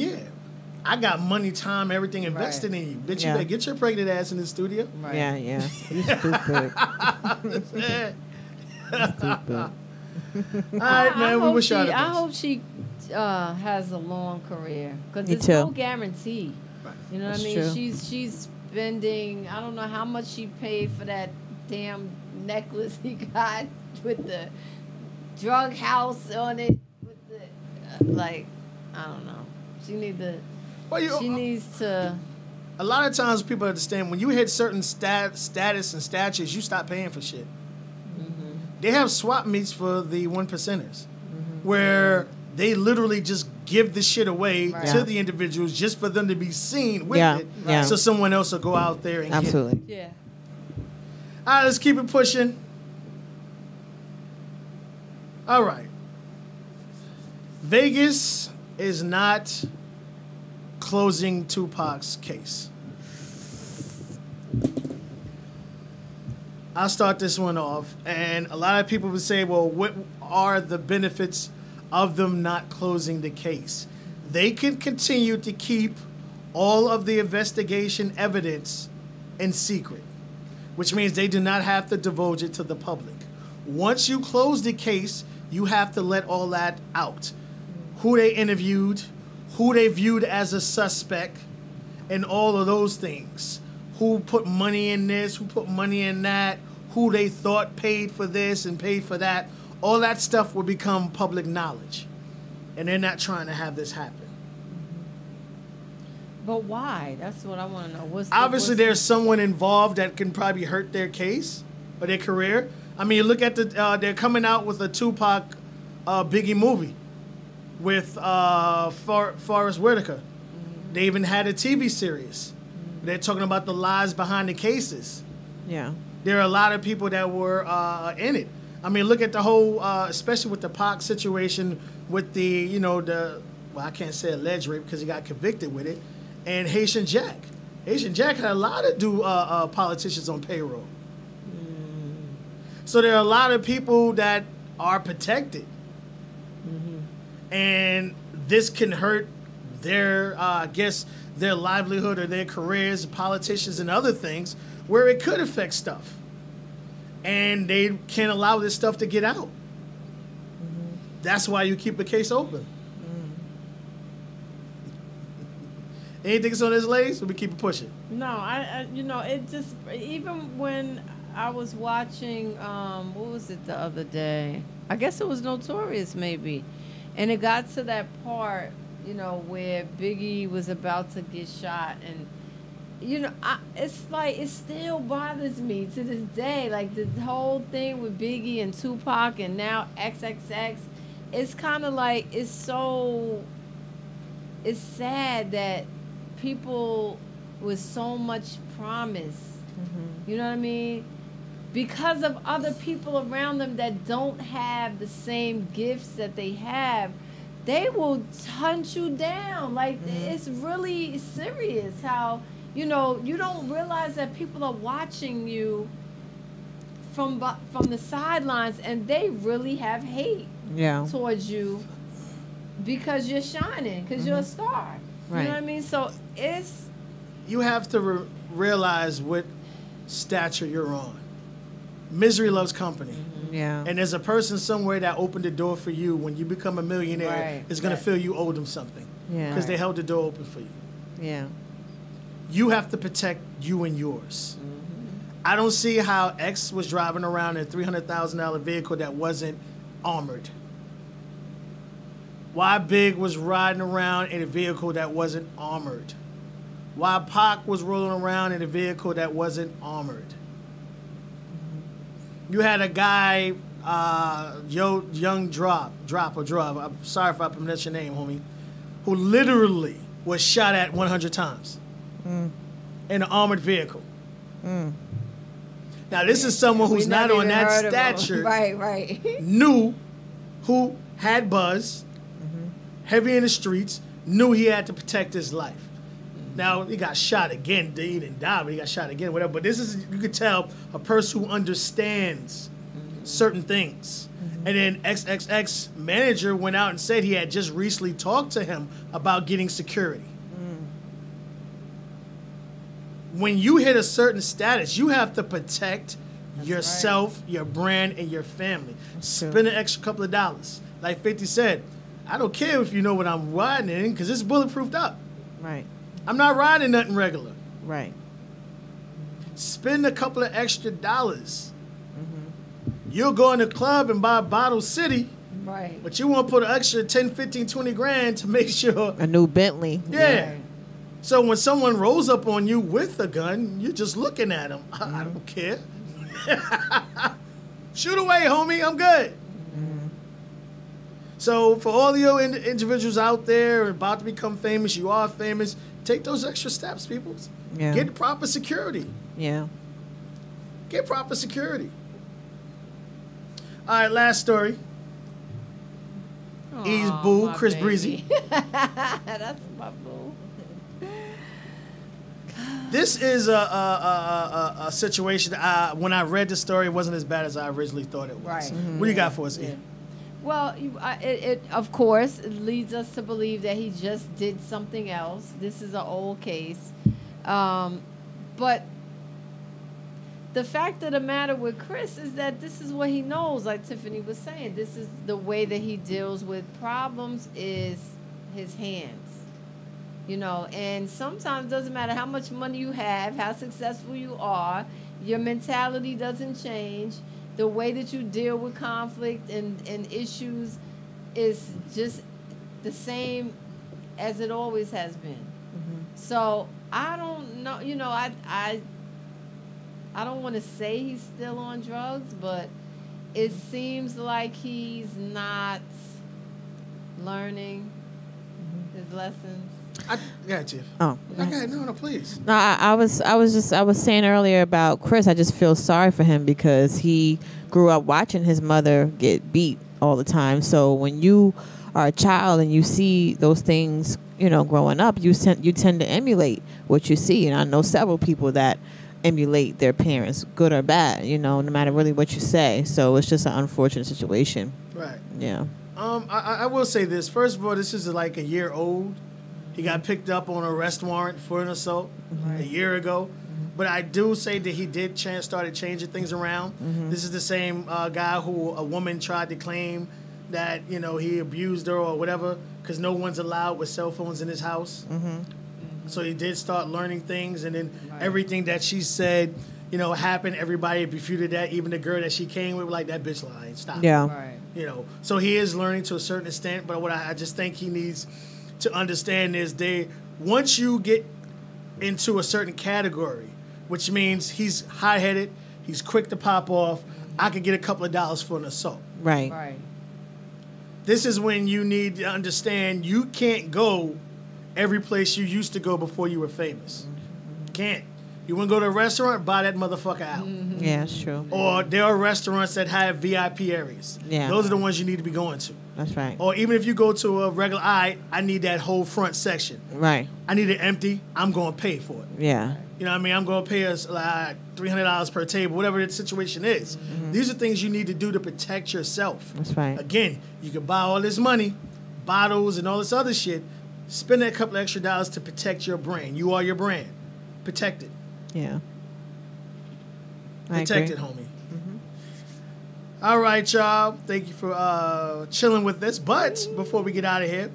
I got money, time, everything invested in you. Bitch, you better get your pregnant ass in the studio. Right. Yeah. You stupid. Stupid. All right, man. We wish y'all the best. I hope she has a long career because there's no guarantee. Right. You know what I mean? True. She's spending. I don't know how much she paid for that damn necklace he got with the drug house on it. With the I don't know. She needs to. A lot of times, people understand when you hit certain status and statures, you stop paying for shit. They have swap meets for the 1%ers, where they literally just give the shit away to the individuals just for them to be seen with it, so someone else will go out there and get it. Yeah. All right, let's keep it pushing. All right. Vegas is not closing Tupac's case. I'll start this one off. And a lot of people would say, well, what are the benefits of them not closing the case? They can continue to keep all of the investigation evidence in secret, which means they do not have to divulge it to the public. Once you close the case, you have to let all that out. Who they interviewed, who they viewed as a suspect, and all of those things. Who put money in this, who put money in that, who they thought paid for this and paid for that. All that stuff will become public knowledge. And they're not trying to have this happen. But why? That's what I want to know. Obviously, there's someone involved that can probably hurt their case or their career. I mean, you look at they're coming out with a Tupac Biggie movie with Forrest Whitaker. They even had a TV series. They're talking about the lies behind the cases. Yeah. There are a lot of people that were in it. I mean, look at the whole, especially with the Pac situation with the, I can't say alleged rape because he got convicted with it, and Haitian Jack. Haitian Jack had a lot of politicians on payroll. So there are a lot of people that are protected. And this can hurt their, their livelihood or their careers, politicians and other things, where it could affect stuff. And they can't allow this stuff to get out. That's why you keep the case open. Anything on this, ladies? We keep it pushing. No, I it just, even when I was watching, what was it the other day? I guess it was Notorious maybe. And it got to that part, where Biggie was about to get shot, and it's like, it still bothers me to this day. Like, the whole thing with Biggie and Tupac and now XXX, it's kind of like, it's sad that people with so much promise, you know what I mean? Because of other people around them that don't have the same gifts that they have, they will hunt you down. Like, it's really serious how, you don't realize that people are watching you from the sidelines, and they really have hate towards you because you're shining, because you're a star. Right. You know what I mean? So you have to realize what stature you're on. Misery loves company. Yeah. And there's a person somewhere that opened the door for you. When you become a millionaire, is going to feel you owe them something. Yeah. Because they held the door open for you. Yeah. You have to protect you and yours. I don't see how X was driving around in a $300,000 vehicle that wasn't armored. Why Big was riding around in a vehicle that wasn't armored. Why Pac was rolling around in a vehicle that wasn't armored. You had a guy, Young Drop. I'm sorry if I pronounced your name, homie, who literally was shot at 100 times in an armored vehicle. Now, this is someone who's not on that stature. Right. Knew who had buzz, heavy in the streets, knew he had to protect his life. Now, he got shot again. He didn't die, but he got shot again, whatever. But this is, you could tell, a person who understands certain things. And then XXX manager went out and said he had just recently talked to him about getting security. When you hit a certain status, you have to protect yourself, your brand, and your family. Spend an extra couple of dollars. Like 50 said, I don't care if you know what I'm riding in because it's bulletproofed up. Right. I'm not riding nothing regular. Right. Spend a couple of extra dollars. You'll go in the club and buy Bottle City. Right. But you want to put an extra 10, 15, 20 grand to make sure. A new Bentley. Yeah. Right. So when someone rolls up on you with a gun, you're just looking at them. I don't care. Shoot away, homie. I'm good. So for all of you individuals out there about to become famous, you are famous, take those extra steps, people. Yeah. Get proper security. Yeah. Get proper security. All right, last story. Ease Boo, Chris baby. Breezy. That's my boo. This is a situation. When I read the story, it wasn't as bad as I originally thought it was. Right. What do you got for us, E? Well, it of course it leads us to believe that he just did something else. This is an old case, but the fact of the matter with Chris is that this is what he knows. Like Tiffany was saying, this is the way that he deals with problems is his hands. You know, and sometimes it doesn't matter how much money you have, how successful you are, your mentality doesn't change. The way that you deal with conflict and issues is just the same as it always has been. So I don't know, you know, I don't want to say he's still on drugs, but it seems like he's not learning his lessons. Yeah, Tiff. Oh. Okay, no, please. No, I was saying earlier about Chris. I just feel sorry for him because he grew up watching his mother get beat all the time. So when you are a child and you see those things, you know, growing up, you tend to emulate what you see. And I know several people that emulate their parents, good or bad, you know, no matter really what you say. So it's just an unfortunate situation. Right. Yeah. I will say this. First of all, this is like a year old. He got picked up on an arrest warrant for an assault a year ago. But I do say that he did started changing things around. This is the same guy who a woman tried to claim that, you know, he abused her or whatever because no one's allowed with cell phones in his house. So he did start learning things, and then everything that she said, you know, happened. Everybody refuted that. Even the girl that she came with, like, that bitch lying. Stop. Yeah. Right. You know, so he is learning to a certain extent. But what I just think he needs to understand is once you get into a certain category, which means he's high-headed, he's quick to pop off, I could get a couple of dollars for an assault. Right. Right. This is when you need to understand you can't go every place you used to go before you were famous. Can't. You want to go to a restaurant, buy that motherfucker out. Yeah, that's true. Or there are restaurants that have VIP areas. Yeah. Those are the ones you need to be going to. That's right. Or even if you go to a regular, I need that whole front section. Right. I need it empty. I'm going to pay for it. Yeah. You know what I mean? I'm going to pay us like $300 per table, whatever the situation is. These are things you need to do to protect yourself. That's right. Again, you can buy all this money, bottles and all this other shit. Spend that couple of extra dollars to protect your brand. You are your brand. Protect it. Yeah. Protect it, homie. All right, y'all. Thank you for chilling with us. But before we get out of here,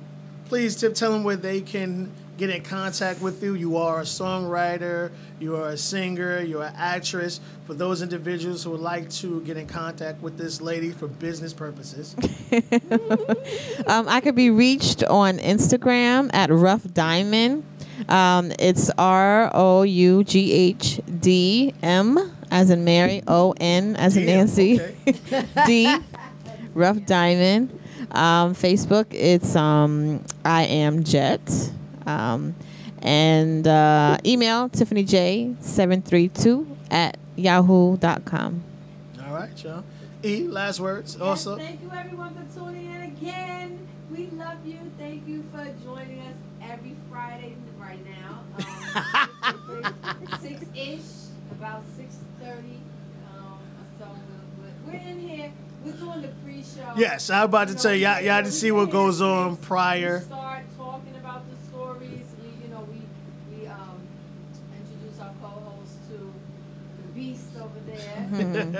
please tell them where they can get in contact with you. You are a songwriter, you are a singer, you're an actress. For those individuals who would like to get in contact with this lady for business purposes. I could be reached on Instagram at Rough Diamond. It's ROUGHDM as in Mary, ON as in Nancy, Okay. D, Rough Diamond. Facebook, it's I Am Jet. And email TiffanyJ732@yahoo.com. All right, y'all. E, last words. Yes, Also, thank you everyone for tuning in again. We love you. Thank you for joining us every Friday right now. 6-ish, about 6:30 or so. We're in here. We're doing the pre-show. yes, I was about to tell y'all to see what goes on prior. We start talking about the stories. We introduce our co-host to the beast over there. And,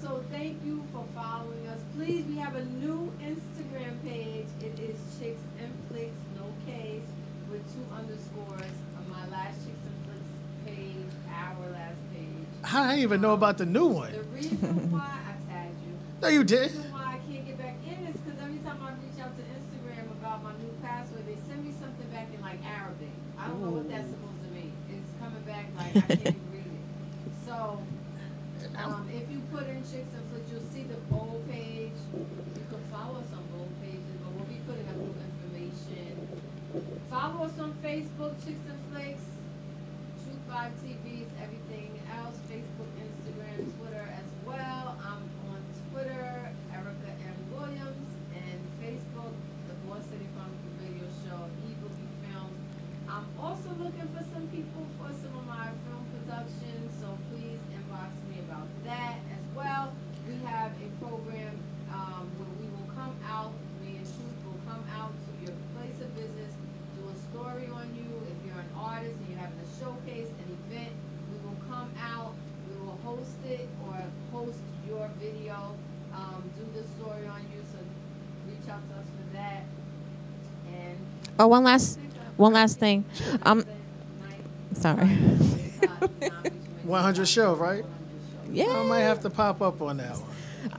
so thank you for following us. Please, we have a new Instagram page. It is Chics and Flics, no K's, with 2 underscores. On my last Chics and Flics page, our last page. How did I even know about the new one? The reason why I tagged you. No, you The did. reason why I can't get back in is because every time I reach out to Instagram about my new password, they send me something back in like Arabic. I don't know what that's supposed to mean. It's coming back like I can't even read it. So, if you put in Chics and Flics, you'll see the bold page. You can follow us on bold pages, but we'll be putting up new information. Follow us on Facebook, Chics and Flics, Truth 5 TVs, everything else, Facebook, Instagram, Twitter as well. I'm on Twitter, Erica M. Williams, and Facebook, The Boss City Chronicle Radio Show, Evil Be Filmed. I'm also looking for some people for some of my film productions, so please inbox me about that as well. We have a program where we will come out, me and Truth will come out to your place of business, do a story on you. If you're an artist and you're having a showcase, an event, we will come out, we will host it or host your video, do the story on you, so reach out to us for that. And One last thing. Sorry. 100 show, right? Yeah. I might have to pop up on that one.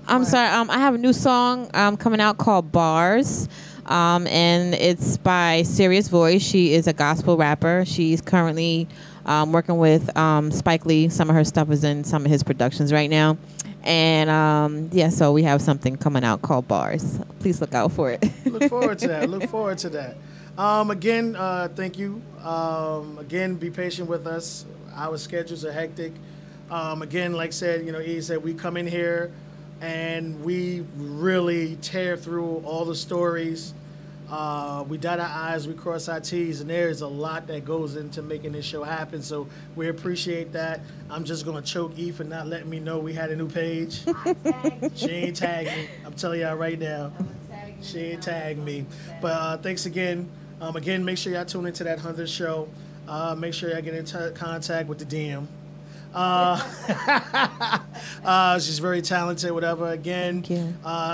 I'm sorry. I have a new song coming out called Bars, and it's by Serious Voice. She is a gospel rapper. She's currently working with Spike Lee. Some of her stuff is in some of his productions right now. And so we have something coming out called Bars. Please look out for it. Look forward to that. Again, thank you. Again, be patient with us. Our schedules are hectic. Again, like I said, E said, we come in here and we really tear through all the stories. We dot our I's, we cross our T's, and there's a lot that goes into making this show happen. So we appreciate that. I'm just going to choke E for not letting me know we had a new page. She ain't tagged me. I'm telling y'all right now. She ain't tagged me. But thanks again. Again, make sure y'all tune into that 100th show. Make sure y'all get in contact with the DM. She's very talented, whatever. Again,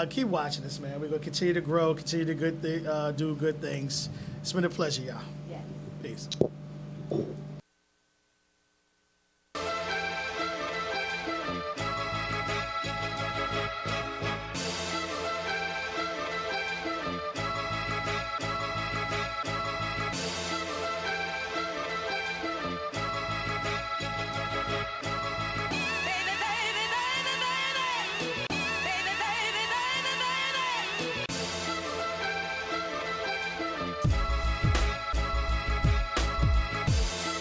keep watching this, man. We're going to continue to grow, continue to do good things. It's been a pleasure, y'all. Yes. Peace.